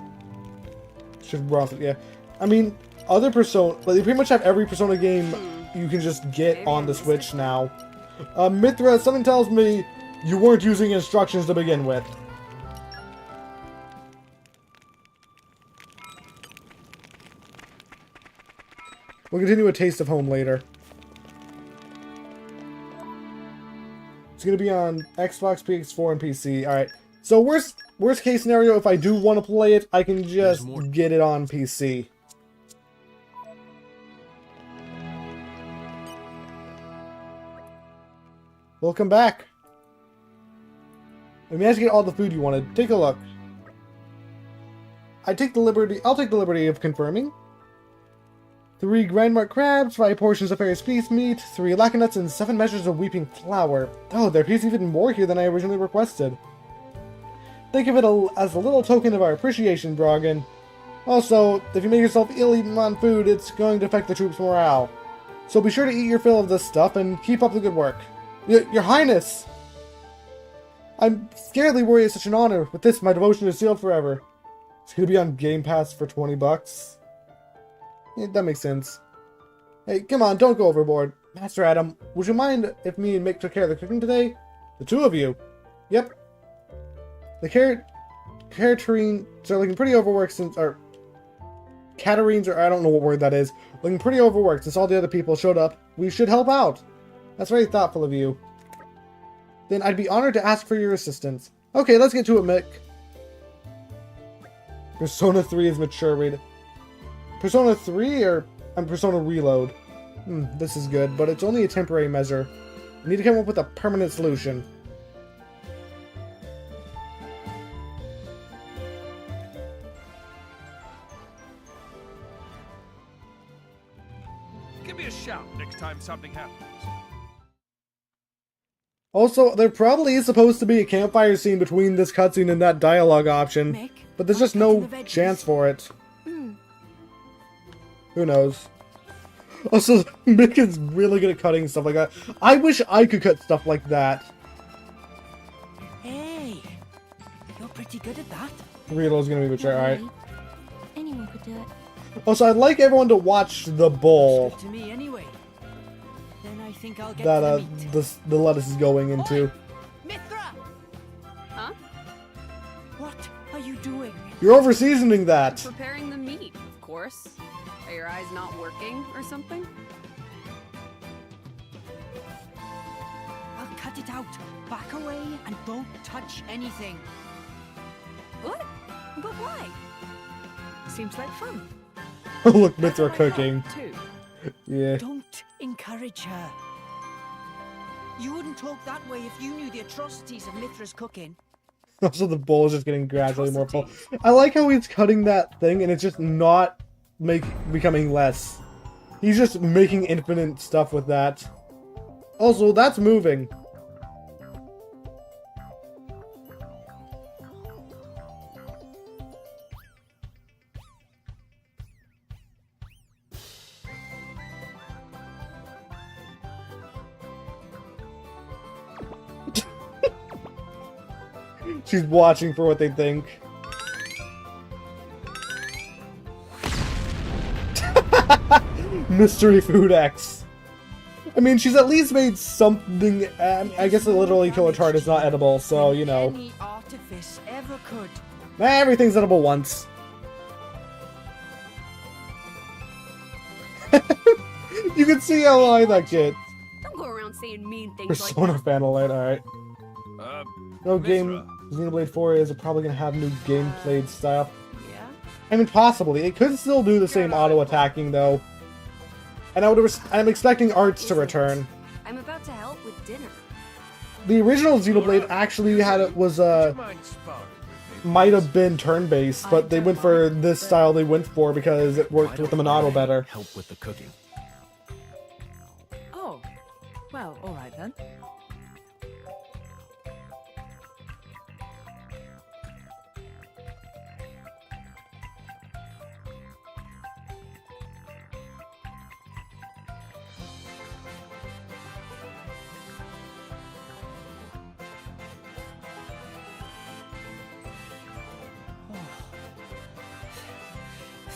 Should be on, yeah. I mean, other Persona, like, they pretty much have every Persona game you can just get on the Switch now. Mithra, something tells me you weren't using instructions to begin with. We'll continue a Taste of Home later. It's gonna be on Xbox, PS4, and PC. Alright. So worst case scenario, if I do want to play it, I can just get it on PC. Welcome back. We managed to get all the food you wanted. Take a look. I'll take the liberty of confirming. 3 Grandmark crabs, 5 portions of Ferris beast meat, 3 lacanuts, and 7 measures of weeping flour. Oh, there appears even more here than I originally requested. Think of it as a little token of our appreciation, Brogan. Also, if you make yourself ill eating on food, it's going to affect the troops' morale. So be sure to eat your fill of this stuff and keep up the good work. Your Highness! I'm scaredly worried it's such an honor. With this, my devotion is sealed forever. It's gonna be on Game Pass for 20 bucks. Yeah, that makes sense. Hey, come on, don't go overboard. Master Adam, would you mind if me and Mick took care of the cooking today? The 2 of you? Yep. The Caterines are looking pretty overworked since... or... Caterines, or I don't know what word that is. Looking pretty overworked since all the other people showed up. We should help out. That's very thoughtful of you. Then I'd be honored to ask for your assistance. Okay, let's get to it, Mick. Persona 3 is mature rated. Persona 3 or Persona Reload? This is good, but it's only a temporary measure. We need to come up with a permanent solution. Give me a shout next time something happens. Also, there probably is supposed to be a campfire scene between this cutscene and that dialogue option, Mick, but there's just no chance for it. Who knows? Also, Mick is really good at cutting stuff like that. I wish I could cut stuff like that. Hey, you're pretty good at that. Reload's gonna be mature, alright. Anyone could do it. Also, I'd like everyone to watch the bowl To me anyway. Then I think I'll get that to the meat. the lettuce is going into. Mithra! Huh? What are you doing? You're over-seasoning that! Preparing the meat, of course. Are your eyes not working or something? I'll cut it out. Back away and don't touch anything. What? But why? Seems like fun. Oh, look, How Mithra can I help, cooking. too? Yeah. Don't encourage her. You wouldn't talk that way if you knew the atrocities of Mithra's cooking. Also, the bowl is just getting gradually more full. I like how he's cutting that thing and it's just not becoming less. He's just making infinite stuff with that. Also, that's moving. She's watching for what they think. Mystery Food X. I mean, she's at least made something. I guess a literally killer tart is not edible, so you know. Any artifice ever could. Everything's edible once. You can see how I that kid. Don't go around saying mean things Persona like that. fan alert, alright. No game. Mithra. Xenoblade 4 is probably gonna have new gameplay stuff. Yeah? I mean, possibly. It could still do the same auto attacking though. And I'm expecting arts to return. I'm about to help with dinner. The original Xenoblade actually was Would you mind sparring with me, might please? have been turn-based, but they went for this style they went for because it worked with the Monado better. Help with the cooking. Oh. Well, alright then.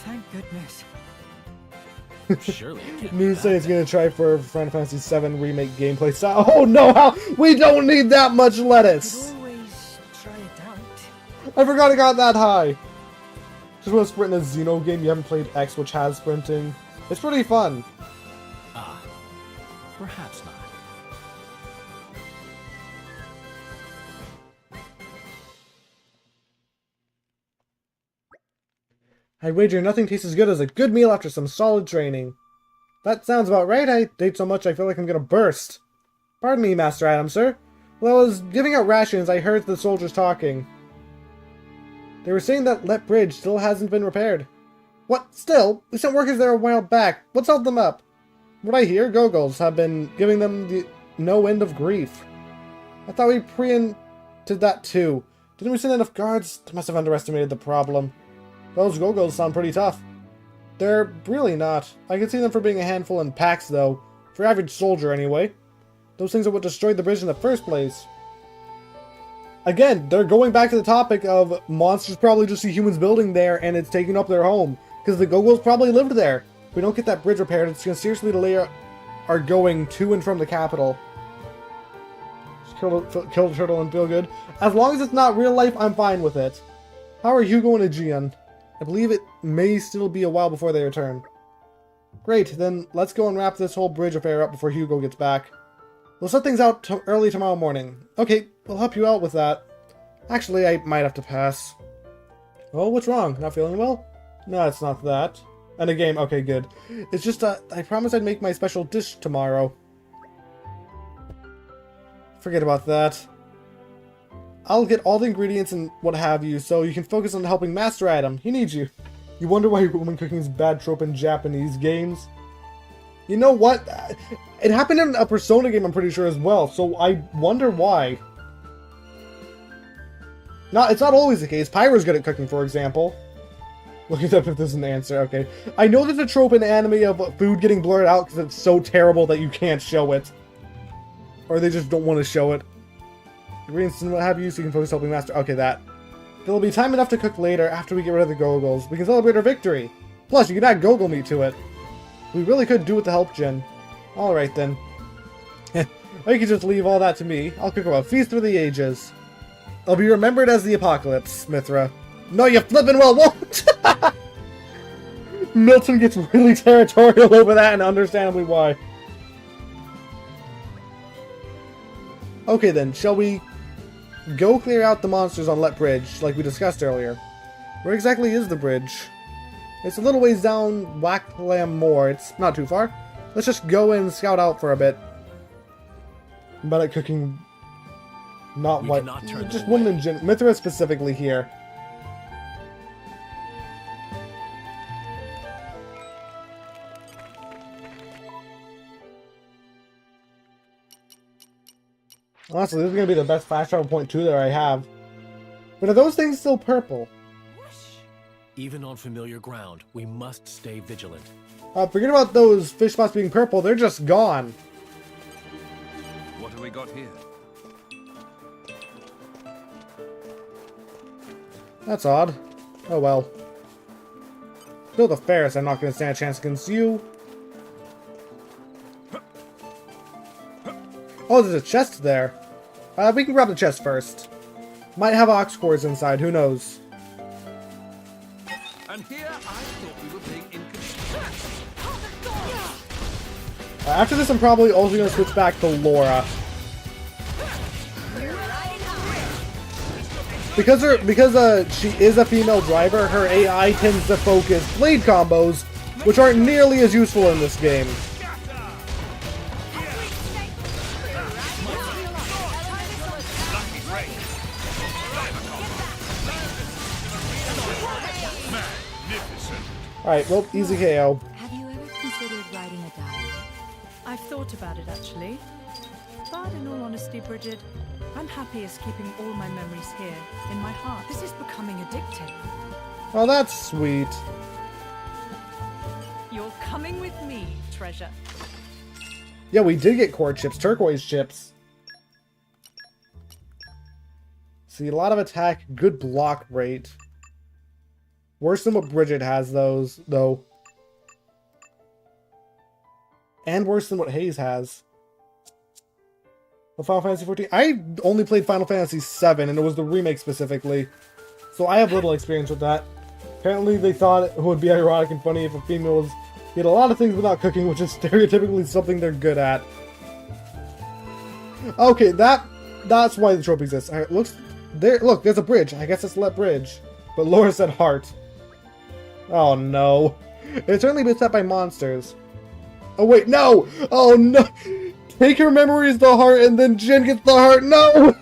Thank goodness. Surely it can't be Moon that says he's bad. gonna try for Final Fantasy VII remake gameplay style. Oh no! How we don't need that much Could lettuce. always try it out. I forgot it got that high. Just want to sprint in a Xeno game. You haven't played X, which has sprinting. It's pretty fun. Ah, perhaps not. I'd wager nothing tastes as good as a good meal after some solid training. That sounds about right. I ate so much I feel like I'm gonna burst. Pardon me, Master Adam, sir. While I was giving out rations, I heard the soldiers talking. They were saying that Let Bridge still hasn't been repaired. What? Still? We sent workers there a while back. What's held them up? What I hear, Gogols have been giving them no end of grief. I thought we preempted that too. Didn't we send enough guards? They must have underestimated the problem. Those Gogols sound pretty tough. They're really not. I can see them for being a handful in packs, though. For average soldier, anyway. Those things are what destroyed the bridge in the first place. Again, they're going back to the topic of monsters probably just see humans building there and it's taking up their home. Because the Gogols probably lived there. If we don't get that bridge repaired, it's going to seriously delay our going to and from the capital. Just kill the turtle and feel good. As long as it's not real life, I'm fine with it. How are Hugo and Aegean? I believe it may still be a while before they return. Great, then let's go and wrap this whole bridge affair up before Hugo gets back. We'll set things out early tomorrow morning. Okay, we'll help you out with that. Actually, I might have to pass. Oh, what's wrong? Not feeling well? No, it's not that. And a game, okay, good. It's just, I promised I'd make my special dish tomorrow. Forget about that. I'll get all the ingredients and what have you, so you can focus on helping Master Adam. He needs you. You wonder why woman cooking is a bad trope in Japanese games? You know what? It happened in a Persona game, I'm pretty sure, as well, so I wonder why. No, it's not always the case. Pyro's good at cooking, for example. Look it up if there's an answer, okay. I know there's a trope in anime of food getting blurred out because it's so terrible that you can't show it. Or they just don't want to show it. Ingredients and what have you, so you can focus helping Master. Okay, that. There'll be time enough to cook later after we get rid of the Gogols. We can celebrate our victory. Plus, you can add Gogol meat to it. We really could do with the help, Jin. Alright then. Or you can just leave all that to me. I'll cook a feast for the ages. I'll be remembered as the apocalypse, Mithra. No, you flippin' well won't! Milton gets really territorial over that, and understandably why. Okay then, shall we go clear out the monsters on Let Bridge, like we discussed earlier? Where exactly is the bridge? It's a little ways down Wacklam Moor. It's not too far. Let's just go and scout out for a bit. I'm bad at cooking. Not white. Just women in general. Mithra specifically here. Honestly, this is going to be the best fast travel point too that I have. But are those things still purple? Even on familiar ground, we must stay vigilant. Forget about those fish spots being purple. They're just gone. What have we got here? That's odd. Oh well. Still the Ferris, I'm not going to stand a chance against you. Oh, there's a chest there. We can grab the chest first. Might have ox cores inside, who knows. And here I thought we were being inconsiderate. After this, I'm probably also going to switch back to Laura. Because she is a female driver, her AI tends to focus blade combos, which aren't nearly as useful in this game. Alright, well, easy KO. Have you ever considered writing a diary? I've thought about it, actually. But in all honesty, Bridget, I'm happiest keeping all my memories here, in my heart. This is becoming addicting. Oh, that's sweet. You're coming with me, treasure. Yeah, we did get core chips, turquoise chips. See, a lot of attack, good block rate. Worse than what Bridget has, though. And worse than what Hayes has. Well, Final Fantasy XIV? I only played Final Fantasy VII, and it was the remake specifically. So I have little experience with that. Apparently they thought it would be ironic and funny if a female was did a lot of things without cooking, which is stereotypically something they're good at. Okay, that's why the trope exists. Alright, look, there's a bridge. I guess it's Let Bridge. But Laura said heart. Oh no. It's certainly been set by monsters. Oh wait, no! Oh no! Take her memories the heart and then Jin gets the heart. No!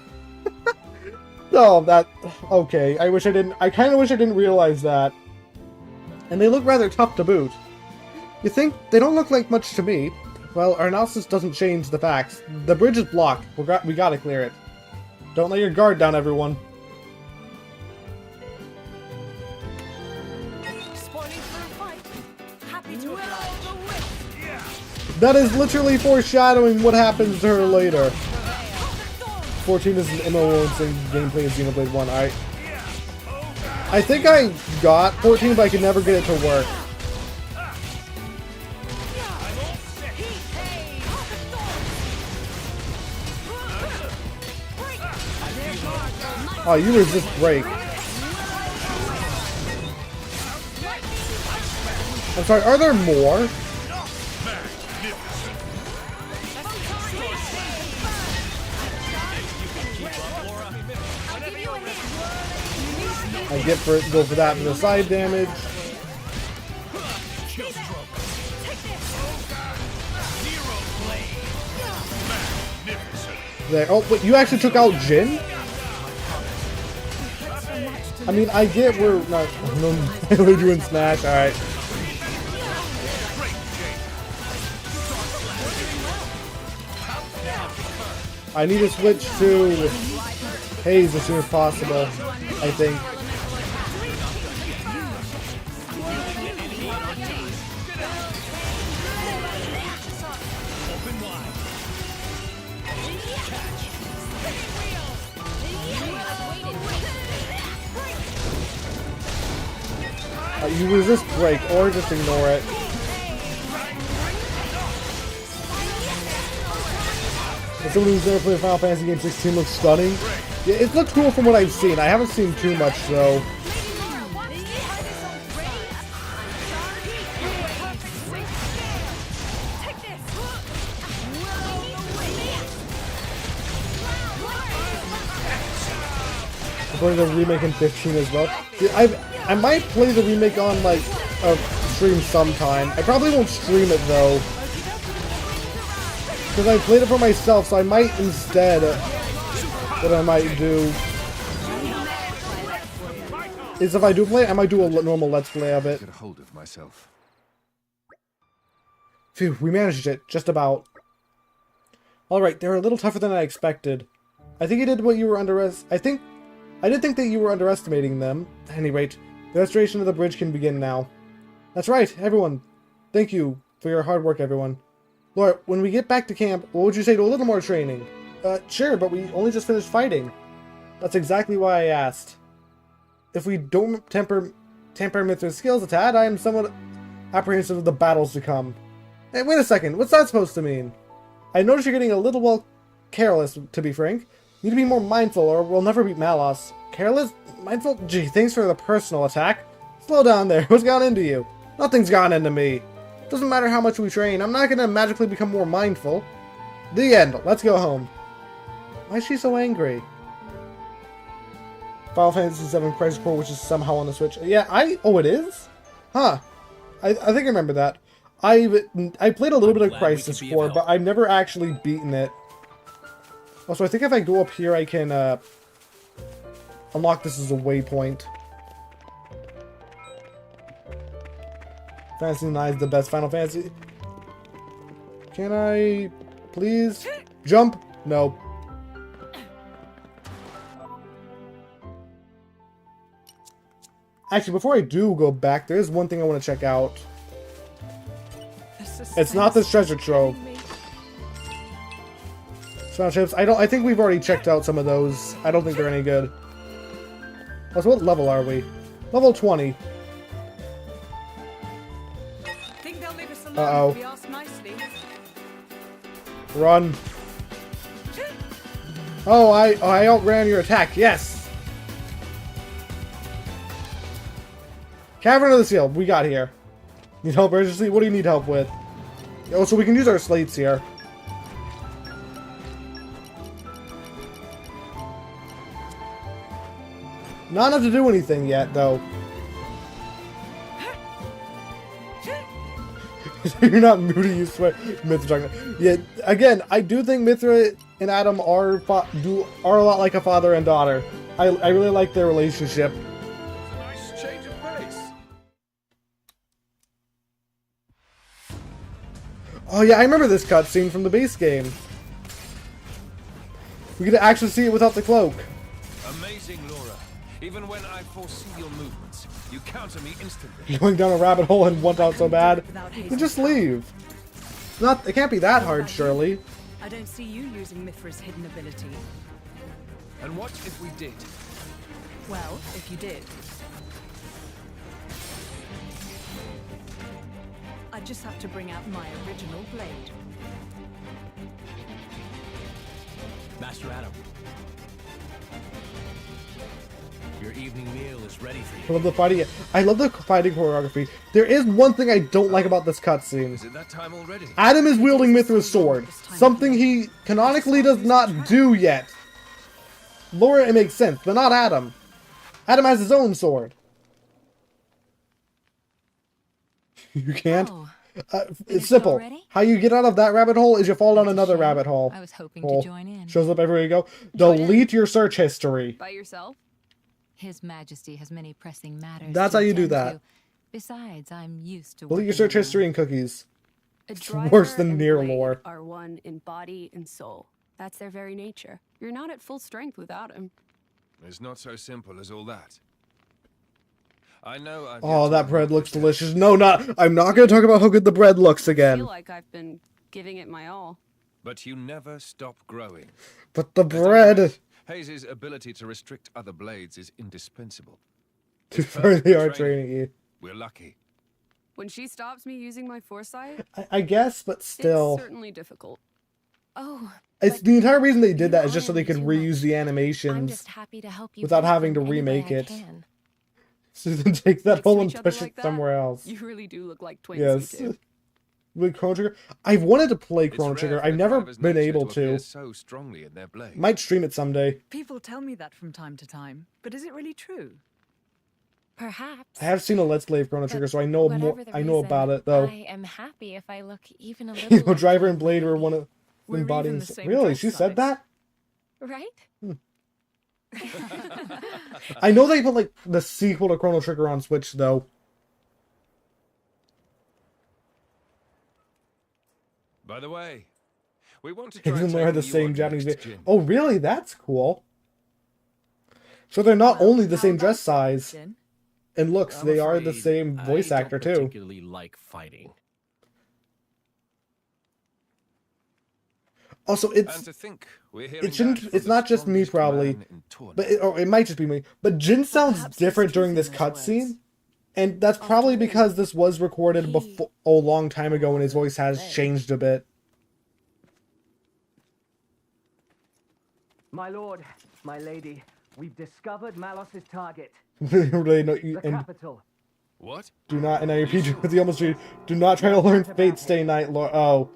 Oh, that... Okay, I kinda wish I didn't realize that. And they look rather tough to boot. You think? They don't look like much to me. Well, our analysis doesn't change the facts. The bridge is blocked. We gotta clear it. Don't let your guard down, everyone. That is literally foreshadowing what happens to her later. 14 is an MMO-insane gameplay of Xenoblade 1. I think I got 14, but I could never get it to work. Oh, you resist break. I'm sorry, are there more? I go for that for the side damage. There. Oh, wait, you actually took out Jin? I mean, I get we're not we're doing Smash, alright. I need to switch to Hayes as soon as possible, I think. You resist break, or just ignore it. As someone who's never played Final Fantasy Game 16 looks stunning. Yeah, it looks cool from what I've seen. I haven't seen too much, though. for the remake in 15 as well. I might play the remake on like a stream sometime. I probably won't stream it though, because I played it for myself. So I might instead, what I might do is if I do play it, I might do a normal Let's Play of it. Get a hold of myself. Phew, we managed it just about. All right, they're a little tougher than I expected. I think you did what you were I did think that you were underestimating them. At any rate, the restoration of the bridge can begin now. That's right, everyone. Thank you for your hard work, everyone. Laura, when we get back to camp, what would you say to a little more training? Sure, but we only just finished fighting. That's exactly why I asked. If we don't temper Mithra's skills a tad, I am somewhat apprehensive of the battles to come. Hey, wait a second, what's that supposed to mean? I notice you're getting a little, well, careless, to be frank. You need to be more mindful, or we'll never beat Malos. Careless? Mindful? Gee, thanks for the personal attack. Slow down there, what's gone into you? Nothing's gone into me. Doesn't matter how much we train, I'm not gonna magically become more mindful. The end, let's go home. Why is she so angry? Final Fantasy VII Crisis Core, which is somehow on the Switch. Yeah, oh, it is? Huh. I think I remember that. I played a little bit of Crisis Core, but I've never actually beaten it. Also, I think if I go up here, I can unlock this as a waypoint. Fantasy IX is the best Final Fantasy. Can I please jump? No. Actually, before I do go back, there is one thing I want to check out. It's not this treasure trove. Smile chips. I think we've already checked out some of those. I don't think they're any good. Also, what level are we? Level 20. Uh-oh. Run. Oh, I outran your attack. Yes. Cavern of the Seal. We got here. Need help urgently? What do you need help with? Oh, so we can use our slates here. Not enough to do anything yet, though. You're not moody, you swear. Mithra. Yeah, again, I do think Mithra and Adam are a lot like a father and daughter. I really like their relationship. Nice change of pace. Oh yeah, I remember this cutscene from the base game. We get to actually see it without the cloak. Amazing, Laura. Even when I foresee your movements, you counter me instantly. Going down a rabbit hole and want out so bad. You just leave. It can't be that hard, surely. I don't see you using Mithra's hidden ability. And what if we did? Well, if you did. I just have to bring out my original blade. Master Adam. Your evening meal is ready for you. I love the fighting. I love the fighting choreography. There is one thing I don't like about this cutscene. Is it that time already? Adam is wielding Mithra's sword, something he canonically does not do yet. Laura, it makes sense, but not Adam. Adam has his own sword. You can't? Oh, it's simple. already? How you get out of that rabbit hole is you fall down another rabbit hole. I was hoping to join in. Shows up everywhere you go. Delete your search history. By yourself? His Majesty has many pressing matters. That's to how you do attend that. to. Besides, I'm used to. Delete your working search alone. history and cookies. A It's driver worse than and near blade lore. are one in body and soul. That's their very nature. You're not at full strength without him. It's not so simple as all that. I know I've Oh, yet to that bread unlock looks the delicious. No, I'm not going to talk about how good the bread looks I again. feel like I've been giving it my all. But you never stop growing. But the As I bread... admit, Hayes' ability to restrict other blades is indispensable. Too far they are training you. We're lucky. When she stops me using my foresight, I guess, but still. it's certainly difficult. Oh, It's but the entire reason they did you that is just so honor they me could too reuse much. the I'm animations just happy to help you without both having to in any way remake I it. can. So then take that Next to hole and each other push like it that, somewhere else. You really do look like twins, Yes. you two. with Chrono Trigger. I've wanted to play It's Chrono rare Trigger. for I've the never driver's been nature able appear to. so strongly in their blade. Might stream it someday. People tell me that from time to time, but is it really true? Perhaps. I have seen a Let's Play of Chrono Trigger, so I know more. Whatever the I know reason, about it though. I am happy if I look even a little You know, like Driver you, and Blade were one of We're even embodying. the same Really, dress she said size. that? right? I know they put like the sequel to Chrono Trigger on Switch though. By the way, we want to try Even and though they had take the you same on Japanese. next, Jin. Oh, really? That's cool. So they're not Well, only the how same about dress that, size Jin? and looks, I'm they are the afraid same voice I actor don't too. particularly like fighting. Also, And it's to think we're hearing it shouldn't. that from It's the not just me strongest probably, man in Torna. but or it might just be me. But Jin sounds perhaps there's different truth during in this those cutscene, words. and that's After probably all, because this was recorded he before a long time ago, and his voice has Hey. changed a bit. My lord, my lady, we've discovered Malos's target, Really, no, the and capital. What? do not. And I repeat you with the almost read. Do not try to learn Fate Stay Night lore. Oh,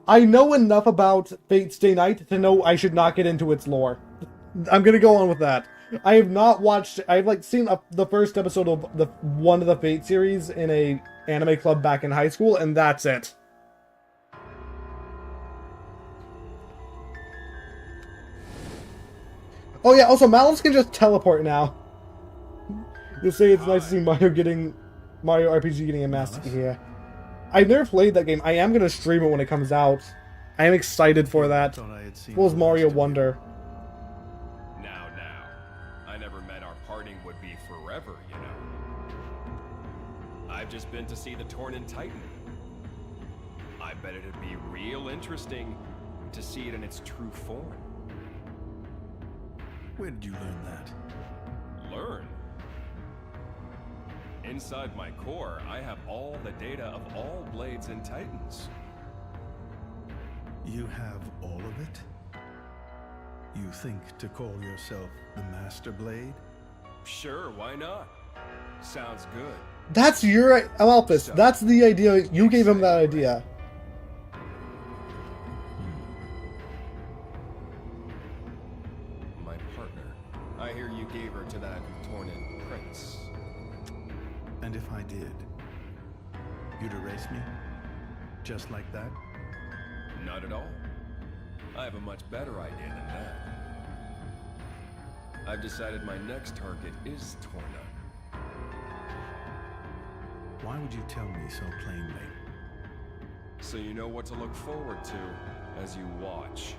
I know enough about Fate Stay Night to know I should not get into its lore. I'm gonna go on with that. I have not watched. I've like seen the first episode of the one of the Fate series in a anime club back in high school, and that's it. Oh yeah. Also, Malos can just teleport now. You'll say it's nice to see Mario RPG getting a master. Yeah. I've never played that game. I am gonna stream it when it comes out. I am excited for that. Thought I had seen Well, as the Mario last of you. Wonder. Now. I never meant our parting would be forever, you know. I've just been to see the Torn Titan. I bet it'd be real interesting to see it in its true form. Where did you learn that? Learn? Inside my core, I have all the data of all blades and titans. You have all of it? You think to call yourself the Master Blade? Sure, why not? Sounds good. That's your Amalphus. That's the idea. You gave him that idea. My partner. I hear you gave her to that Tornin prince. And if I did, you'd erase me? Just like that? Not at all. I have a much better idea than that. I've decided my next target is Torna. Why would you tell me so plainly? So you know what to look forward to as you watch.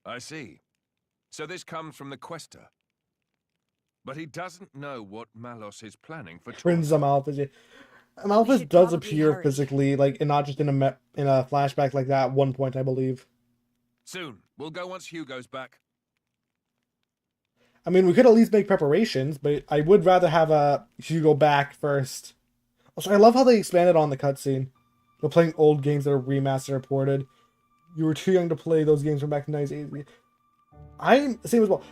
I see. So this comes from the Quester. But he doesn't know what Malos is planning for Prince Torna. Amalphus. Yeah. Amalphus should does probably appear hurry. physically, like, and not just in a flashback like that at one point, I believe. Soon. We'll go once Hugo's back. I mean, we could at least make preparations, but I would rather have Hugo back first. Also, I love how they expanded on the cutscene. They're playing old games that are remastered or ported. You were too young to play those games from back in 1980. I'm same as well.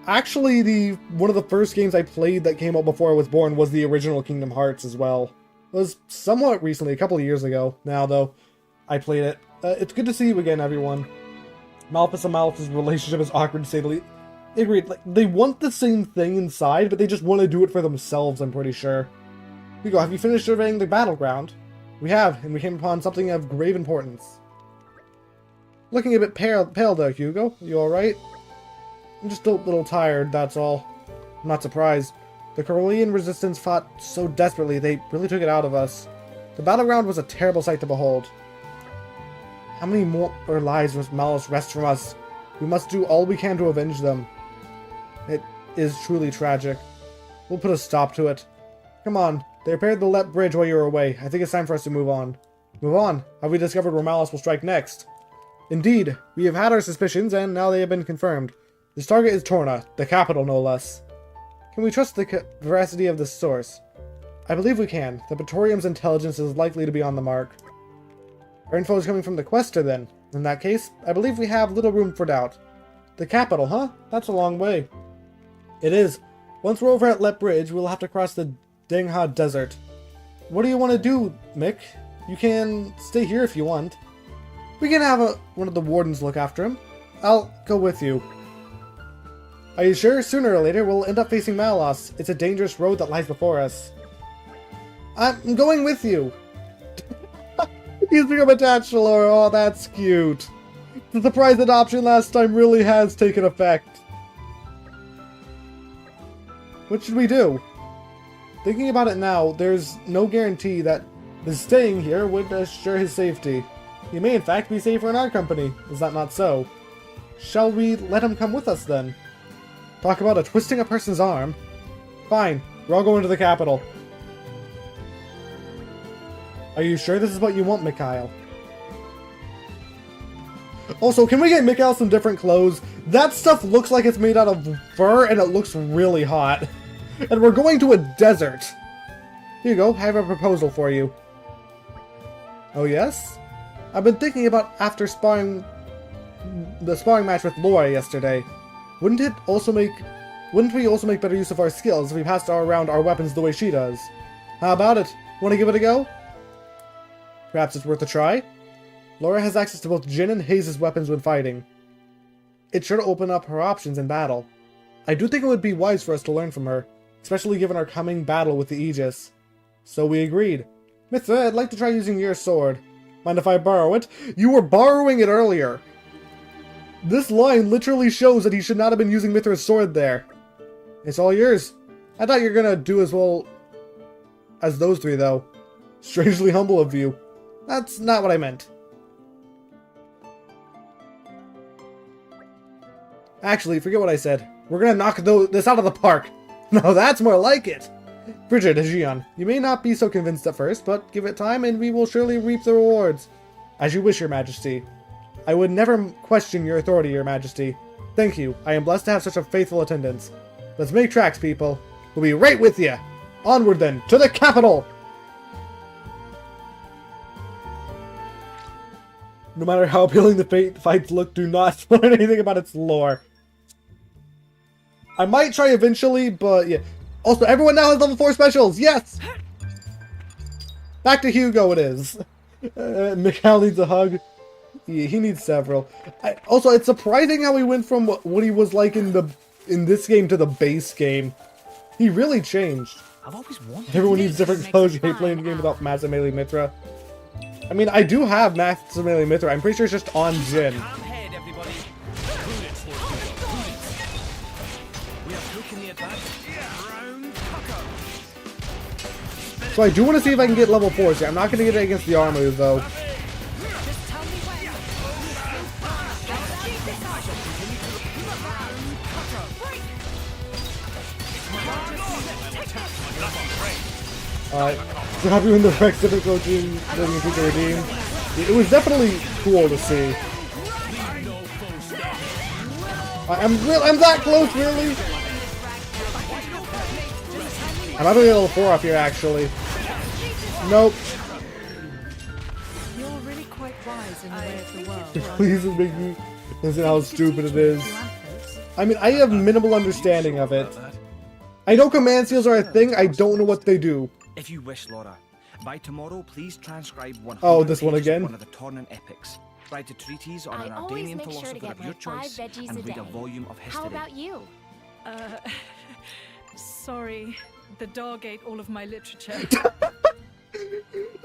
Actually, one of the first games I played that came out before I was born was the original Kingdom Hearts as well. It was somewhat recently, a couple of years ago now, though, I played it. It's good to see you again, everyone. Malphus and Malphus' relationship is awkward to say the least. Agreed. Like, they want the same thing inside, but they just want to do it for themselves, I'm pretty sure. Hugo, have you finished surveying the battleground? We have, and we came upon something of grave importance. Looking a bit pale though, Hugo. You alright? I'm just a little tired, that's all. I'm not surprised. The Corellian resistance fought so desperately, they really took it out of us. The battleground was a terrible sight to behold. How many more lives must Malos wrest from us? We must do all we can to avenge them. It is truly tragic. We'll put a stop to it. Come on, they repaired the Lep Bridge while you were away. I think it's time for us to move on. Move on? Have we discovered where Malos will strike next? Indeed, we have had our suspicions, and now they have been confirmed. This target is Torna, the capital no less. Can we trust the veracity of this source? I believe we can. The Praetorium's intelligence is likely to be on the mark. Our info is coming from the Quester then. In that case, I believe we have little room for doubt. The capital, huh? That's a long way. It is. Once we're over at Let Bridge, we'll have to cross the Dengha Desert. What do you want to do, Mick? You can stay here if you want. We can have one of the wardens look after him. I'll go with you. Are you sure? Sooner or later, we'll end up facing Malos. It's a dangerous road that lies before us. I'm going with you. He's become attached to Laura. Oh, that's cute. The surprise adoption last time really has taken effect. What should we do? Thinking about it now, there's no guarantee that his staying here would assure his safety. He may in fact be safer in our company. Is that not so? Shall we let him come with us then? Talk about twisting a person's arm. Fine, we're all going to the capital. Are you sure this is what you want, Mikhail? Also, can we get Mikhail some different clothes? That stuff looks like it's made out of fur and it looks really hot. And we're going to a desert. Here you go, I have a proposal for you. Oh yes? I've been thinking about after the sparring match with Laura yesterday. Wouldn't we also make better use of our skills if we passed around our weapons the way she does? How about it? Want to give it a go? Perhaps it's worth a try? Laura has access to both Jin and Hayes' weapons when fighting. It should open up her options in battle. I do think it would be wise for us to learn from her, especially given our coming battle with the Aegis. So we agreed. Mithra, I'd like to try using your sword. Mind if I borrow it? You were borrowing it earlier! This line literally shows that he should not have been using Mithra's sword there. It's all yours. I thought you were gonna do as well as those three, though. Strangely humble of you. That's not what I meant. Actually, forget what I said. We're gonna knock this out of the park. No, that's more like it. Bridget, Aegeon, you may not be so convinced at first, but give it time and we will surely reap the rewards. As you wish, Your Majesty. I would never question your authority, Your Majesty. Thank you. I am blessed to have such a faithful attendants. Let's make tracks, people. We'll be right with you. Onward then, to the capital! No matter how appealing the fights look, do not learn anything about its lore. I might try eventually, but yeah. Also, everyone now has level 4 specials! Yes! Back to Hugo it is. Mikhail needs a hug. Yeah, he needs several. Also, it's surprising how he went from what he was like in this game to the base game. He really changed. I've always wanted. Everyone needs different clothes. You hate playing the game without Masamele Mithra. I mean, I do have Masamele Mithra. I'm pretty sure it's just on Jin. So I do want to see if I can get level 4. See, I'm not going to get it against the armor, though. So happy when the Rex didn't go team doesn't think to redeem. It was definitely cool to see. I'm that close, really? I'm not gonna get level 4 off here, actually. Nope. You're really quite wise in the way of the world. Please make me listen how stupid it is. I mean, I have minimal understanding of it. I know command seals are a thing, I don't know what they do. If you wish, Laura, by tomorrow, please transcribe 100 Oh, this one pages of again? one of the Tornan epics. Write a treatise on an always Ardanian make sure to philosopher get of your my 5 choice veggies and a read a day. volume of history. How about you? Sorry. The dog ate all of my literature.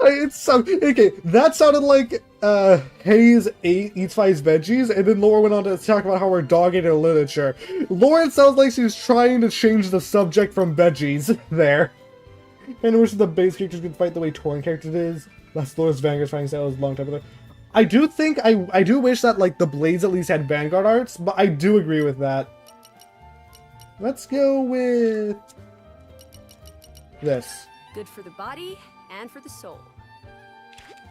It's so okay. That sounded like Hayes eats 5 veggies, and then Laura went on to talk about how her dog ate her literature. Laura sounds like she's trying to change the subject from veggies there. And I wish the base characters could fight the way Torn characters is. That's Laura's Vanguard's fighting style is a long time ago. I do think I do wish that like the blades at least had Vanguard arts, but I do agree with that. Let's go with this. Good for the body and for the soul.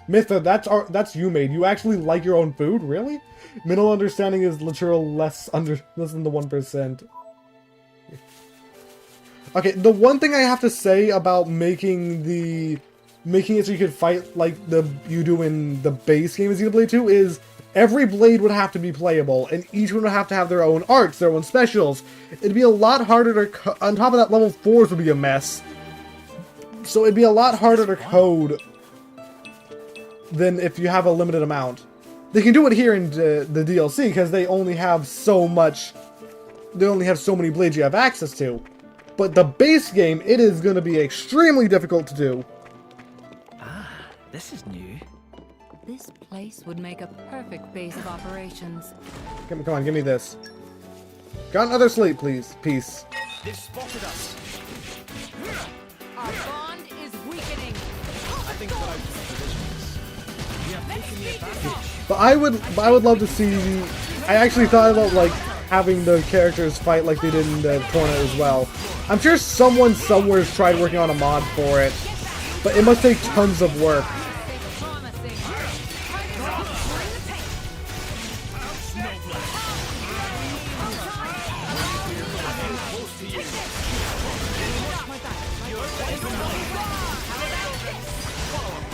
Mithra, that's you made. You actually like your own food, really? Mineral understanding is literal less than the 1%. Okay, the one thing I have to say about making the making it so you could fight like you do in the base game of Xenoblade 2 is every blade would have to be playable, and each one would have to have their own arts, their own specials. It'd be a lot harder to... On top of that, level 4s would be a mess. So it'd be a lot harder to code than if you have a limited amount. They can do it here in the DLC, because they only have so much... They only have so many blades you have access to. But the base game, it is going to be extremely difficult to do. Ah, this is new. This place would make a perfect base of operations. Come on, give me this. Got another slate, please. Peace. They've spotted us. Our bond is weakening. I think that I've provisions. We have taken the advantage. But I would love to see... I actually thought about, like, having the characters fight like they did in the Torna as well. I'm sure someone somewhere has tried working on a mod for it, but it must take tons of work.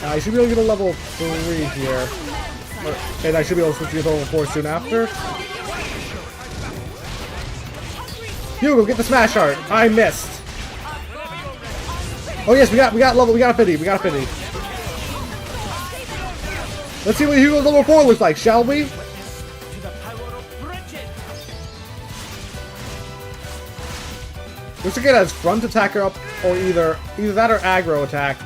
I should be able to get a level 3 here. And I should be able to switch to level 4 soon after. Hugo, get the smash heart. I missed. Oh yes, we got a 50. We got a 50. Let's see what Hugo's level 4 looks like, shall we? Looks like it has front attack up, or either that or aggro attack.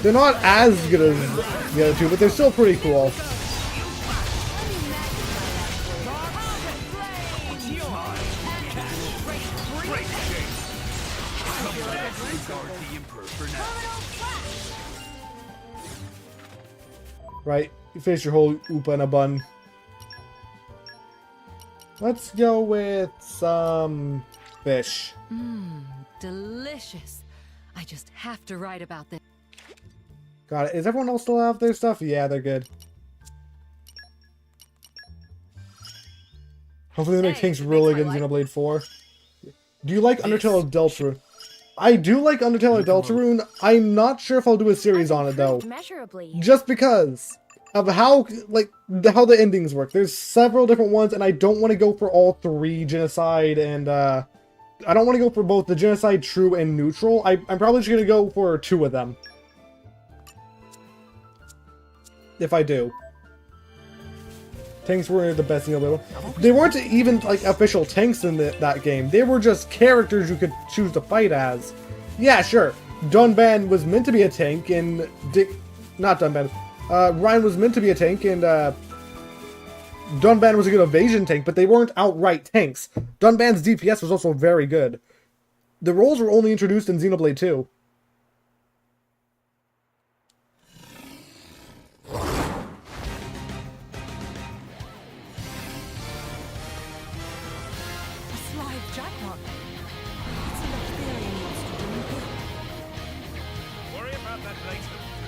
They're not as good as the other two, but they're still pretty cool. Right, you finish your whole Oopa in a bun. Let's go with some fish. Delicious. I just have to write about this. Got it. Is everyone else still have their stuff? Yeah, they're good. Hopefully they make things really good in Xenoblade 4. Do you like Undertale Deltarune? I do like Undertale Deltarune. I'm not sure if I'll do a series on it though. Just because of how the endings work. There's several different ones, and I don't want to go for all 3, Genocide and I don't want to go for both the Genocide, True, and Neutral. I'm probably just gonna go for 2 of them. If I do. Tanks were the best in the little. They weren't even like official tanks in that game. They were just characters you could choose to fight as. Yeah, sure. Dunban was meant to be a tank, and not Dunban. Ryan was meant to be a tank, and Dunban was a good evasion tank, but they weren't outright tanks. Dunban's DPS was also very good. The roles were only introduced in Xenoblade 2.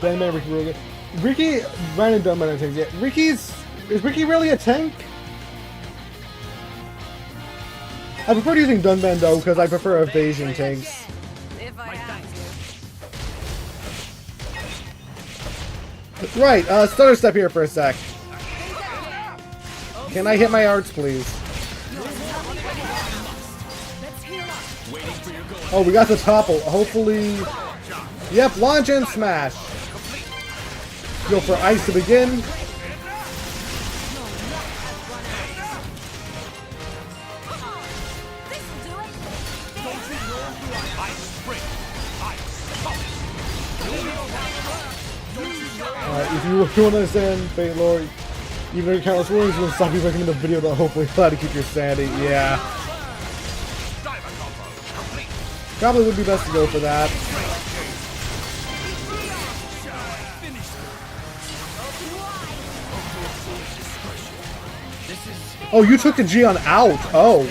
Ricky really good. Ricky, Ryan and Dunban are tanks. Yeah, is Ricky really a tank? I prefer using Dunban though, because I prefer evasion tanks. Right, stutter step here for a sec. Can I hit my arts, please? Oh, we got the topple. Hopefully... Yep, launch and smash. Go for ice to begin. If you want to understand Fate Lore, even though you're countless warnings, you'll stop you recommend the video that hopefully allow to keep your sanity. Yeah. Probably would be best to go for that. Oh, you took the Gion out. Oh.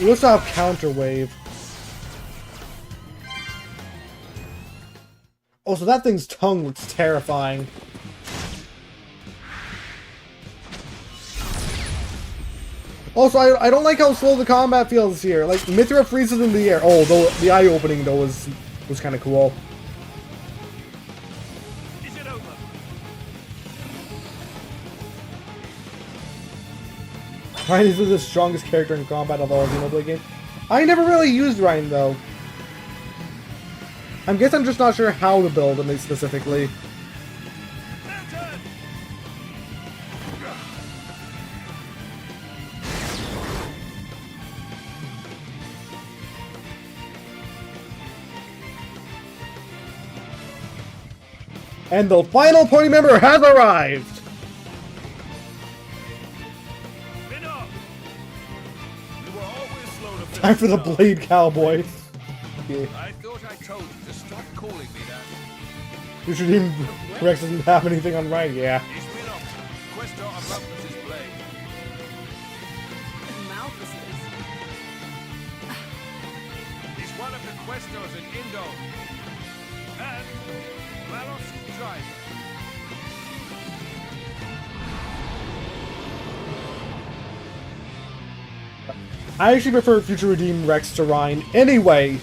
We also have Counter Wave. Oh, so that thing's tongue looks terrifying. Also, I don't like how slow the combat feels here. Like, Mithra freezes in the air. Oh, though the eye opening though was kind of cool. Is it over? Ryan is the strongest character in combat of all Xenoblade games. I never really used Ryan though. I guess I'm just not sure how to build him specifically. And the final party member has arrived! Time for the Blade Cowboy. Yeah. I thought I told you to stop calling me that. You should even... Rex doesn't have anything on Ryan, yeah. He's been off. Questor of Malthus's blade. Malthus's? He's one of the Questors in Indo. And Malos' driver. I actually prefer Future Redeem Rex to Ryan. Anyway,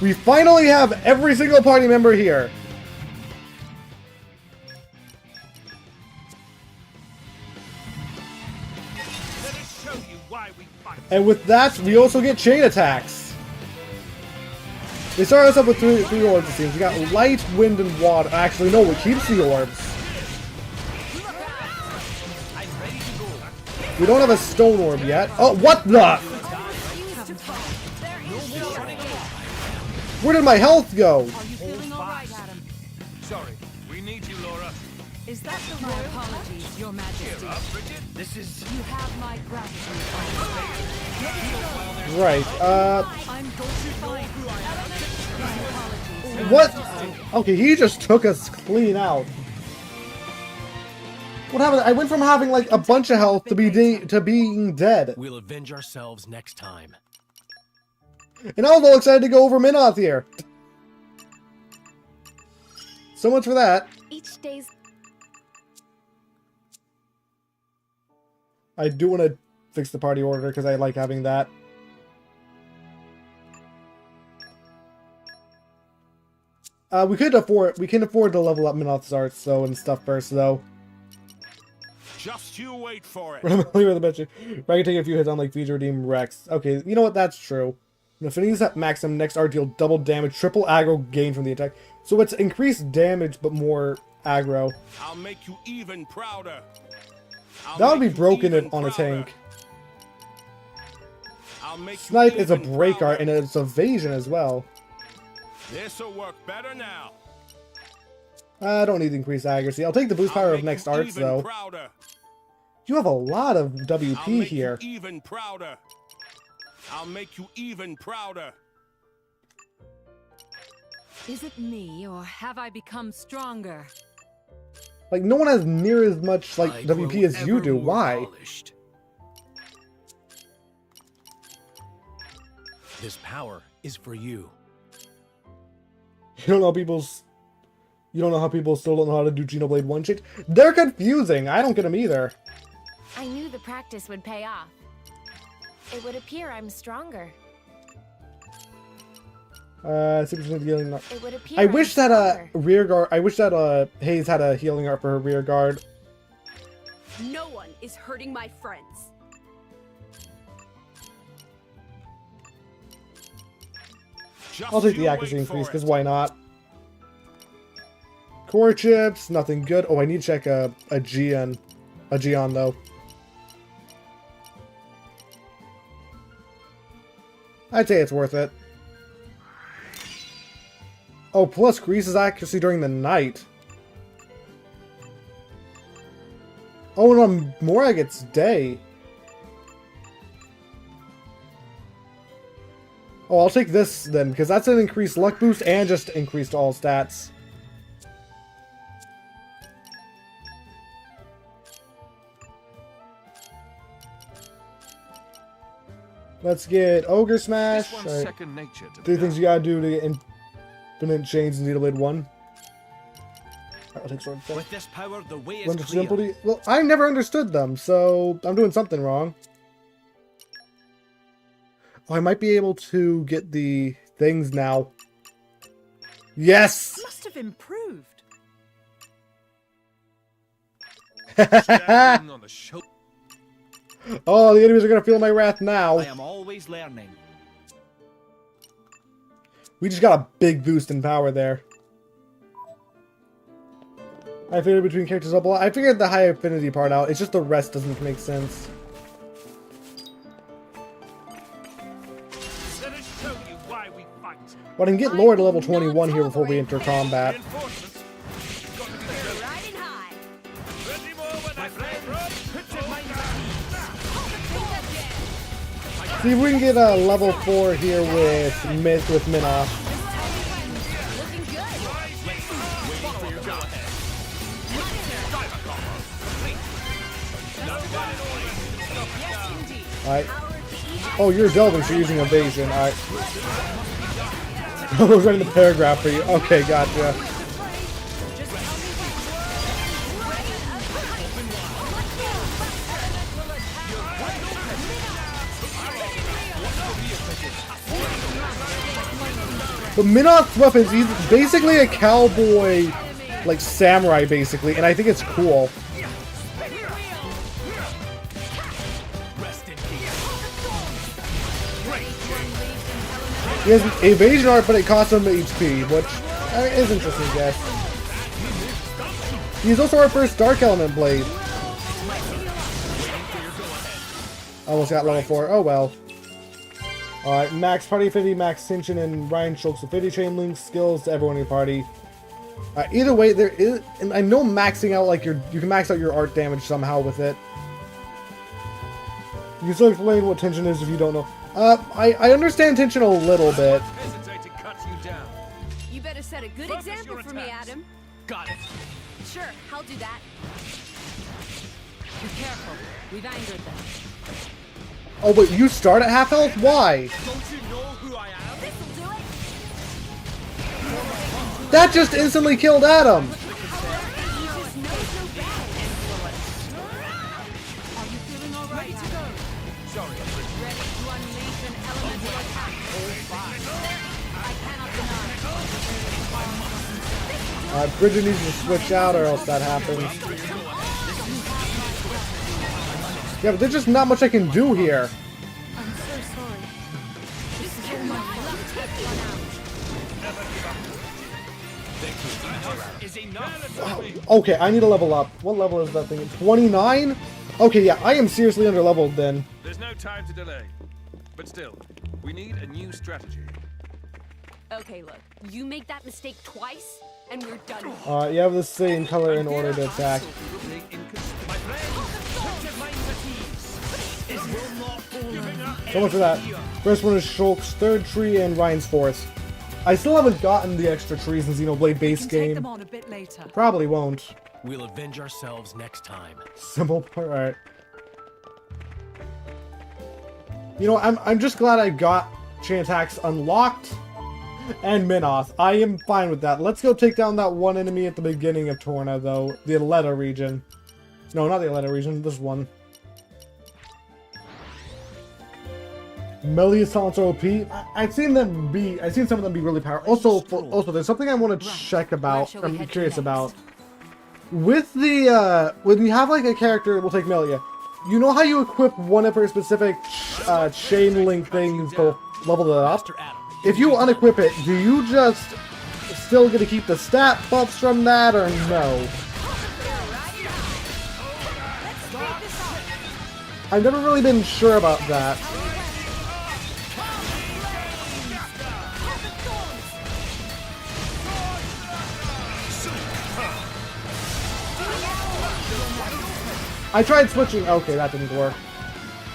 we finally have every single party member here. Let us show you why we fight. And with that, we also get chain attacks. They start us up with three orbs, it seems. We got light, wind, and water. Actually, no, it keeps the orbs. We don't have a stone orb yet. Oh, what the? Where did my health go? Are you feeling alright, Adam? Sorry, we need you, Laura. Is that the my apologies, Your Majesty? This is... You have my gratitude. Right, I'm going to find my apologies. what? Okay, he just took us clean out. What happened? I went from having like a bunch of health to being dead. We'll avenge ourselves next time. And I was all excited to go over Minoth here. So much for that. Each day's... I do want to fix the party order because I like having that. We can afford to level up Minoth's arts though and stuff first though. Just you wait for it. We're familiar with the bench. I can take a few hits on like Future Redeem Rex. Okay, you know what? That's true. The Affinities at maximum, next art deal double damage, triple aggro gain from the attack. So it's increased damage but more aggro. I'll make you even prouder. That would be broken on a tank. Snipe is a break art and it's evasion as well. This'll work better now. I don't need increased accuracy. I'll take the boost power of next arts though. Prouder. You have a lot of WP here. Even prouder. I'll make you even prouder. Is it me, or have I become stronger? Like, no one has near as much, like, WP as you do. Why? Polished. This power is for you. You don't know how people still don't know how to do Xenoblade 1 shit? They're confusing. I don't get them either. I knew the practice would pay off. It would appear I'm stronger. 6% healing art. It would appear I wish I'm that stronger. rear guard. I wish that Hayes had a healing art for her rear guard. No one is hurting my friends. I'll take the accuracy increase because why not? Core chips, nothing good. Oh, I need to check a Geon though. I'd say it's worth it. Oh, plus Grease's accuracy during the night. Oh, and on Morag it's day. Oh, I'll take this then, because that's an increased luck boost and just increased all stats. Let's get Ogre Smash. This one's All right. second nature to Three me things now. you gotta do to get infinite chains in Xenoblade 1. Alright, I'll take sword. With this power, the way is Run to clear. simplicity. Well, I never understood them, so I'm doing something wrong. Oh, I might be able to get the things now. Yes! Must have improved. Standing on the shoulder. Oh, the enemies are gonna feel my wrath now. I am always learning. We just got a big boost in power there. I figured between characters up a lot. I figured the high affinity part out. It's just the rest doesn't make sense. Let us show you why we fight. But I can get Laura to level 21 here before we enter combat. Reinforcements. Got to be ready. Riding high. Ready more when I play. Put your mind See if we can get a level 4 here with Minoth. Looking good. Waiting for your go ahead. Yes, indeed. Alright. Oh, you're delving, so you're using evasion. Alright. I was writing the paragraph for you. Okay, gotcha. But Minoth's weapons, he's basically a cowboy, like samurai, basically, and I think it's cool. He has an evasion art, but it costs him HP, which is interesting, I guess. He's also our first Dark Element Blade. Almost got level 4. Oh well. Alright, max party 50, max tension, and Ryan Schultz with 50 chain link skills to everyone in your party. Either way, there is, and I know maxing out, like, you can max out your art damage somehow with it. You can still explain what tension is if you don't know. I understand tension a little bit. Hesitate to cut you down. You better set a good Focus example your for me, attacks. Adam. Got it. Sure, I'll do that. Be careful. We've angered them. Oh wait, you start at half health? Why? Don't you know who I am? This'll do it. That just instantly killed Adam! He just knows no better. Are you feeling all right? Ready to go. Sorry. Ready to unleash an elemental attack. I cannot deny. Bridget needs to switch out or else that happens. Yeah, but there's just not much I can do here. I'm so sorry. This is all my Is enough. Okay, I need to level up. What level is that thing? 29? Okay, yeah, I am seriously under-leveled then. There's no time to delay. But still, we need a new strategy. Okay, look. You make that mistake twice, and we're done. You have the same color in order to attack. My friend, put your minds at ease. It will not giving up. So much for that. First one is Shulk's third tree and Ryan's fourth. I still haven't gotten the extra trees in Xenoblade base Can take them game. on a bit later. Probably won't. We'll avenge ourselves next time. Simple part. Alright. You know, I'm just glad I got chain attacks unlocked and Minoth. I am fine with that. Let's go take down that one enemy at the beginning of Torna, though. The Aletta region. No, not the Aletta region. This one. Melius talents are OP. I've seen some of them be really powerful. Also, there's something I want to check about. I'm curious about. With the when you have like a character, we'll take Melia. You know how you equip one of her specific chain link things to level it up? If you unequip it, do you just still get to keep the stat buffs from that, or no? I've never really been sure about that. I tried switching. Okay, that didn't work.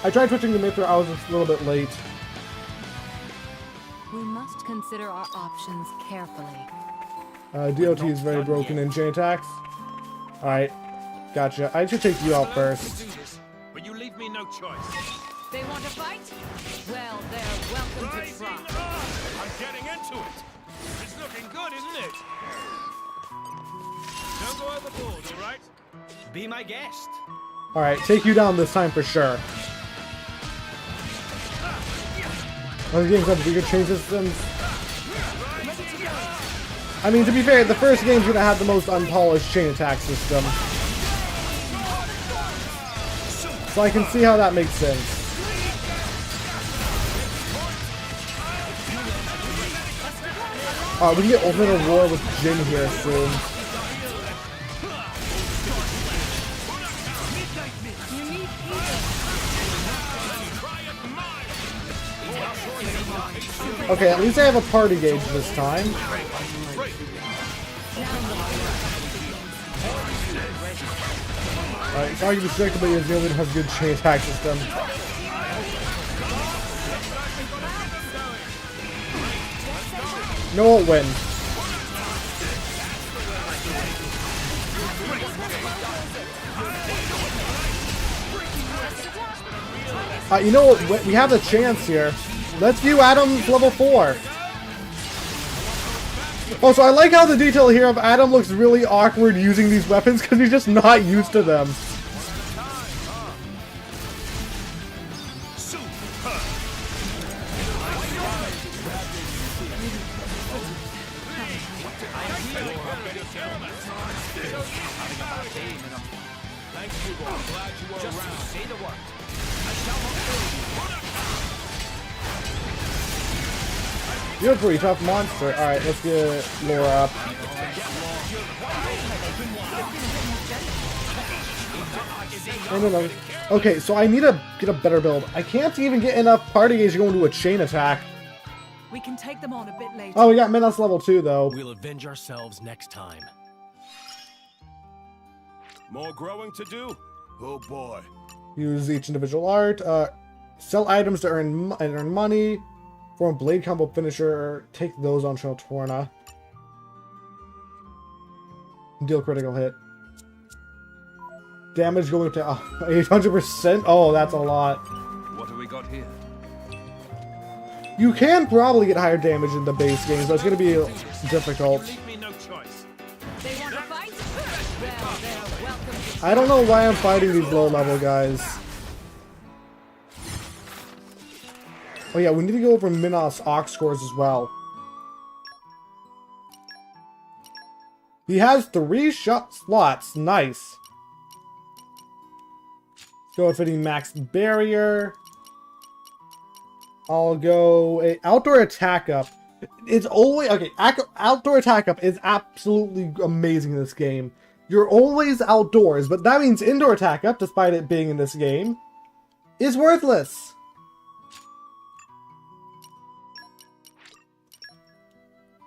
I tried switching to Mithra. I was just a little bit late. We must consider our options carefully. DOT is very broken in chain attacks. Alright. Gotcha. I should take you out first. But you leave me no choice. They want to fight? Well, they're welcome to try. I'm getting into it. It's looking good, isn't it? Don't go overboard, all right? Be my guest. Alright, take you down this time for sure. Other games have bigger chain systems. I mean, to be fair, the first game's gonna have the most unpolished chain attack system. So I can see how that makes sense. We can get Ultimate War with Jin here soon. Okay, at least I have a party gauge this time. Alright, it's arguably Xenoblade is the only one that has a good chain attack system. No one wins. You know what? We have a chance here. Let's view Adam's level 4. Oh, so I like how the detail here of Adam looks really awkward using these weapons because he's just not used to them. You're a pretty tough monster. Alright, let's get Laura up. No. Okay, so I need to get a better build. I can't even get enough party gauge to go into a chain attack. We can take them on a bit later. Oh, we got Minos level 2 though. We'll avenge ourselves next time. More growing to do? Oh boy. Use each individual art. Sell items to earn money. Form blade combo finisher. Take those on Torna. Deal critical hit. Damage going to 800%. Oh, that's a lot. What have we got here? You can probably get higher damage in the base game, but it's going to be difficult. Leave me no choice. They want to fight? Well, they're welcome to I don't know why I'm fighting these low level guys. Oh yeah, we need to go over Minos Ox scores as well. He has 3 shot slots. Nice. Go with fitting max barrier. I'll go a outdoor attack up. It's always okay. Outdoor attack up is absolutely amazing in this game. You're always outdoors, but that means indoor attack up, despite it being in this game, is worthless.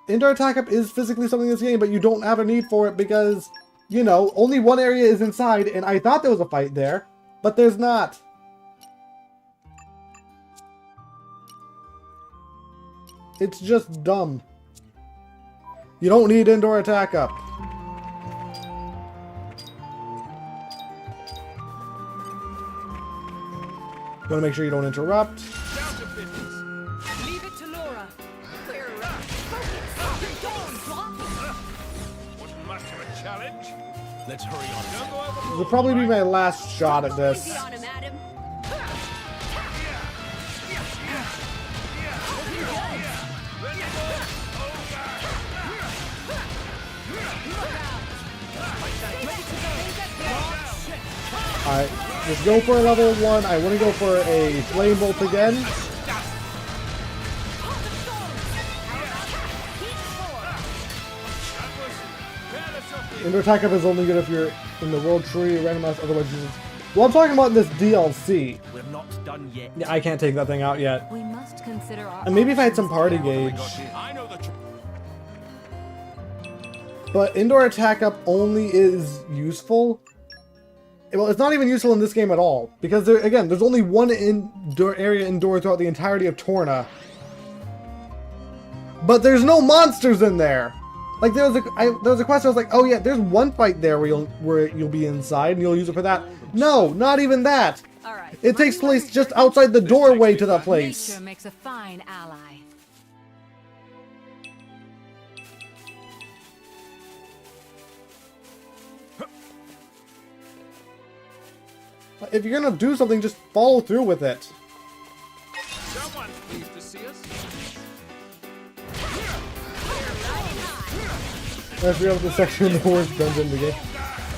Indoor attack up is physically something in this game, but you don't have a need for it because, you know, only one area is inside, and I thought there was a fight there, but there's not. It's just dumb. You don't need indoor attack up. You want to make sure you don't interrupt. Leave it to Laura. Wasn't much of a challenge. Let's hurry on. Don't go overboard. This will probably be my last shot at this. easy on him, Adam. Alright, just go for a level 1. I want to go for a flame bolt again. Indoor attack up is only good if you're in the world tree, randomized, otherwise you just... Well, I'm talking about this DLC. We're not done yet. Yeah, I can't take that thing out yet. We must consider our And maybe if I had some party gauge. I know the truth. But indoor attack up only is useful. Well, it's not even useful in this game at all. Because, there's only one indoor area indoor throughout the entirety of Torna. But there's no monsters in there! Like, there was a question, I was like, oh yeah, there's one fight there where you'll be inside and you'll use it for that. No, not even that! All right. It takes place just outside the doorway to that place. Nature makes a fine ally. If you're gonna do something, just follow through with it. Someone pleased to see us. Let's read the section in the horse dungeon in the game.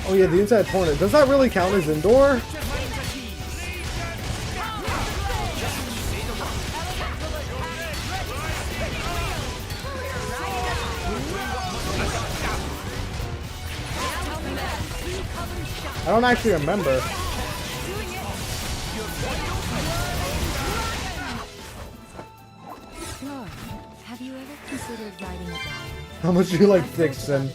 Oh yeah, the inside Torna. Does that really count as indoor? I don't actually remember. Laura, have you ever considered writing a diary? How much do you like Dixon?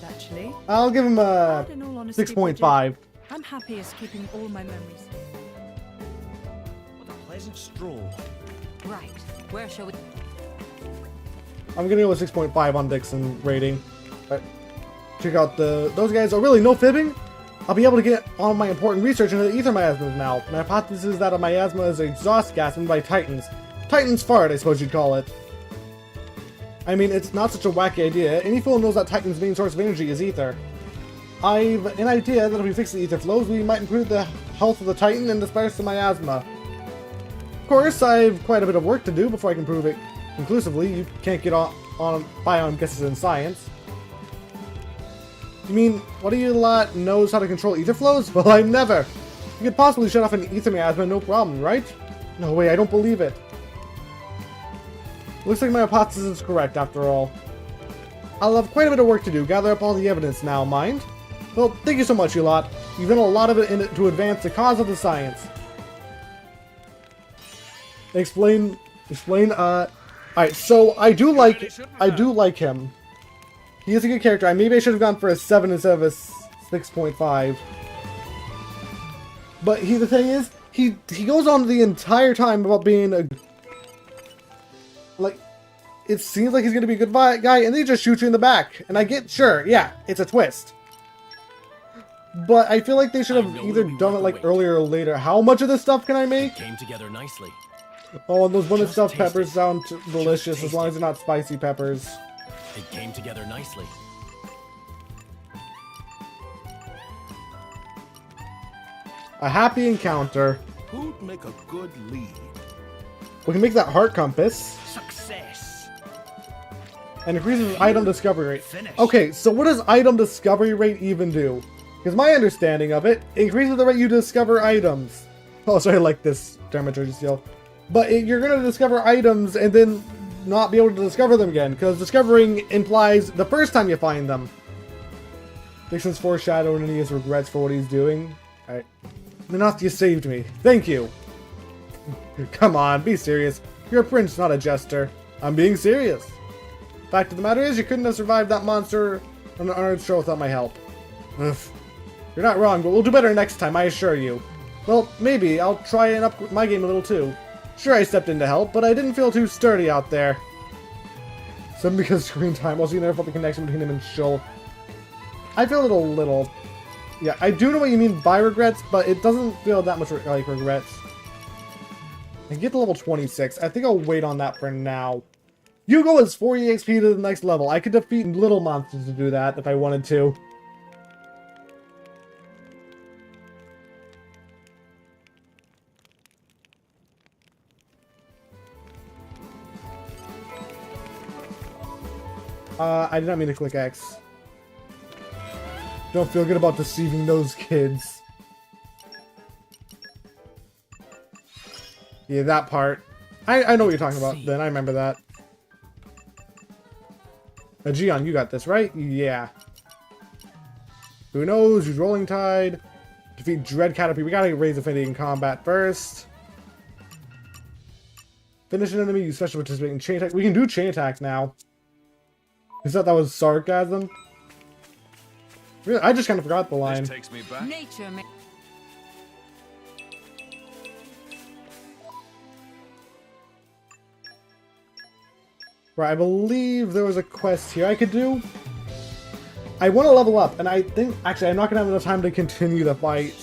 I'll give him a 6.5. I'm happiest keeping all my memories. What a pleasant stroll. Right. Where shall we? I'm gonna go with 6.5 on Dixon rating. But check out those guys. Oh, really? No fibbing? I'll be able to get on my important research into the ether miasmas now. My hypothesis is that a miasma is an exhaust gas emitted by titans. Titan's fart, I suppose you'd call it. I mean, it's not such a wacky idea. Any fool knows that Titan's main source of energy is ether. I've an idea that if we fix the ether flows, we might improve the health of the Titan and disperse the miasma. Of course, I've quite a bit of work to do before I can prove it conclusively. You can't get by on guesses in science. You mean, what do you lot knows how to control ether flows? Well, I never. You could possibly shut off an ether miasma, no problem, right? No way, I don't believe it. Looks like my hypothesis is correct, after all. I'll have quite a bit of work to do, gather up all the evidence now, mind? Well, thank you so much, you lot. You've done a lot of it in it to advance the cause of the science. Explain, alright, so I do like him. He is a good character. Maybe I should have gone for a 7 instead of a 6.5. But the thing is, he goes on the entire time about being a... Like, it seems like he's going to be a good guy, and they just shoot you in the back. And I get, sure, yeah, it's a twist. But I feel like they should have either done it like earlier or later. How much of this stuff can I make? Came together nicely. Oh, and those bonus stuffed peppers sound delicious as long as they're not spicy peppers. It came together nicely. A happy encounter. Who'd make a good lead? We can make that heart compass. Success. And increases item discovery rate. Okay, so what does item discovery rate even do? Because my understanding of it, increases the rate you discover items. Oh, sorry, I like this dramaturgy skill. But you're going to discover items and then not be able to discover them again, because discovering implies the first time you find them. Dixon's foreshadowing and he has regrets for what he's doing. Alright. Minath, you saved me. Thank you. Come on, be serious. You're a prince, not a jester. I'm being serious. Fact of the matter is, you couldn't have survived that monster on an honored show without my help. Ugh. You're not wrong, but we'll do better next time, I assure you. Well, maybe. I'll try and up my game a little too. Sure, I stepped in to help, but I didn't feel too sturdy out there. Some because screen time. Also, you never felt the connection between him and Shul. I feel it a little. Yeah, I do know what you mean by regrets, but it doesn't feel that much like regrets. I get to level 26. I think I'll wait on that for now. Hugo is 40 XP to the next level. I could defeat little monsters to do that if I wanted to. I did not mean to click X. Don't feel good about deceiving those kids. Yeah, that part. I know what you're talking about then. I remember that. Gion, you got this, right? Yeah. Who knows? Use Rolling Tide. Defeat Dread Caterpie. We gotta raise affinity in combat first. Finish an enemy. Use special participate in chain attack. We can do chain attack now. Is that was sarcasm? Really, I just kind of forgot the line. This takes me back. Nature Right, I believe there was a quest here I could do. I want to level up, and I think, actually, I'm not going to have enough time to continue the fight.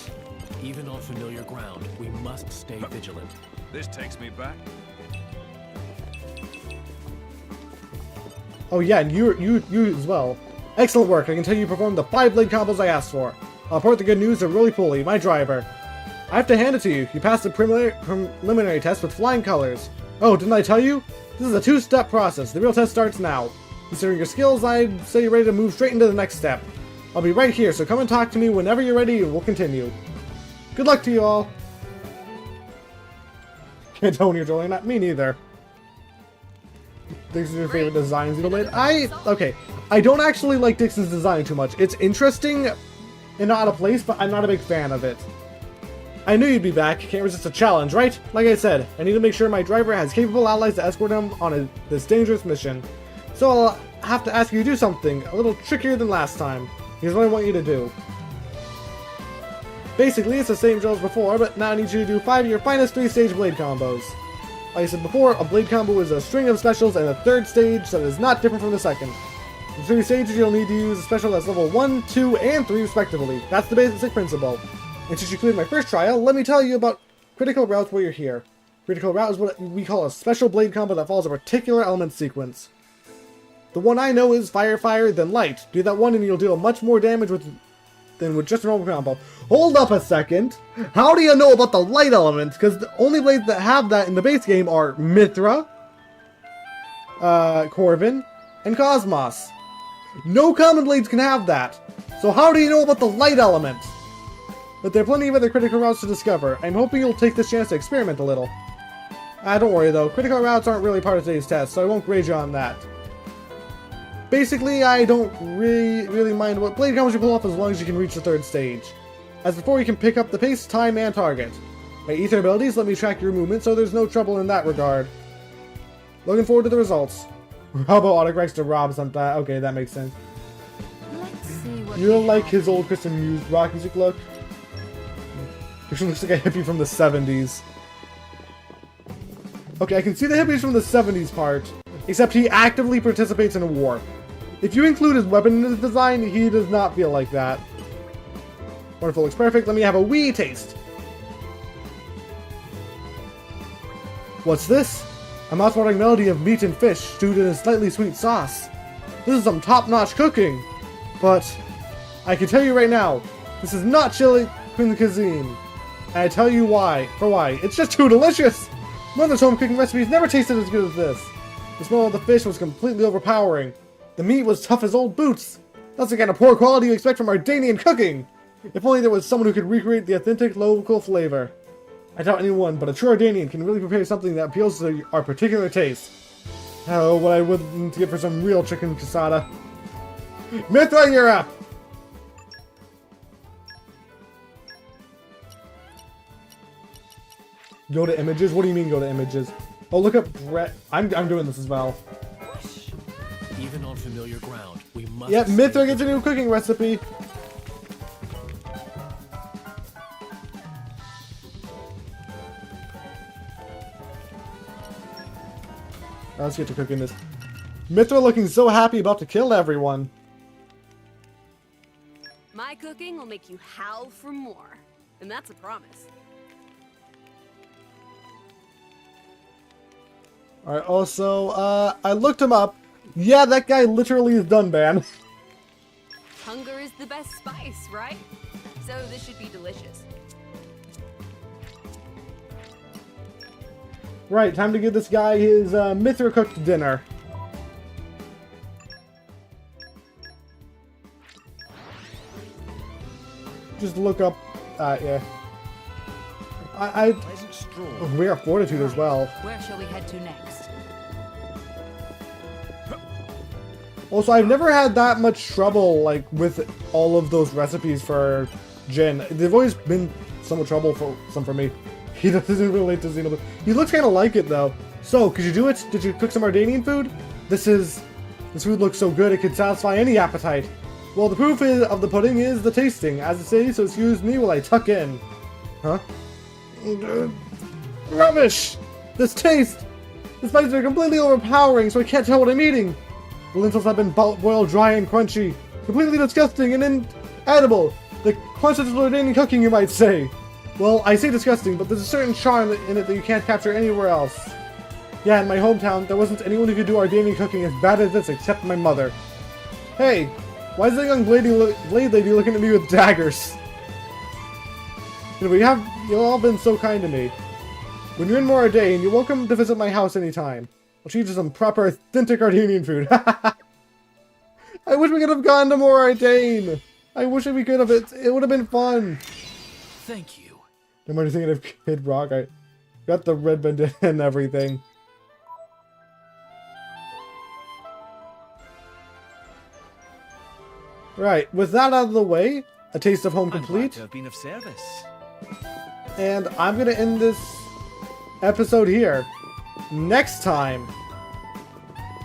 Even on familiar ground, we must stay vigilant. This takes me back. Oh yeah, and you as well. Excellent work. I can tell you performed the 5-blade combos I asked for. I'll report the good news to Roly Poly, my driver. I have to hand it to you. You passed the preliminary test with flying colors. Oh, didn't I tell you? This is a 2-step process. The real test starts now. Considering your skills, I'd say you're ready to move straight into the next step. I'll be right here, so come and talk to me whenever you're ready and we'll continue. Good luck to you all. Can't tell when you're trolling, not me neither. Dixon's your favorite design, Xenoblade? Okay, I don't actually like Dixon's design too much. It's interesting and not out of place, but I'm not a big fan of it. I knew you'd be back. Can't resist a challenge, right? Like I said, I need to make sure my driver has capable allies to escort him on this dangerous mission. So I'll have to ask you to do something a little trickier than last time. Here's what I want you to do. Basically, it's the same drill as before, but now I need you to do 5 of your finest 3-stage blade combos. Like I said before, a blade combo is a string of specials and a 3rd stage that is not different from the 2nd. In 3 stages, you'll need to use a special that's level 1, 2, and 3 respectively. That's the basic principle. And since you cleared my first trial, let me tell you about critical routes while you're here. Critical route is what we call a special blade combo that follows a particular element sequence. The one I know is Fire, Fire, then Light. Do that one and you'll deal much more damage than with just a normal combo. Hold up a second! How do you know about the light element? Because the only blades that have that in the base game are Mithra, Corvin, and Cosmos. No common blades can have that. So how do you know about the light element? But there are plenty of other critical routes to discover. I'm hoping you'll take this chance to experiment a little. Don't worry though, critical routes aren't really part of today's test, so I won't grade you on that. Basically, I don't really mind what blade combos you pull off as long as you can reach the 3rd stage. As before, you can pick up the pace, time, and target. My ether abilities let me track your movement, so there's no trouble in that regard. Looking forward to the results. How about autographs to Rob sometime? Okay, that makes sense. Let's see what You don't like his old Kristen Muse rock music look? Christian looks like a hippie from the 70s. Okay, I can see the hippies from the 70s part, except he actively participates in a war. If you include his weapon in his design, he does not feel like that. Wonderful, looks perfect. Let me have a wee taste. What's this? A mouth-watering melody of meat and fish stewed in a slightly sweet sauce. This is some top-notch cooking. But I can tell you right now, this is not chili cuisine. And I tell you why. For why. It's just too delicious! Mother's home cooking recipes never tasted as good as this. The smell of the fish was completely overpowering. The meat was tough as old boots. That's the kind of poor quality you expect from Ardanian cooking. If only there was someone who could recreate the authentic local flavor. I doubt anyone but a true Ardanian can really prepare something that appeals to our particular taste. Oh, what I wouldn't give for some real chicken casada. Mithra, you're up! Go to images? What do you mean go to images? Oh, look up Brett. I'm doing this as well. Even on familiar ground, we must. Yep, Mithra gets a new cooking recipe. Let's get to cooking this. Mithra looking so happy about to kill everyone. My cooking will make you howl for more. And that's a promise. Alright, also, I looked him up. Yeah, that guy literally is Dunban. Hunger is the best spice, right? So this should be delicious. Right, time to give this guy his Mithra cooked dinner. Just look up, yeah. Pleasant stroll. We have fortitude as well. Where shall we head to next? Also, I've never had that much trouble, like, with all of those recipes for Jin. They've always been somewhat trouble for me. He doesn't relate to Xenoblade. He looks kind of like it, though. So, could you do it? Did you cook some Ardanian food? This food looks so good it could satisfy any appetite. Well, the proof of the pudding is the tasting, as it says, so excuse me while I tuck in. Huh? Rubbish! This taste! The spices are completely overpowering, so I can't tell what I'm eating. The lentils have been boiled dry and crunchy. Completely disgusting and inedible. The quintessential Ardanian cooking, you might say. Well, I say disgusting, but there's a certain charm in it that you can't capture anywhere else. Yeah, in my hometown, there wasn't anyone who could do Ardanian cooking as bad as this except my mother. Hey, why is that young blade lady looking at me with daggers? You know, you've all been so kind to me. When you're in Moradane, you're welcome to visit my house anytime. I'll treat you to some proper, authentic Ardanian food. I wish we could have gone to Moradane. I wish we could have. It would have been fun. Thank you. Am I thinking of Kid Rock? I got the red bandana and everything. Right, with that out of the way, a taste of home complete. I'm glad to have been of service. And I'm gonna end this episode here. Next time,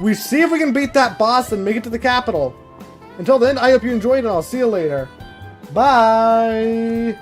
we see if we can beat that boss and make it to the capital. Until then, I hope you enjoyed, and I'll see you later. Bye!